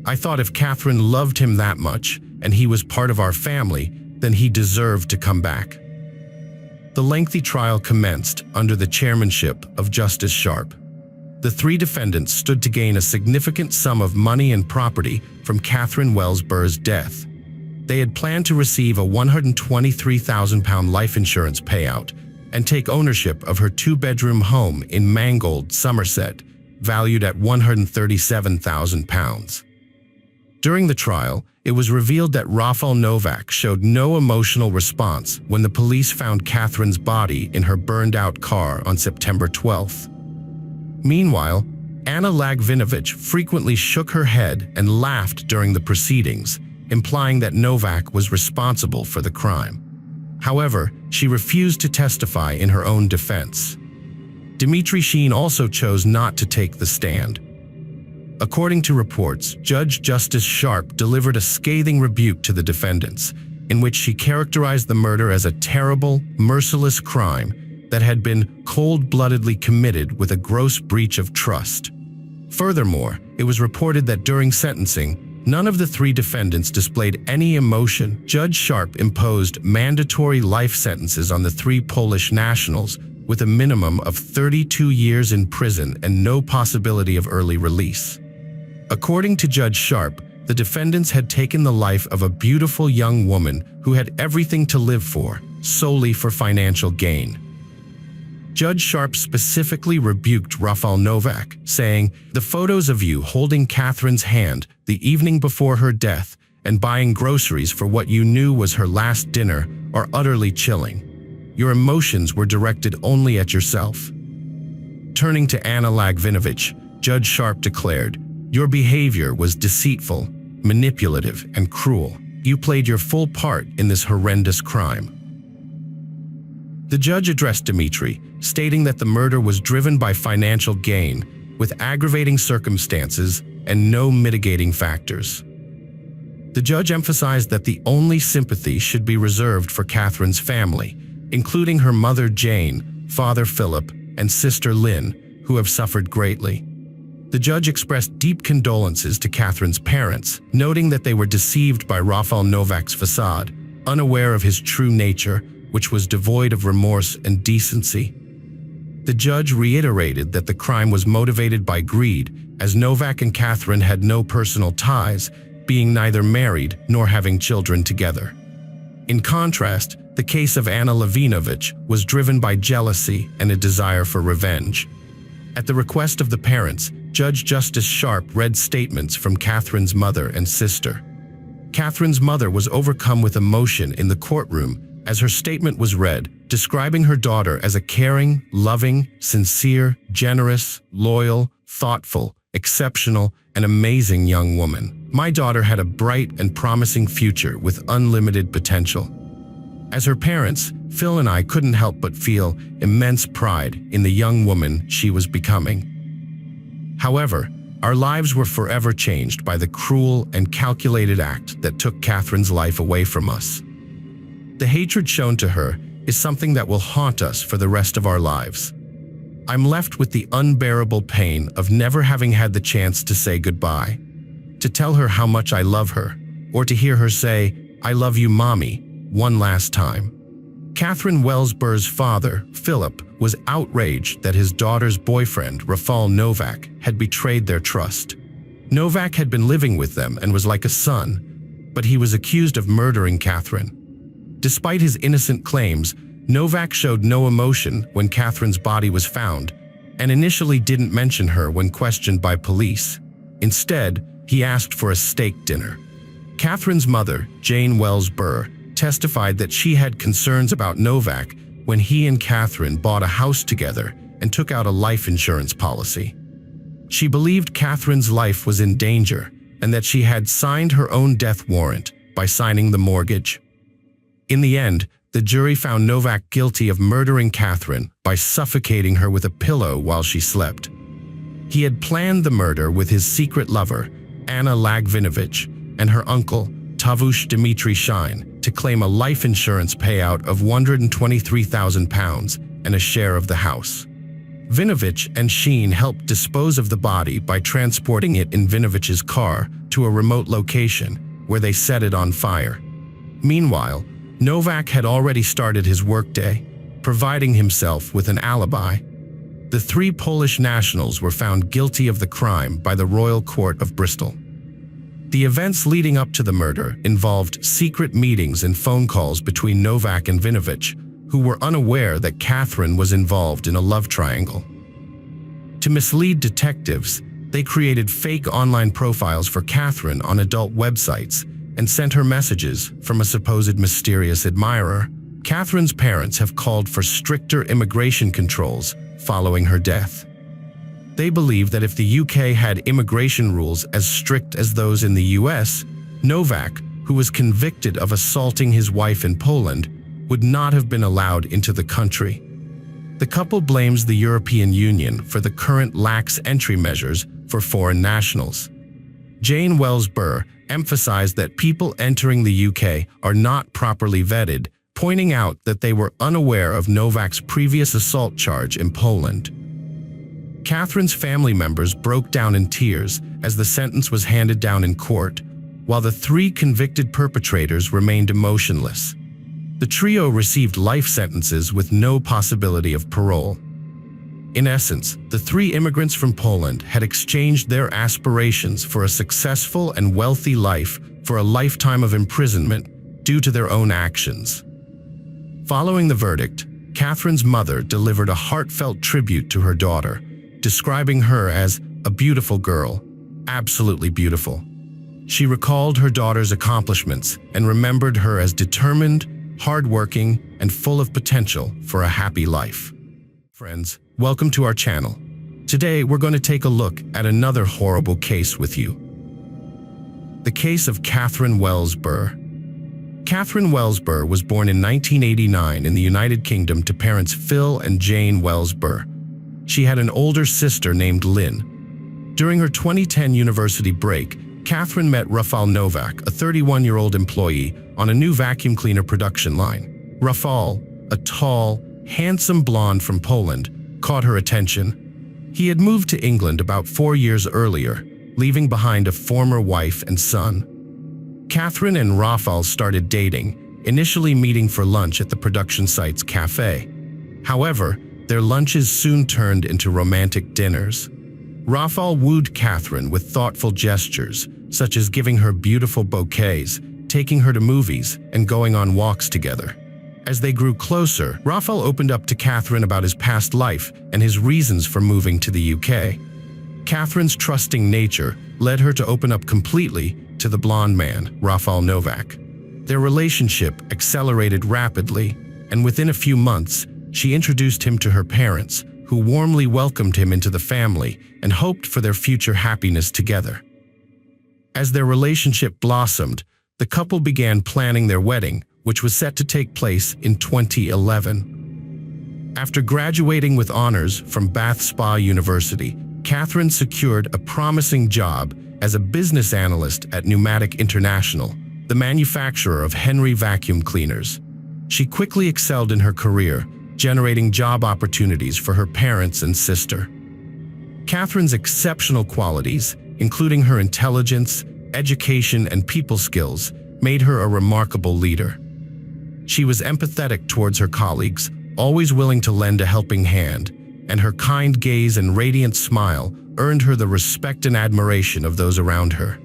"I thought if Catherine loved him that much, and he was part of our family, then he deserved to come back." The lengthy trial commenced under the chairmanship of Justice Sharp. The three defendants stood to gain a significant sum of money and property from Catherine Wellsbur's death. They had planned to receive a £123,000 life insurance payout and take ownership of her two-bedroom home in Mangold, Somerset, valued at £137,000. During the trial, it was revealed that Rafal Novak showed no emotional response when the police found Catherine's body in her burned-out car on September 12th. Meanwhile, Anna Lagvinovich frequently shook her head and laughed during the proceedings, implying that Novak was responsible for the crime. However, she refused to testify in her own defense. Dmitry Sheen also chose not to take the stand. According to reports, Judge Justice Sharp delivered a scathing rebuke to the defendants, in which she characterized the murder as a terrible, merciless crime that had been cold-bloodedly committed with a gross breach of trust. Furthermore, it was reported that during sentencing, none of the three defendants displayed any emotion. Judge Sharp imposed mandatory life sentences on the three Polish nationals, with a minimum of 32 years in prison and no possibility of early release. According to Judge Sharp, the defendants had taken the life of a beautiful young woman who had everything to live for, solely for financial gain. Judge Sharp specifically rebuked Rafal Novak, saying, "The photos of you holding Catherine's hand the evening before her death and buying groceries for what you knew was her last dinner are utterly chilling. Your emotions were directed only at yourself." Turning to Anna Lagvinovich, Judge Sharp declared, "Your behavior was deceitful, manipulative, and cruel. You played your full part in this horrendous crime." The judge addressed Dmitry, stating that the murder was driven by financial gain, with aggravating circumstances and no mitigating factors. The judge emphasized that the only sympathy should be reserved for Catherine's family, including her mother Jane, father Philip, and sister Lynn, who have suffered greatly. The judge expressed deep condolences to Catherine's parents, noting that they were deceived by Rafal Novak's facade, unaware of his true nature, which was devoid of remorse and decency. The judge reiterated that the crime was motivated by greed, as Novak and Catherine had no personal ties, being neither married nor having children together. In contrast, the case of Anna Levinovich was driven by jealousy and a desire for revenge. At the request of the parents, Judge Justice Sharp read statements from Catherine's mother and sister. Catherine's mother was overcome with emotion in the courtroom as her statement was read, describing her daughter as a caring, loving, sincere, generous, loyal, thoughtful, exceptional, and amazing young woman. My daughter had a bright and promising future with unlimited potential. As her parents, Phil and I couldn't help but feel immense pride in the young woman she was becoming. However, our lives were forever changed by the cruel and calculated act that took Catherine's life away from us. The hatred shown to her is something that will haunt us for the rest of our lives. I'm left with the unbearable pain of never having had the chance to say goodbye, to tell her how much I love her, or to hear her say, "I love you, Mommy," one last time. Catherine Wellsbur's father, Philip, was outraged that his daughter's boyfriend, Rafal Novak, had betrayed their trust. Novak had been living with them and was like a son, but he was accused of murdering Catherine. Despite his innocent claims, Novak showed no emotion when Catherine's body was found and initially didn't mention her when questioned by police. Instead, he asked for a steak dinner. Catherine's mother, Jane Wellsbur, testified that she had concerns about Novak when he and Catherine bought a house together and took out a life insurance policy. She believed Catherine's life was in danger and that she had signed her own death warrant by signing the mortgage. In the end, the jury found Novak guilty of murdering Catherine by suffocating her with a pillow while she slept. He had planned the murder with his secret lover, Anna Lagvinovich, and her uncle, Tavush Dmitry Shine, to claim a life insurance payout of £123,000 and a share of the house. Vinovich and Sheen helped dispose of the body by transporting it in Vinovich's car to a remote location where they set it on fire. Meanwhile, Novak had already started his workday, providing himself with an alibi. The three Polish nationals were found guilty of the crime by the Royal Court of Bristol. The events leading up to the murder involved secret meetings and phone calls between Novak and Vinovich, who were unaware that Catherine was involved in a love triangle. To mislead detectives, they created fake online profiles for Catherine on adult websites and sent her messages from a supposed mysterious admirer. Catherine's parents have called for stricter immigration controls following her death. They believe that if the UK had immigration rules as strict as those in the US, Novak, who was convicted of assaulting his wife in Poland, would not have been allowed into the country. The couple blames the European Union for the current lax entry measures for foreign nationals. Jane Wellsbur emphasized that people entering the UK are not properly vetted, pointing out that they were unaware of Novak's previous assault charge in Poland. Catherine's family members broke down in tears as the sentence was handed down in court, while the three convicted perpetrators remained emotionless. The trio received life sentences with no possibility of parole. In essence, the three immigrants from Poland had exchanged their aspirations for a successful and wealthy life for a lifetime of imprisonment due to their own actions. Following the verdict, Catherine's mother delivered a heartfelt tribute to her daughter, describing her as a beautiful girl, absolutely beautiful. She recalled her daughter's accomplishments and remembered her as determined, hardworking, and full of potential for a happy life. Friends, welcome to our channel. Today, we're going to take a look at another horrible case with you. The case of Catherine Wellsbur. Catherine Wellsbur was born in 1989 in the United Kingdom to parents Phil and Jane Wellsbur. She had an older sister named Lynn. During her 2010 university break, Catherine met Rafal Novak, a 31-year-old employee, on a new vacuum cleaner production line. Rafal, a tall, handsome blonde from Poland, caught her attention. He had moved to England about 4 years earlier, leaving behind a former wife and son. Catherine and Raphael started dating, initially meeting for lunch at the production site's cafe. However, their lunches soon turned into romantic dinners. Raphael wooed Catherine with thoughtful gestures, such as giving her beautiful bouquets, taking her to movies, and going on walks together. As they grew closer, Raphael opened up to Catherine about his past life and his reasons for moving to the UK. Catherine's trusting nature led her to open up completely to the blonde man, Raphael Novak. Their relationship accelerated rapidly, and within a few months, she introduced him to her parents, who warmly welcomed him into the family and hoped for their future happiness together. As their relationship blossomed, the couple began planning their wedding, which was set to take place in 2011. After graduating with honors from Bath Spa University, Catherine secured a promising job as a business analyst at Pneumatic International, the manufacturer of Henry vacuum cleaners. She quickly excelled in her career, generating job opportunities for her parents and sister. Catherine's exceptional qualities, including her intelligence, education, and people skills, made her a remarkable leader. She was empathetic towards her colleagues, always willing to lend a helping hand, and her kind gaze and radiant smile earned her the respect and admiration of those around her.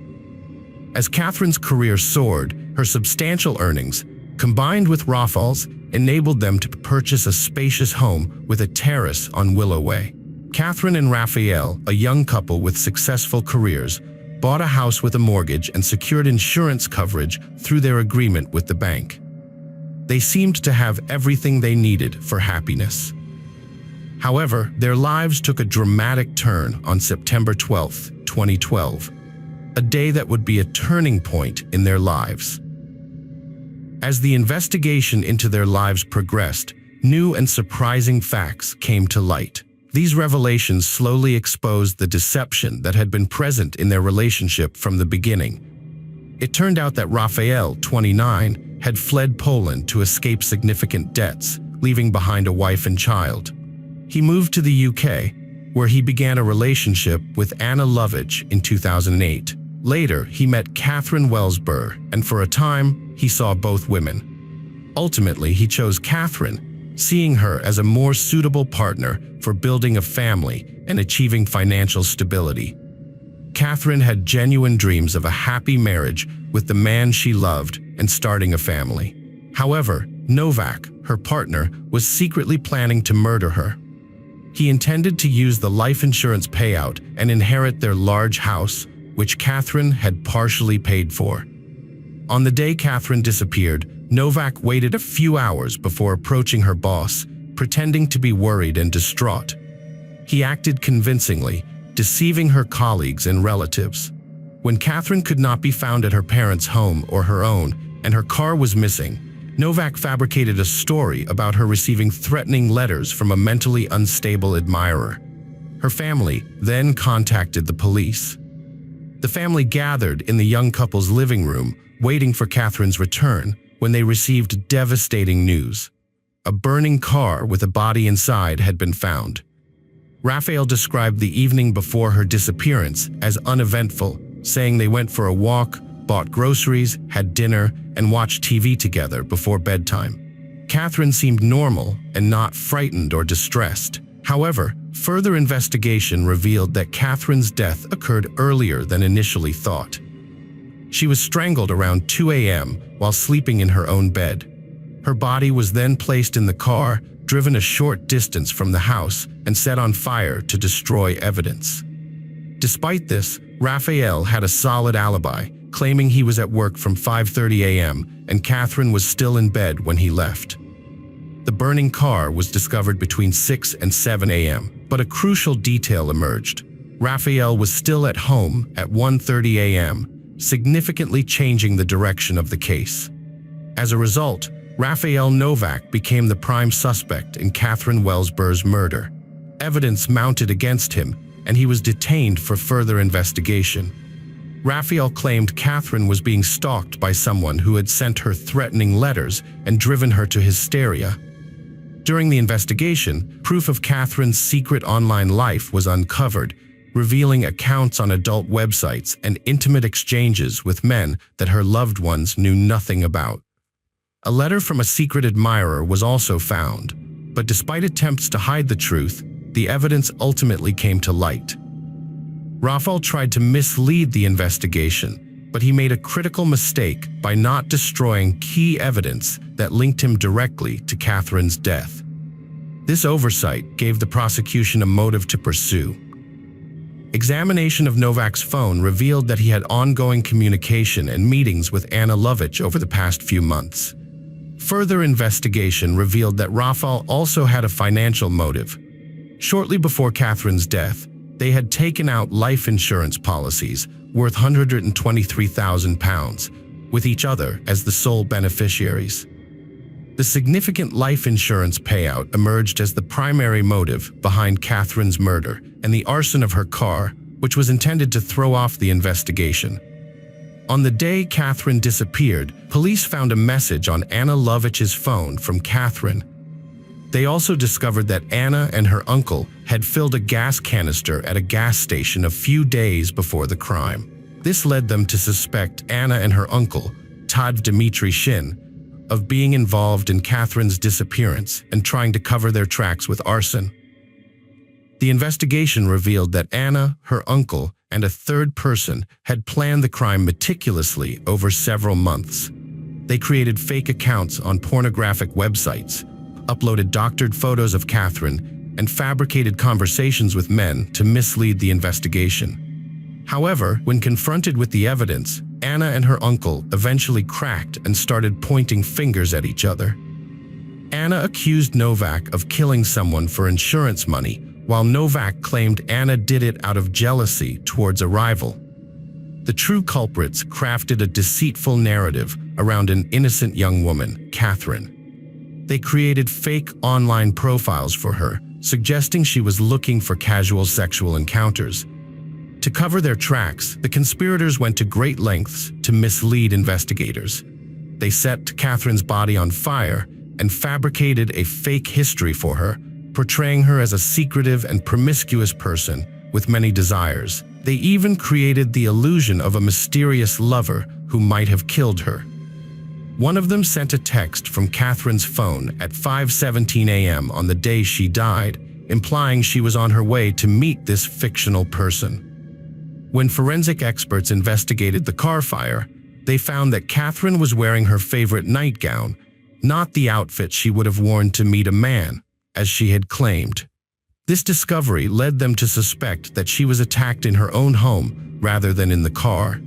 As Catherine's career soared, her substantial earnings, combined with Raphael's, enabled them to purchase a spacious home with a terrace on Willow Way. Catherine and Raphael, a young couple with successful careers, bought a house with a mortgage and secured insurance coverage through their agreement with the bank. They seemed to have everything they needed for happiness. However, their lives took a dramatic turn on September 12, 2012, a day that would be a turning point in their lives. As the investigation into their lives progressed, new and surprising facts came to light. These revelations slowly exposed the deception that had been present in their relationship from the beginning. It turned out that Raphael, 29, had fled Poland to escape significant debts, leaving behind a wife and child. He moved to the UK, where he began a relationship with Anna Lovage in 2008. Later, he met Catherine Wellsborough, and for a time, he saw both women. Ultimately, he chose Catherine, seeing her as a more suitable partner for building a family and achieving financial stability. Catherine had genuine dreams of a happy marriage with the man she loved and starting a family. However, Novak, her partner, was secretly planning to murder her. He intended to use the life insurance payout and inherit their large house, which Catherine had partially paid for. On the day Catherine disappeared, Novak waited a few hours before approaching her boss, pretending to be worried and distraught. He acted convincingly, deceiving her colleagues and relatives. When Catherine could not be found at her parents' home or her own, and her car was missing, Novak fabricated a story about her receiving threatening letters from a mentally unstable admirer. Her family then contacted the police. The family gathered in the young couple's living room, waiting for Catherine's return, when they received devastating news. A burning car with a body inside had been found. Raphael described the evening before her disappearance as uneventful, saying they went for a walk, bought groceries, had dinner, and watched TV together before bedtime. Catherine seemed normal and not frightened or distressed. However, further investigation revealed that Catherine's death occurred earlier than initially thought. She was strangled around 2 a.m. while sleeping in her own bed. Her body was then placed in the car, driven a short distance from the house, and set on fire to destroy evidence. Despite this, Raphael had a solid alibi, claiming he was at work from 5:30 a.m. and Catherine was still in bed when he left. The burning car was discovered between 6 and 7 a.m., but a crucial detail emerged. Raphael was still at home at 1:30 a.m., significantly changing the direction of the case. As a result, Raphael Novak became the prime suspect in Catherine Wellsborough's murder. Evidence mounted against him, and he was detained for further investigation. Raphael claimed Catherine was being stalked by someone who had sent her threatening letters and driven her to hysteria. During the investigation, proof of Catherine's secret online life was uncovered, revealing accounts on adult websites and intimate exchanges with men that her loved ones knew nothing about. A letter from a secret admirer was also found, but despite attempts to hide the truth, the evidence ultimately came to light. Rafael tried to mislead the investigation, but he made a critical mistake by not destroying key evidence that linked him directly to Catherine's death. This oversight gave the prosecution a motive to pursue. Examination of Novak's phone revealed that he had ongoing communication and meetings with Anna Lovich over the past few months. Further investigation revealed that Rafael also had a financial motive. Shortly before Catherine's death, they had taken out life insurance policies worth £123,000, with each other as the sole beneficiaries. The significant life insurance payout emerged as the primary motive behind Catherine's murder and the arson of her car, which was intended to throw off the investigation. On the day Catherine disappeared, police found a message on Anna Lovich's phone from Catherine. They also discovered that Anna and her uncle had filled a gas canister at a gas station a few days before the crime. This led them to suspect Anna and her uncle, Todd Dmitry Shin, of being involved in Catherine's disappearance and trying to cover their tracks with arson. The investigation revealed that Anna, her uncle, and a third person had planned the crime meticulously over several months. They created fake accounts on pornographic websites, uploaded doctored photos of Catherine, and fabricated conversations with men to mislead the investigation. However, when confronted with the evidence, Anna and her uncle eventually cracked and started pointing fingers at each other. Anna accused Novak of killing someone for insurance money, while Novak claimed Anna did it out of jealousy towards a rival. The true culprits crafted a deceitful narrative around an innocent young woman, Catherine. They created fake online profiles for her, suggesting she was looking for casual sexual encounters. To cover their tracks, the conspirators went to great lengths to mislead investigators. They set Catherine's body on fire and fabricated a fake history for her, portraying her as a secretive and promiscuous person with many desires. They even created the illusion of a mysterious lover who might have killed her. One of them sent a text from Catherine's phone at 5:17 a.m. on the day she died, implying she was on her way to meet this fictional person. When forensic experts investigated the car fire, they found that Catherine was wearing her favorite nightgown, not the outfit she would have worn to meet a man, as she had claimed. This discovery led them to suspect that she was attacked in her own home rather than in the car.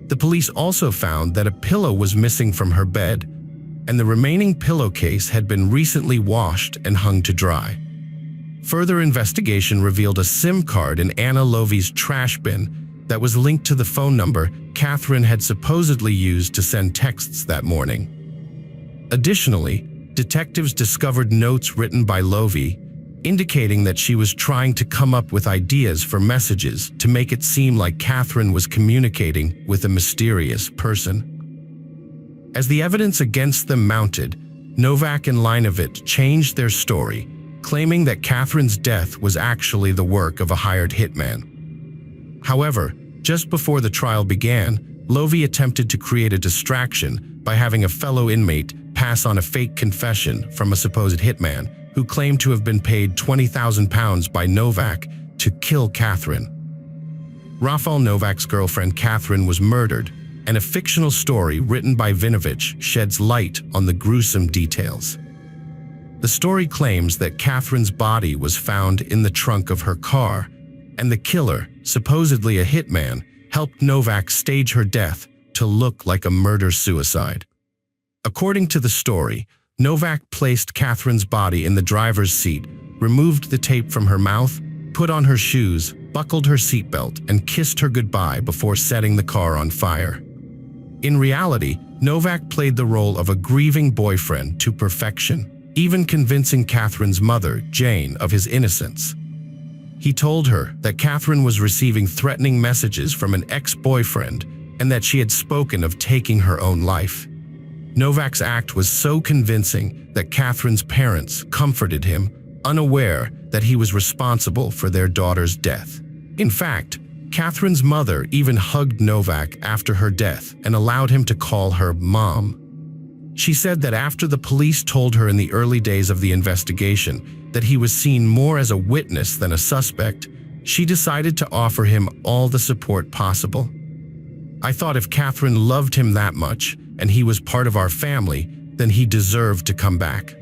The police also found that a pillow was missing from her bed, and the remaining pillowcase had been recently washed and hung to dry. Further investigation revealed a SIM card in Anna Lovich's trash bin that was linked to the phone number Catherine had supposedly used to send texts that morning. Additionally, detectives discovered notes written by Lovich, indicating that she was trying to come up with ideas for messages to make it seem like Catherine was communicating with a mysterious person. As the evidence against them mounted, Novak and Linovich changed their story, claiming that Catherine's death was actually the work of a hired hitman. However, just before the trial began, Lovich attempted to create a distraction by having a fellow inmate pass on a fake confession from a supposed hitman who claimed to have been paid £20,000 by Novak to kill Catherine. Rafael Novak's girlfriend Catherine was murdered, and a fictional story written by Vinovich sheds light on the gruesome details. The story claims that Catherine's body was found in the trunk of her car, and the killer, supposedly a hitman, helped Novak stage her death to look like a murder-suicide. According to the story, Novak placed Catherine's body in the driver's seat, removed the tape from her mouth, put on her shoes, buckled her seatbelt, and kissed her goodbye before setting the car on fire. In reality, Novak played the role of a grieving boyfriend to perfection, even convincing Catherine's mother, Jane, of his innocence. He told her that Catherine was receiving threatening messages from an ex-boyfriend and that she had spoken of taking her own life. Novak's act was so convincing that Catherine's parents comforted him, unaware that he was responsible for their daughter's death. In fact, Catherine's mother even hugged Novak after her death and allowed him to call her mom. She said that after the police told her in the early days of the investigation that he was seen more as a witness than a suspect, she decided to offer him all the support possible. "I thought if Catherine loved him that much and he was part of our family, then he deserved to come back."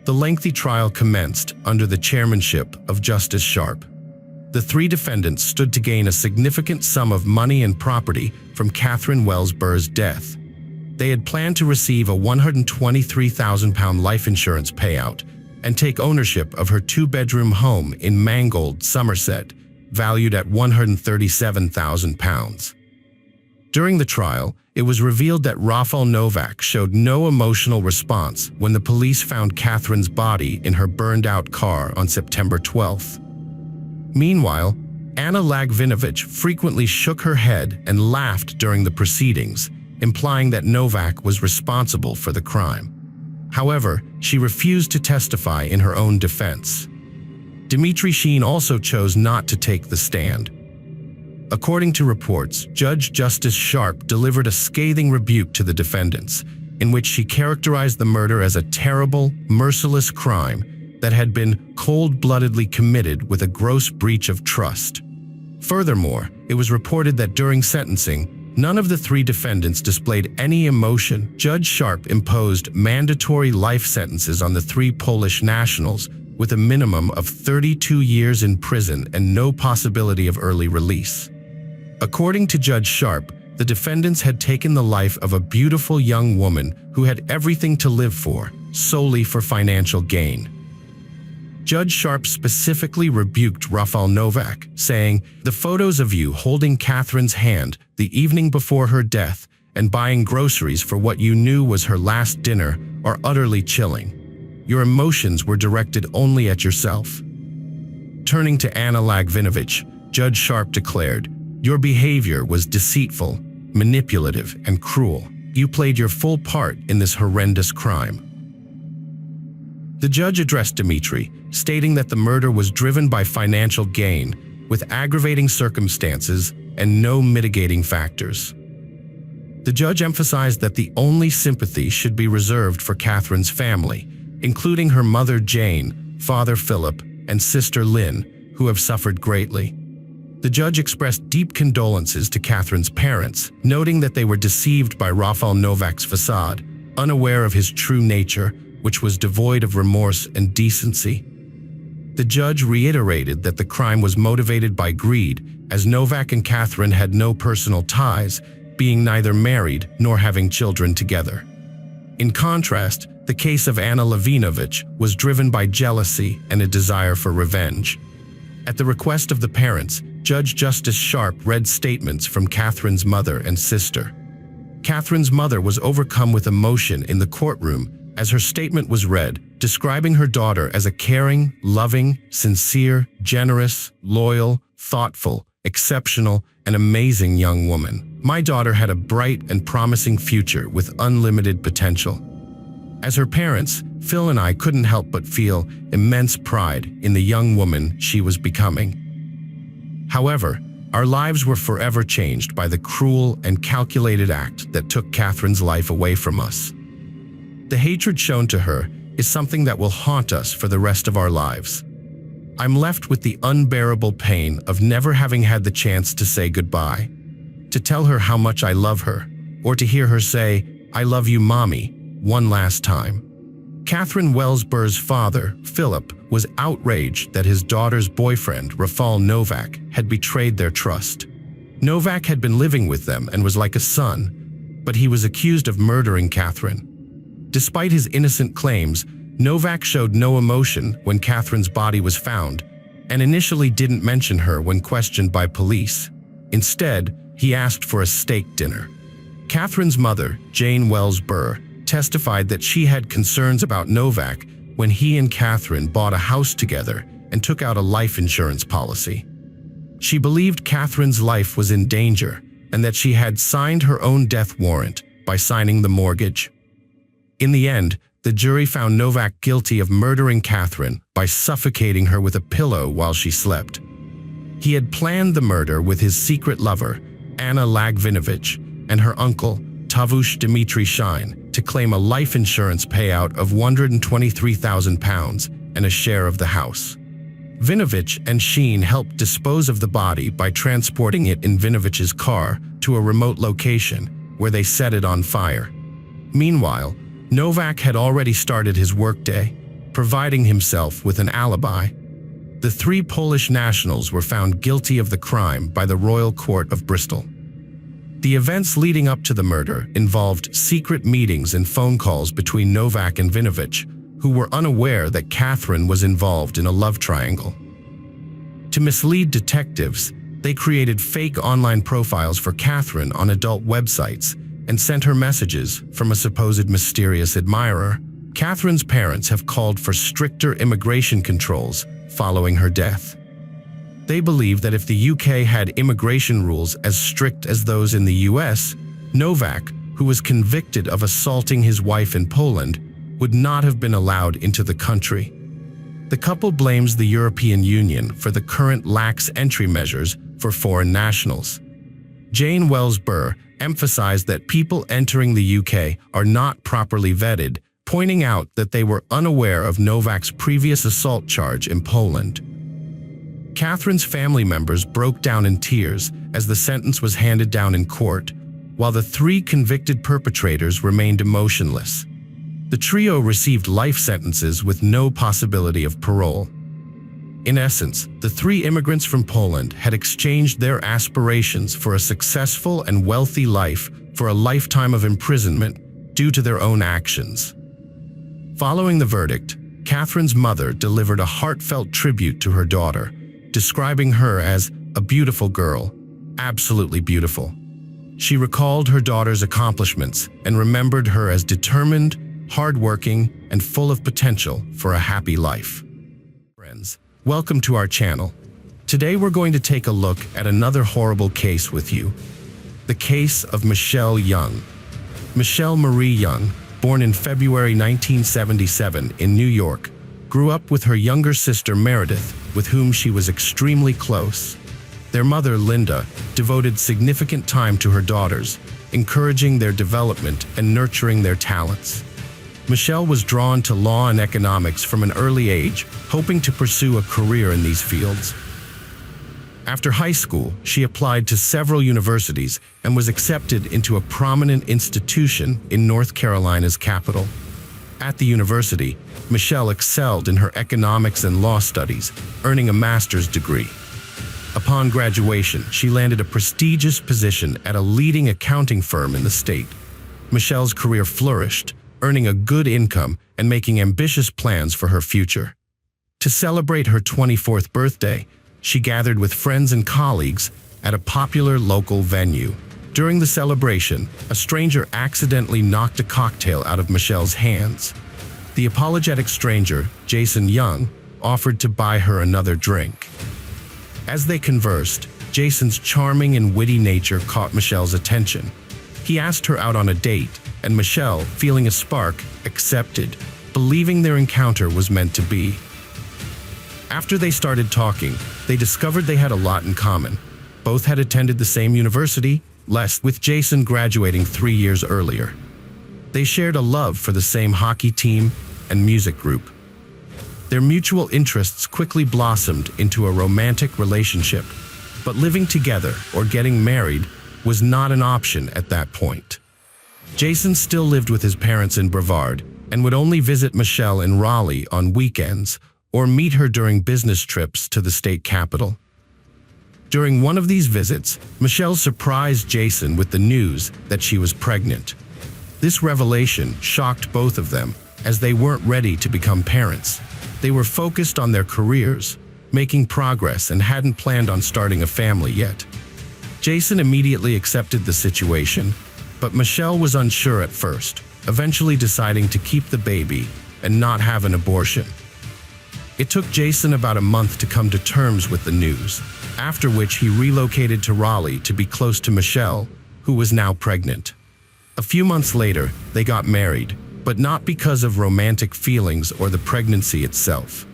The lengthy trial commenced under the chairmanship of Justice Sharp. The three defendants stood to gain a significant sum of money and property from Catherine Wells Burr's death. They had planned to receive a £123,000 life insurance payout and take ownership of her two-bedroom home in Mangold, Somerset, valued at £137,000. During the trial, it was revealed that Rafal Novak showed no emotional response when the police found Catherine's body in her burned-out car on September 12th. Meanwhile, Anna Lagvinovich frequently shook her head and laughed during the proceedings, implying that Novak was responsible for the crime. However, she refused to testify in her own defense. Dmitry Sheen also chose not to take the stand. According to reports, Judge Justice Sharp delivered a scathing rebuke to the defendants, in which she characterized the murder as a terrible, merciless crime that had been cold-bloodedly committed with a gross breach of trust. Furthermore, it was reported that during sentencing, none of the three defendants displayed any emotion. Judge Sharp imposed mandatory life sentences on the three Polish nationals with a minimum of 32 years in prison and no possibility of early release. According to Judge Sharp, the defendants had taken the life of a beautiful young woman who had everything to live for, solely for financial gain. Judge Sharp specifically rebuked Rafal Novak, saying, "The photos of you holding Catherine's hand the evening before her death and buying groceries for what you knew was her last dinner are utterly chilling. Your emotions were directed only at yourself." Turning to Anna Lagvinovich, Judge Sharp declared, "Your behavior was deceitful, manipulative, and cruel. You played your full part in this horrendous crime." The judge addressed Dmitry, stating that the murder was driven by financial gain, with aggravating circumstances and no mitigating factors. The judge emphasized that the only sympathy should be reserved for Catherine's family, including her mother Jane, father Philip, and sister Lynn, who have suffered greatly. The judge expressed deep condolences to Catherine's parents, noting that they were deceived by Rafal Novak's facade, unaware of his true nature, which was devoid of remorse and decency. The judge reiterated that the crime was motivated by greed, as Novak and Catherine had no personal ties, being neither married nor having children together. In contrast, the case of Anna Lagvinovich was driven by jealousy and a desire for revenge. At the request of the parents, Judge Justice Sharp read statements from Catherine's mother and sister. Catherine's mother was overcome with emotion in the courtroom as her statement was read, describing her daughter as a caring, loving, sincere, generous, loyal, thoughtful, exceptional, and amazing young woman. "My daughter had a bright and promising future with unlimited potential." As her parents, Phil and I couldn't help but feel immense pride in the young woman she was becoming. However, our lives were forever changed by the cruel and calculated act that took Catherine's life away from us. The hatred shown to her is something that will haunt us for the rest of our lives. I'm left with the unbearable pain of never having had the chance to say goodbye, to tell her how much I love her, or to hear her say, "I love you, Mommy," one last time. Catherine Wells Burr's father, Philip, was outraged that his daughter's boyfriend, Rafal Novak, had betrayed their trust. Novak had been living with them and was like a son, but he was accused of murdering Catherine. Despite his innocent claims, Novak showed no emotion when Catherine's body was found, and initially didn't mention her when questioned by police. Instead, he asked for a steak dinner. Catherine's mother, Jane Wells Burr, testified that she had concerns about Novak when he and Catherine bought a house together and took out a life insurance policy. She believed Catherine's life was in danger and that she had signed her own death warrant, by signing the mortgage. In the end, the jury found Novak guilty of murdering Catherine by suffocating her with a pillow while she slept. He had planned the murder with his secret lover, Anna Lagvinovich, and her uncle, Tavush Dmitry Shine, to claim a life insurance payout of £123,000 and a share of the house. Vinovich and Sheen helped dispose of the body by transporting it in Vinovich's car to a remote location where they set it on fire. Meanwhile, Novak had already started his workday, providing himself with an alibi. The three Polish nationals were found guilty of the crime by the Royal Court of Bristol. The events leading up to the murder involved secret meetings and phone calls between Novak and Vinovich, who were unaware that Catherine was involved in a love triangle. To mislead detectives, they created fake online profiles for Catherine on adult websites and sent her messages from a supposed mysterious admirer. Catherine's parents have called for stricter immigration controls following her death. They believe that if the UK had immigration rules as strict as those in the US, Novak, who was convicted of assaulting his wife in Poland, would not have been allowed into the country. The couple blames the European Union for the current lax entry measures for foreign nationals. Jane Wells Burr emphasized that people entering the UK are not properly vetted, pointing out that they were unaware of Novak's previous assault charge in Poland. Catherine's family members broke down in tears as the sentence was handed down in court, while the three convicted perpetrators remained emotionless. The trio received life sentences with no possibility of parole. In essence, the three immigrants from Poland had exchanged their aspirations for a successful and wealthy life for a lifetime of imprisonment due to their own actions. Following the verdict, Catherine's mother delivered a heartfelt tribute to her daughter, describing her as a beautiful girl, absolutely beautiful. She recalled her daughter's accomplishments and remembered her as determined, hardworking, and full of potential for a happy life. Friends, welcome to our channel. Today we're going to take a look at another horrible case with you. The case of Michelle Young. Michelle Marie Young, born in February 1977 in New York, grew up with her younger sister Meredith, with whom she was extremely close. Their mother, Linda, devoted significant time to her daughters, encouraging their development and nurturing their talents. Michelle was drawn to law and economics from an early age, hoping to pursue a career in these fields. After high school, she applied to several universities and was accepted into a prominent institution in North Carolina's capital. At the university, Michelle excelled in her economics and law studies, earning a master's degree. Upon graduation, she landed a prestigious position at a leading accounting firm in the state. Michelle's career flourished, earning a good income and making ambitious plans for her future. To celebrate her 24th birthday, she gathered with friends and colleagues at a popular local venue. During the celebration, a stranger accidentally knocked a cocktail out of Michelle's hands. The apologetic stranger, Jason Young, offered to buy her another drink. As they conversed, Jason's charming and witty nature caught Michelle's attention. He asked her out on a date, and Michelle, feeling a spark, accepted, believing their encounter was meant to be. After they started talking, they discovered they had a lot in common. Both had attended the same university, with Jason graduating 3 years earlier. They shared a love for the same hockey team and music group. Their mutual interests quickly blossomed into a romantic relationship, but living together or getting married was not an option at that point. Jason still lived with his parents in Brevard and would only visit Michelle in Raleigh on weekends or meet her during business trips to the state capital. During one of these visits, Michelle surprised Jason with the news that she was pregnant. This revelation shocked both of them, as they weren't ready to become parents. They were focused on their careers, making progress, and hadn't planned on starting a family yet. Jason immediately accepted the situation, but Michelle was unsure at first, eventually deciding to keep the baby and not have an abortion. It took Jason about a month to come to terms with the news, after which he relocated to Raleigh to be close to Michelle, who was now pregnant. A few months later, they got married, but not because of romantic feelings or the pregnancy itself.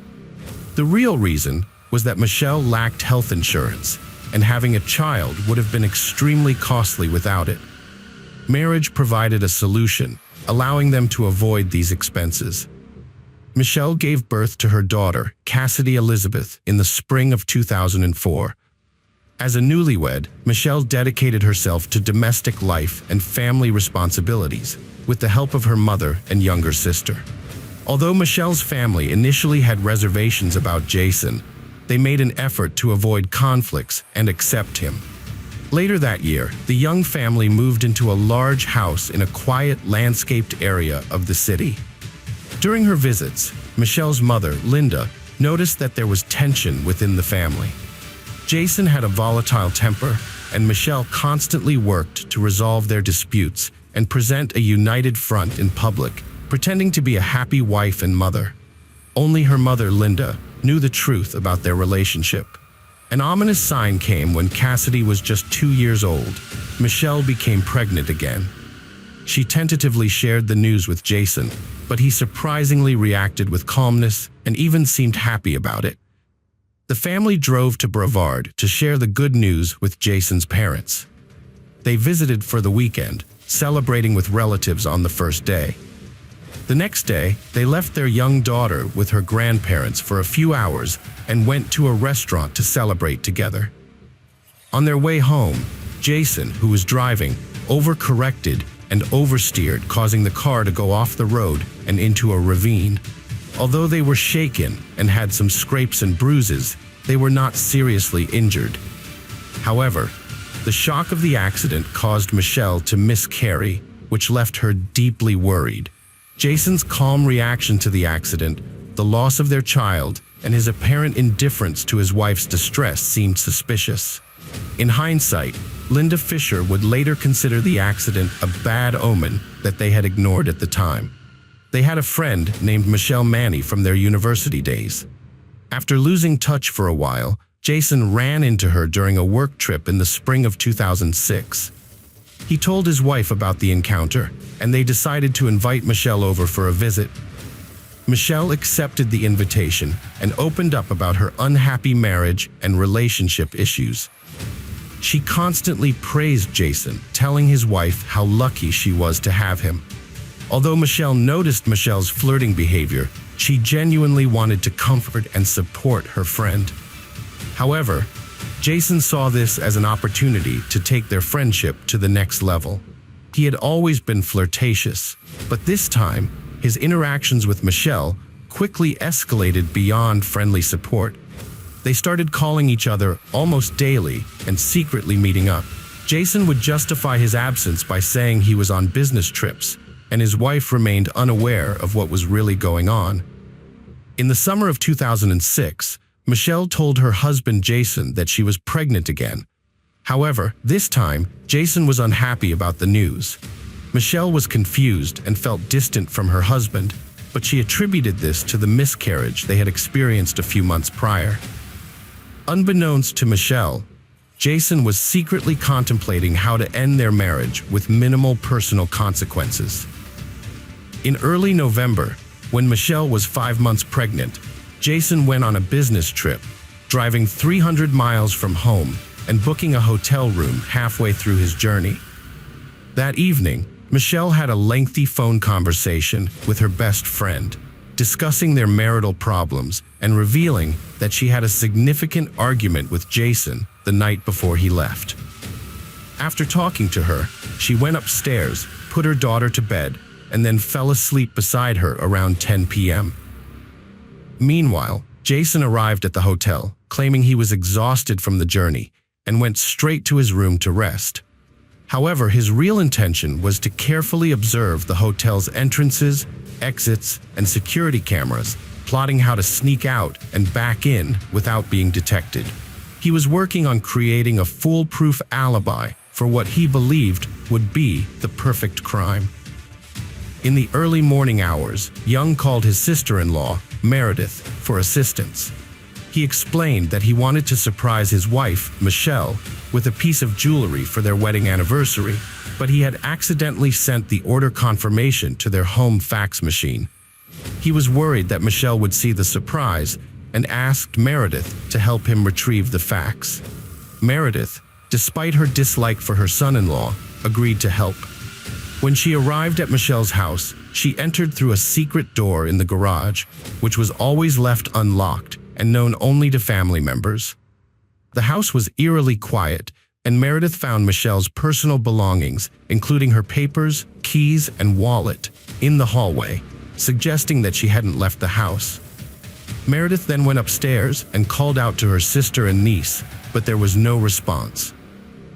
The real reason was that Michelle lacked health insurance, and having a child would have been extremely costly without it. Marriage provided a solution, allowing them to avoid these expenses. Michelle gave birth to her daughter, Cassidy Elizabeth, in the spring of 2004. As a newlywed, Michelle dedicated herself to domestic life and family responsibilities, with the help of her mother and younger sister. Although Michelle's family initially had reservations about Jason, they made an effort to avoid conflicts and accept him. Later that year, the young family moved into a large house in a quiet, landscaped area of the city. During her visits, Michelle's mother, Linda, noticed that there was tension within the family. Jason had a volatile temper, and Michelle constantly worked to resolve their disputes and present a united front in public, pretending to be a happy wife and mother. Only her mother, Linda, knew the truth about their relationship. An ominous sign came when Cassidy was just 2 years old. Michelle became pregnant again. She tentatively shared the news with Jason, but he surprisingly reacted with calmness and even seemed happy about it. The family drove to Brevard to share the good news with Jason's parents. They visited for the weekend, celebrating with relatives on the first day. The next day, they left their young daughter with her grandparents for a few hours and went to a restaurant to celebrate together. On their way home, Jason, who was driving, overcorrected and oversteered, causing the car to go off the road and into a ravine. Although they were shaken and had some scrapes and bruises, they were not seriously injured. However, the shock of the accident caused Michelle to miscarry, which left her deeply worried. Jason's calm reaction to the accident, the loss of their child, and his apparent indifference to his wife's distress seemed suspicious. In hindsight, Linda Fisher would later consider the accident a bad omen that they had ignored at the time. They had a friend named Michelle Manny from their university days. After losing touch for a while, Jason ran into her during a work trip in the spring of 2006. He told his wife about the encounter, and they decided to invite Michelle over for a visit. Michelle accepted the invitation and opened up about her unhappy marriage and relationship issues. She constantly praised Jason, telling his wife how lucky she was to have him. Although Michelle noticed Michelle's flirting behavior, she genuinely wanted to comfort and support her friend. However, Jason saw this as an opportunity to take their friendship to the next level. He had always been flirtatious, but this time, his interactions with Michelle quickly escalated beyond friendly support. They started calling each other almost daily and secretly meeting up. Jason would justify his absence by saying he was on business trips, and his wife remained unaware of what was really going on. In the summer of 2006, Michelle told her husband Jason that she was pregnant again. However, this time, Jason was unhappy about the news. Michelle was confused and felt distant from her husband, but she attributed this to the miscarriage they had experienced a few months prior. Unbeknownst to Michelle, Jason was secretly contemplating how to end their marriage with minimal personal consequences. In early November, when Michelle was 5 months pregnant, Jason went on a business trip, driving 300 miles from home and booking a hotel room halfway through his journey. That evening, Michelle had a lengthy phone conversation with her best friend, discussing their marital problems and revealing that she had a significant argument with Jason the night before he left. After talking to her, she went upstairs, put her daughter to bed, and then fell asleep beside her around 10 p.m. Meanwhile, Jason arrived at the hotel, claiming he was exhausted from the journey, and went straight to his room to rest. However, his real intention was to carefully observe the hotel's entrances, exits, and security cameras, plotting how to sneak out and back in without being detected. He was working on creating a foolproof alibi for what he believed would be the perfect crime. In the early morning hours, Young called his sister-in-law, Meredith, for assistance. He explained that he wanted to surprise his wife, Michelle, with a piece of jewelry for their wedding anniversary, but he had accidentally sent the order confirmation to their home fax machine. He was worried that Michelle would see the surprise and asked Meredith to help him retrieve the fax. Meredith, despite her dislike for her son-in-law, agreed to help. When she arrived at Michelle's house, she entered through a secret door in the garage, which was always left unlocked and known only to family members. The house was eerily quiet, and Meredith found Michelle's personal belongings, including her papers, keys, and wallet, in the hallway, suggesting that she hadn't left the house. Meredith then went upstairs and called out to her sister and niece, but there was no response.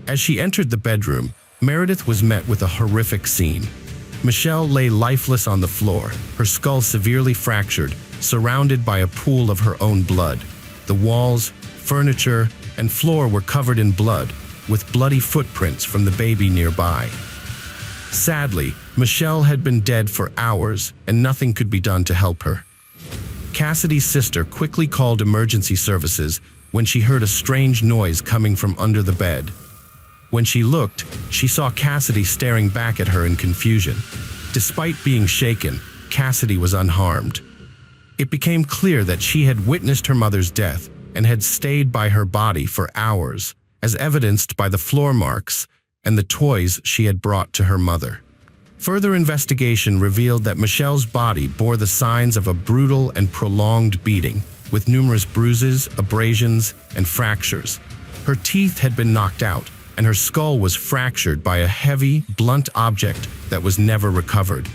As she entered the bedroom, Meredith was met with a horrific scene. Michelle lay lifeless on the floor, her skull severely fractured, surrounded by a pool of her own blood. The walls, furniture, and floor were covered in blood, with bloody footprints from the baby nearby. Sadly, Michelle had been dead for hours, and nothing could be done to help her. Cassidy's sister quickly called emergency services when she heard a strange noise coming from under the bed. When she looked, she saw Cassidy staring back at her in confusion. Despite being shaken, Cassidy was unharmed. It became clear that she had witnessed her mother's death and had stayed by her body for hours, as evidenced by the floor marks and the toys she had brought to her mother. Further investigation revealed that Michelle's body bore the signs of a brutal and prolonged beating, with numerous bruises, abrasions, and fractures. Her teeth had been knocked out, and her skull was fractured by a heavy, blunt object that was never recovered.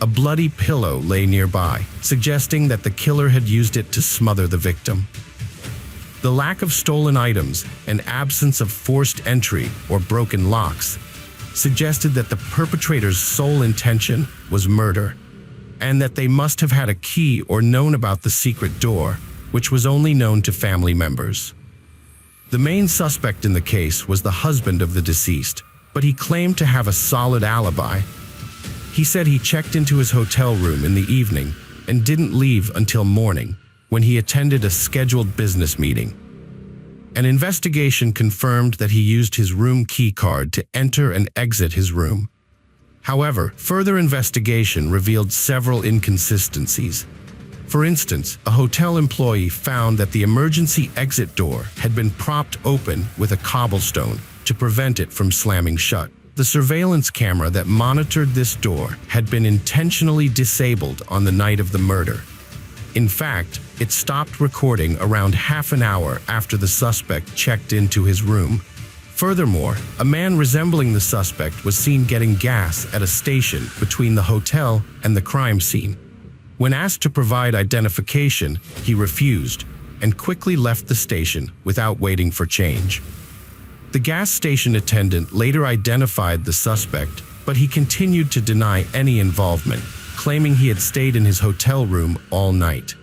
A bloody pillow lay nearby, suggesting that the killer had used it to smother the victim. The lack of stolen items and absence of forced entry or broken locks suggested that the perpetrator's sole intention was murder, and that they must have had a key or known about the secret door, which was only known to family members. The main suspect in the case was the husband of the deceased, but he claimed to have a solid alibi. He said he checked into his hotel room in the evening and didn't leave until morning, when he attended a scheduled business meeting. An investigation confirmed that he used his room key card to enter and exit his room. However, further investigation revealed several inconsistencies. For instance, a hotel employee found that the emergency exit door had been propped open with a cobblestone to prevent it from slamming shut. The surveillance camera that monitored this door had been intentionally disabled on the night of the murder. In fact, it stopped recording around half an hour after the suspect checked into his room. Furthermore, a man resembling the suspect was seen getting gas at a station between the hotel and the crime scene. When asked to provide identification, he refused and quickly left the station without waiting for change. The gas station attendant later identified the suspect, but he continued to deny any involvement, claiming he had stayed in his hotel room all night.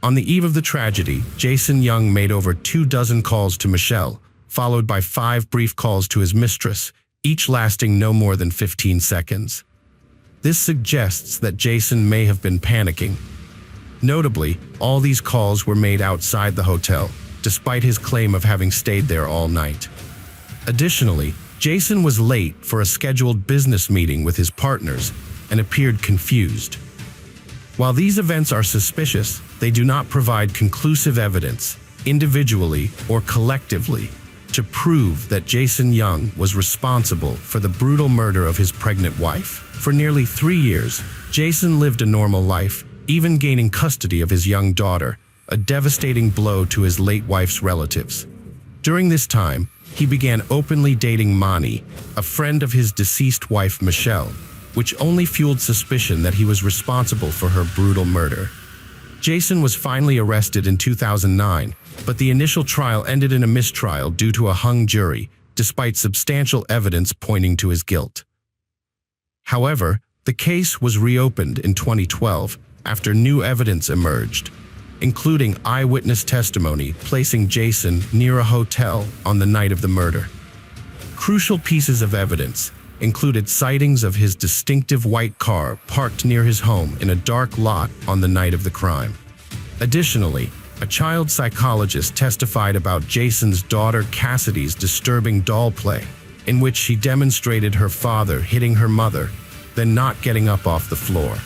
On the eve of the tragedy, Jason Young made over 24 calls to Michelle, followed by 5 brief calls to his mistress, each lasting no more than 15 seconds. This suggests that Jason may have been panicking. Notably, all these calls were made outside the hotel, despite his claim of having stayed there all night. Additionally, Jason was late for a scheduled business meeting with his partners and appeared confused. While these events are suspicious, they do not provide conclusive evidence, individually or collectively, to prove that Jason Young was responsible for the brutal murder of his pregnant wife. For nearly 3 years, Jason lived a normal life, even gaining custody of his young daughter, a devastating blow to his late wife's relatives. During this time, he began openly dating Mani, a friend of his deceased wife Michelle, which only fueled suspicion that he was responsible for her brutal murder. Jason was finally arrested in 2009, but the initial trial ended in a mistrial due to a hung jury, despite substantial evidence pointing to his guilt. However, the case was reopened in 2012 after new evidence emerged, including eyewitness testimony placing Jason near a hotel on the night of the murder. Crucial pieces of evidence included sightings of his distinctive white car parked near his home in a dark lot on the night of the crime. Additionally, a child psychologist testified about Jason's daughter Cassidy's disturbing doll play, in which she demonstrated her father hitting her mother, then not getting up off the floor.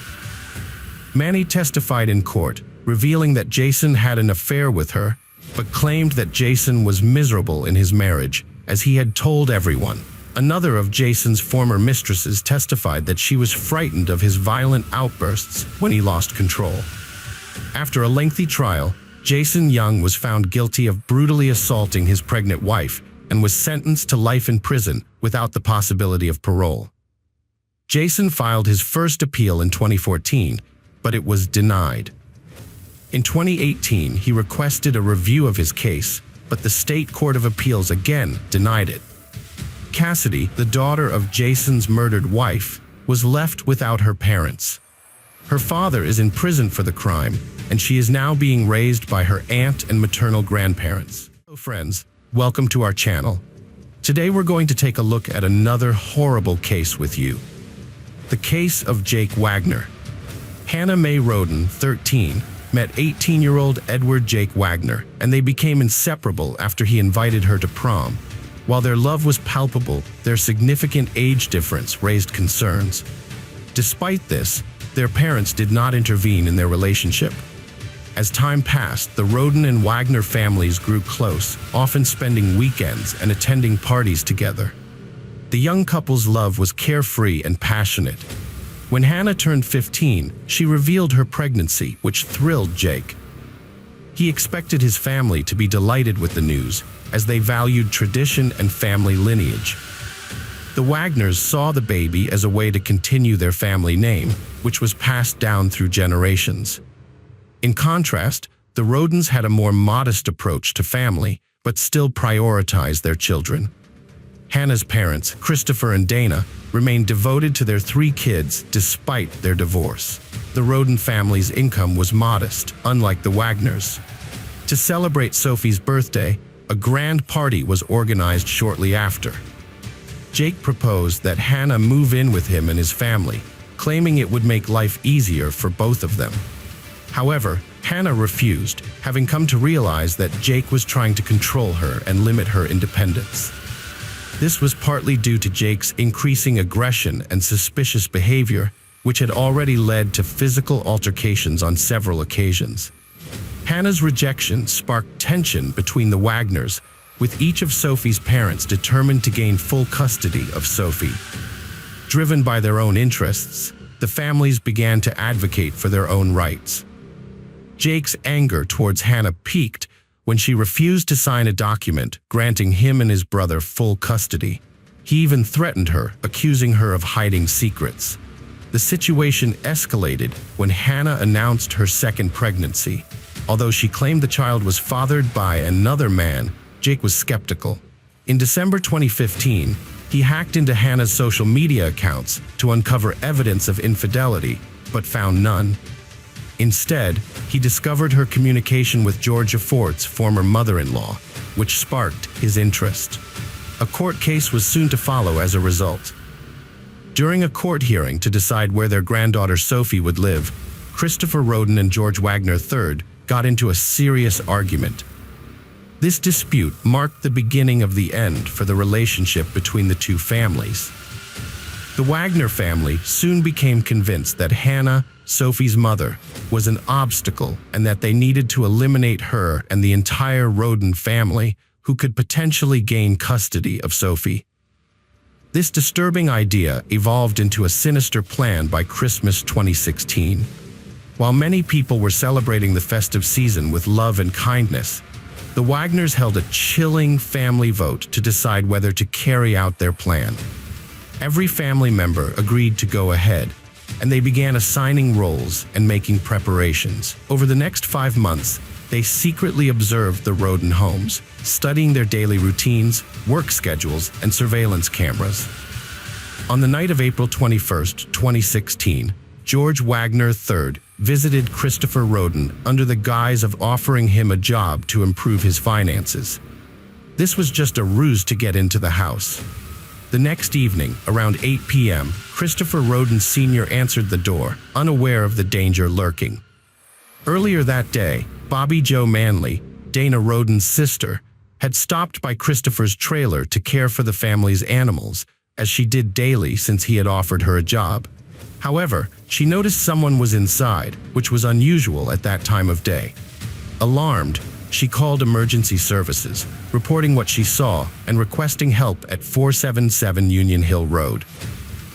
Manny testified in court, revealing that Jason had an affair with her, but claimed that Jason was miserable in his marriage, as he had told everyone. Another of Jason's former mistresses testified that she was frightened of his violent outbursts when he lost control. After a lengthy trial, Jason Young was found guilty of brutally assaulting his pregnant wife and was sentenced to life in prison without the possibility of parole. Jason filed his first appeal in 2014, but it was denied. In 2018, he requested a review of his case, but the State Court of Appeals again denied it. Cassidy, the daughter of Jason's murdered wife, was left without her parents. Her father is in prison for the crime, and she is now being raised by her aunt and maternal grandparents. Hello friends, welcome to our channel. Today we're going to take a look at another horrible case with you. The case of Jake Wagner. Hannah Mae Roden, 13, met 18-year-old Edward Jake Wagner, and they became inseparable after he invited her to prom. While their love was palpable, their significant age difference raised concerns. Despite this, their parents did not intervene in their relationship. As time passed, the Roden and Wagner families grew close, often spending weekends and attending parties together. The young couple's love was carefree and passionate. When Hannah turned 15, she revealed her pregnancy, which thrilled Jake. He expected his family to be delighted with the news, as they valued tradition and family lineage. The Wagners saw the baby as a way to continue their family name, which was passed down through generations. In contrast, the Rodens had a more modest approach to family, but still prioritized their children. Hannah's parents, Christopher and Dana, remained devoted to their 3 kids despite their divorce. The Roden family's income was modest, unlike the Wagners. To celebrate Sophie's birthday, a grand party was organized shortly after. Jake proposed that Hannah move in with him and his family, claiming it would make life easier for both of them. However, Hannah refused, having come to realize that Jake was trying to control her and limit her independence. This was partly due to Jake's increasing aggression and suspicious behavior, which had already led to physical altercations on several occasions. Hannah's rejection sparked tension between the Wagners, with each of Sophie's parents determined to gain full custody of Sophie. Driven by their own interests, the families began to advocate for their own rights. Jake's anger towards Hannah peaked when she refused to sign a document granting him and his brother full custody. He even threatened her, accusing her of hiding secrets. The situation escalated when Hannah announced her second pregnancy. Although she claimed the child was fathered by another man, Jake was skeptical. In December 2015, he hacked into Hannah's social media accounts to uncover evidence of infidelity, but found none. Instead, he discovered her communication with Georgia Fort's former mother-in-law, which sparked his interest. A court case was soon to follow as a result. During a court hearing to decide where their granddaughter Sophie would live, Christopher Roden and George Wagner III got into a serious argument. This dispute marked the beginning of the end for the relationship between the two families. The Wagner family soon became convinced that Hannah, Sophie's mother, was an obstacle and that they needed to eliminate her and the entire Roden family, who could potentially gain custody of Sophie. This disturbing idea evolved into a sinister plan by Christmas 2016. While many people were celebrating the festive season with love and kindness, the Wagners held a chilling family vote to decide whether to carry out their plan. Every family member agreed to go ahead, and they began assigning roles and making preparations. Over the next 5 months, they secretly observed the Roden homes, studying their daily routines, work schedules, and surveillance cameras. On the night of April 21, 2016, George Wagner III visited Christopher Roden under the guise of offering him a job to improve his finances. This was just a ruse to get into the house. The next evening, around 8 p.m., Christopher Roden Sr. answered the door, unaware of the danger lurking. Earlier that day, Bobby Jo Manley, Dana Roden's sister, had stopped by Christopher's trailer to care for the family's animals, as she did daily since he had offered her a job. However, she noticed someone was inside, which was unusual at that time of day. Alarmed, she called emergency services, reporting what she saw and requesting help at 477 Union Hill Road.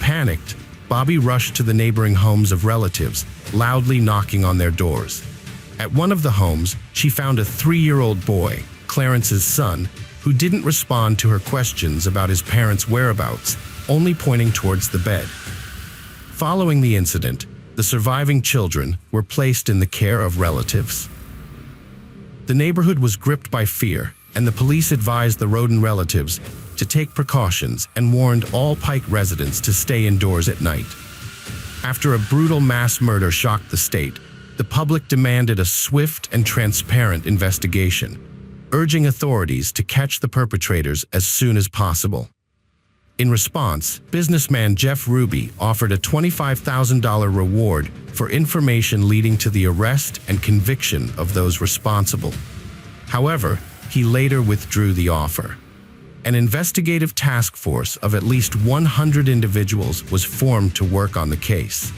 Panicked, Bobby rushed to the neighboring homes of relatives, loudly knocking on their doors. At one of the homes, she found a 3-year-old boy, Clarence's son, who didn't respond to her questions about his parents' whereabouts, only pointing towards the bed. Following the incident, the surviving children were placed in the care of relatives. The neighborhood was gripped by fear, and the police advised the Roden relatives to take precautions and warned all Pike residents to stay indoors at night. After a brutal mass murder shocked the state, the public demanded a swift and transparent investigation, urging authorities to catch the perpetrators as soon as possible. In response, businessman Jeff Ruby offered a $25,000 reward for information leading to the arrest and conviction of those responsible. However, he later withdrew the offer. An investigative task force of at least 100 individuals was formed to work on the case.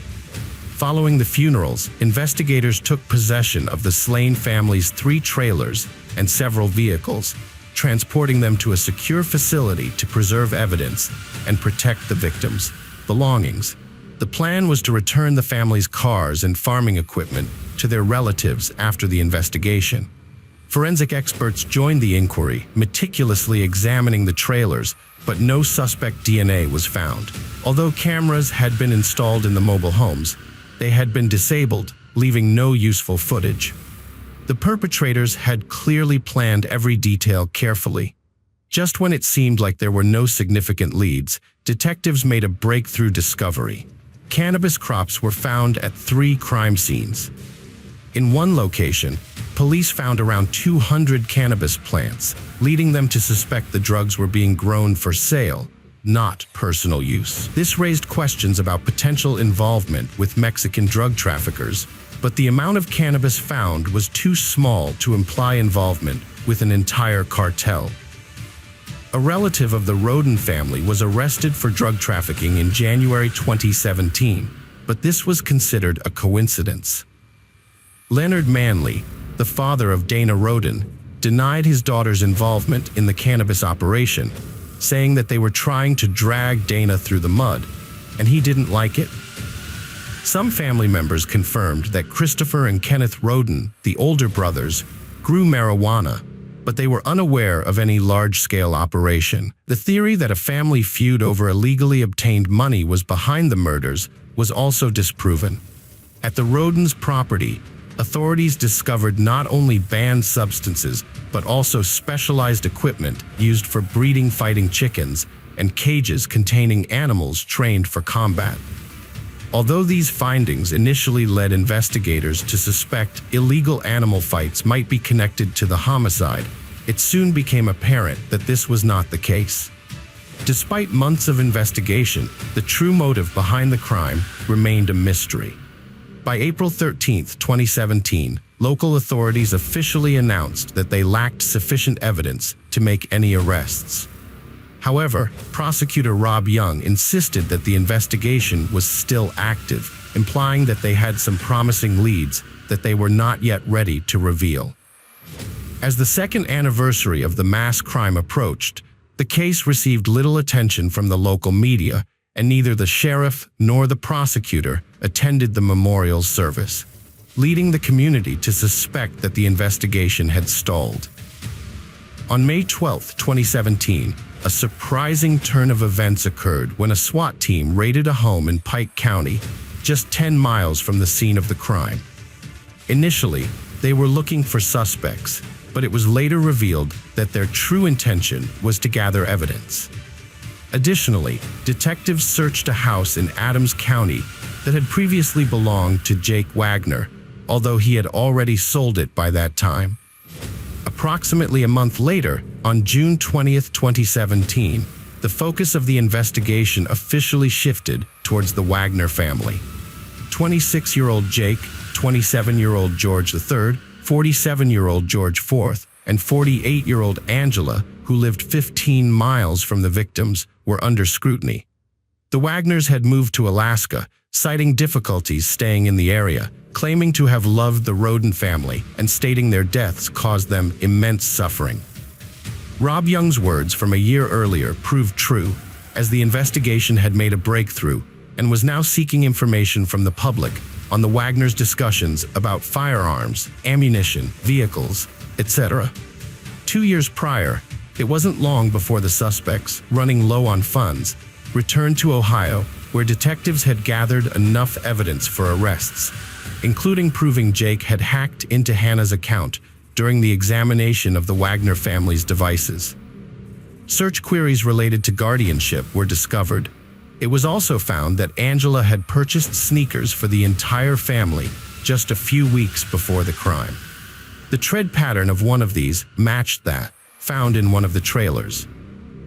Following the funerals, investigators took possession of the slain family's 3 trailers and several vehicles, transporting them to a secure facility to preserve evidence and protect the victims' belongings. The plan was to return the family's cars and farming equipment to their relatives after the investigation. Forensic experts joined the inquiry, meticulously examining the trailers, but no suspect DNA was found. Although cameras had been installed in the mobile homes, they had been disabled, leaving no useful footage. The perpetrators had clearly planned every detail carefully. Just when it seemed like there were no significant leads, detectives made a breakthrough discovery. Cannabis crops were found at 3 crime scenes. In one location, police found around 200 cannabis plants, leading them to suspect the drugs were being grown for sale, not personal use. This raised questions about potential involvement with Mexican drug traffickers, but the amount of cannabis found was too small to imply involvement with an entire cartel. A relative of the Roden family was arrested for drug trafficking in January 2017, but this was considered a coincidence. Leonard Manley, the father of Dana Roden, denied his daughter's involvement in the cannabis operation, saying that they were trying to drag Dana through the mud, and he didn't like it. Some family members confirmed that Christopher and Kenneth Roden, the older brothers, grew marijuana, but they were unaware of any large-scale operation. The theory that a family feud over illegally obtained money was behind the murders was also disproven. At the Rodens' property, authorities discovered not only banned substances, but also specialized equipment used for breeding fighting chickens and cages containing animals trained for combat. Although these findings initially led investigators to suspect illegal animal fights might be connected to the homicide, it soon became apparent that this was not the case. Despite months of investigation, the true motive behind the crime remained a mystery. By April 13, 2017, local authorities officially announced that they lacked sufficient evidence to make any arrests. However, prosecutor Rob Young insisted that the investigation was still active, implying that they had some promising leads that they were not yet ready to reveal. As the second anniversary of the mass crime approached, the case received little attention from the local media, and neither the sheriff nor the prosecutor attended the memorial service, leading the community to suspect that the investigation had stalled. On May 12, 2017, a surprising turn of events occurred when a SWAT team raided a home in Pike County, just 10 miles from the scene of the crime. Initially, they were looking for suspects, but it was later revealed that their true intention was to gather evidence. Additionally, detectives searched a house in Adams County that had previously belonged to Jake Wagner, although he had already sold it by that time. Approximately a month later, on June 20, 2017, the focus of the investigation officially shifted towards the Wagner family. 26-year-old Jake, 27-year-old George III, 47-year-old George IV, and 48-year-old Angela, who lived 15 miles from the victims, were under scrutiny. The Wagners had moved to Alaska, citing difficulties staying in the area, claiming to have loved the Roden family and stating their deaths caused them immense suffering. Rob Young's words from a year earlier proved true, as the investigation had made a breakthrough and was now seeking information from the public on the Wagners' discussions about firearms, ammunition, vehicles, etc. 2 years prior, it wasn't long before the suspects, running low on funds, returned to Ohio, where detectives had gathered enough evidence for arrests, including proving Jake had hacked into Hannah's account during the examination of the Wagner family's devices. Search queries related to guardianship were discovered. It was also found that Angela had purchased sneakers for the entire family just a few weeks before the crime. The tread pattern of one of these matched that found in one of the trailers.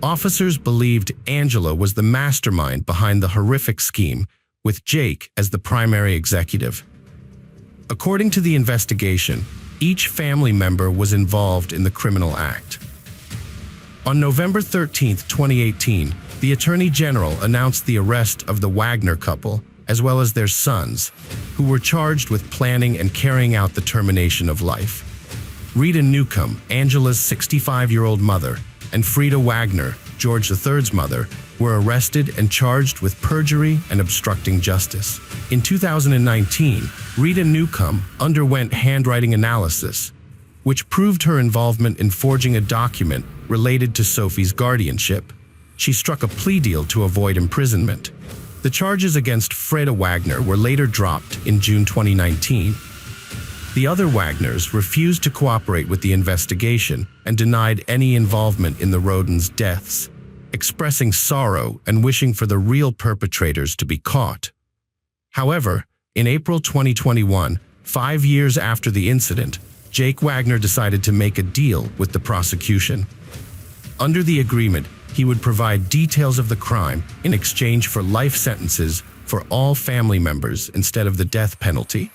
Officers believed Angela was the mastermind behind the horrific scheme, with Jake as the primary executive. According to the investigation, each family member was involved in the criminal act. On November 13, 2018, the Attorney General announced the arrest of the Wagner couple, as well as their sons, who were charged with planning and carrying out the termination of life. Regan Newcomb, Angela's 65-year-old mother, and Frida Wagner, George III's mother, were arrested and charged with perjury and obstructing justice. In 2019, Regan Newcomb underwent handwriting analysis, which proved her involvement in forging a document related to Sophie's guardianship. She struck a plea deal to avoid imprisonment. The charges against Frida Wagner were later dropped in June 2019. The other Wagners refused to cooperate with the investigation and denied any involvement in the Rodens' deaths, expressing sorrow and wishing for the real perpetrators to be caught. However, in April 2021, 5 years after the incident, Jake Wagner decided to make a deal with the prosecution. Under the agreement, he would provide details of the crime in exchange for life sentences for all family members instead of the death penalty.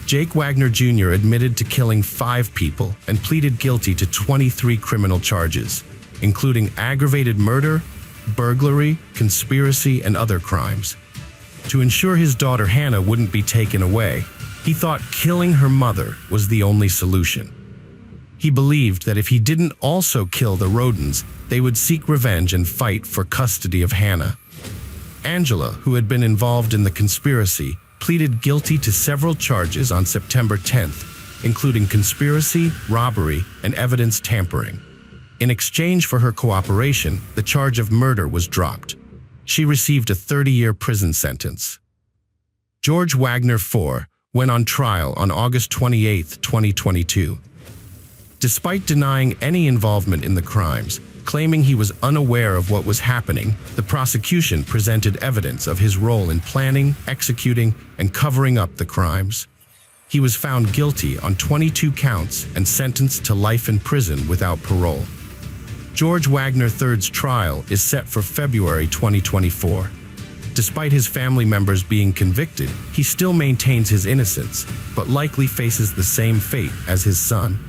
Jake Wagner Jr. admitted to killing 5 people and pleaded guilty to 23 criminal charges, including aggravated murder, burglary, conspiracy, and other crimes. To ensure his daughter Hannah wouldn't be taken away, he thought killing her mother was the only solution. He believed that if he didn't also kill the Rodens, they would seek revenge and fight for custody of Hannah. Angela, who had been involved in the conspiracy, pleaded guilty to several charges on September 10th, including conspiracy, robbery, and evidence tampering. In exchange for her cooperation, the charge of murder was dropped. She received a 30-year prison sentence. George Wagner IV went on trial on August 28, 2022. Despite denying any involvement in the crimes, claiming he was unaware of what was happening, the prosecution presented evidence of his role in planning, executing, and covering up the crimes. He was found guilty on 22 counts and sentenced to life in prison without parole. George Wagner III's trial is set for February 2024. Despite his family members being convicted, he still maintains his innocence, but likely faces the same fate as his son.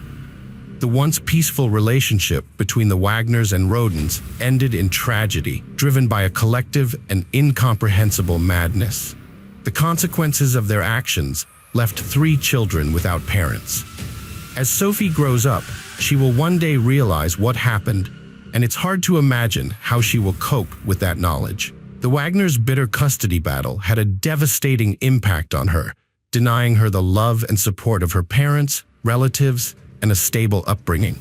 The once peaceful relationship between the Wagners and Rodens ended in tragedy, driven by a collective and incomprehensible madness. The consequences of their actions left 3 children without parents. As Sophie grows up, she will one day realize what happened, and it's hard to imagine how she will cope with that knowledge. The Wagners' bitter custody battle had a devastating impact on her, denying her the love and support of her parents, relatives, and a stable upbringing.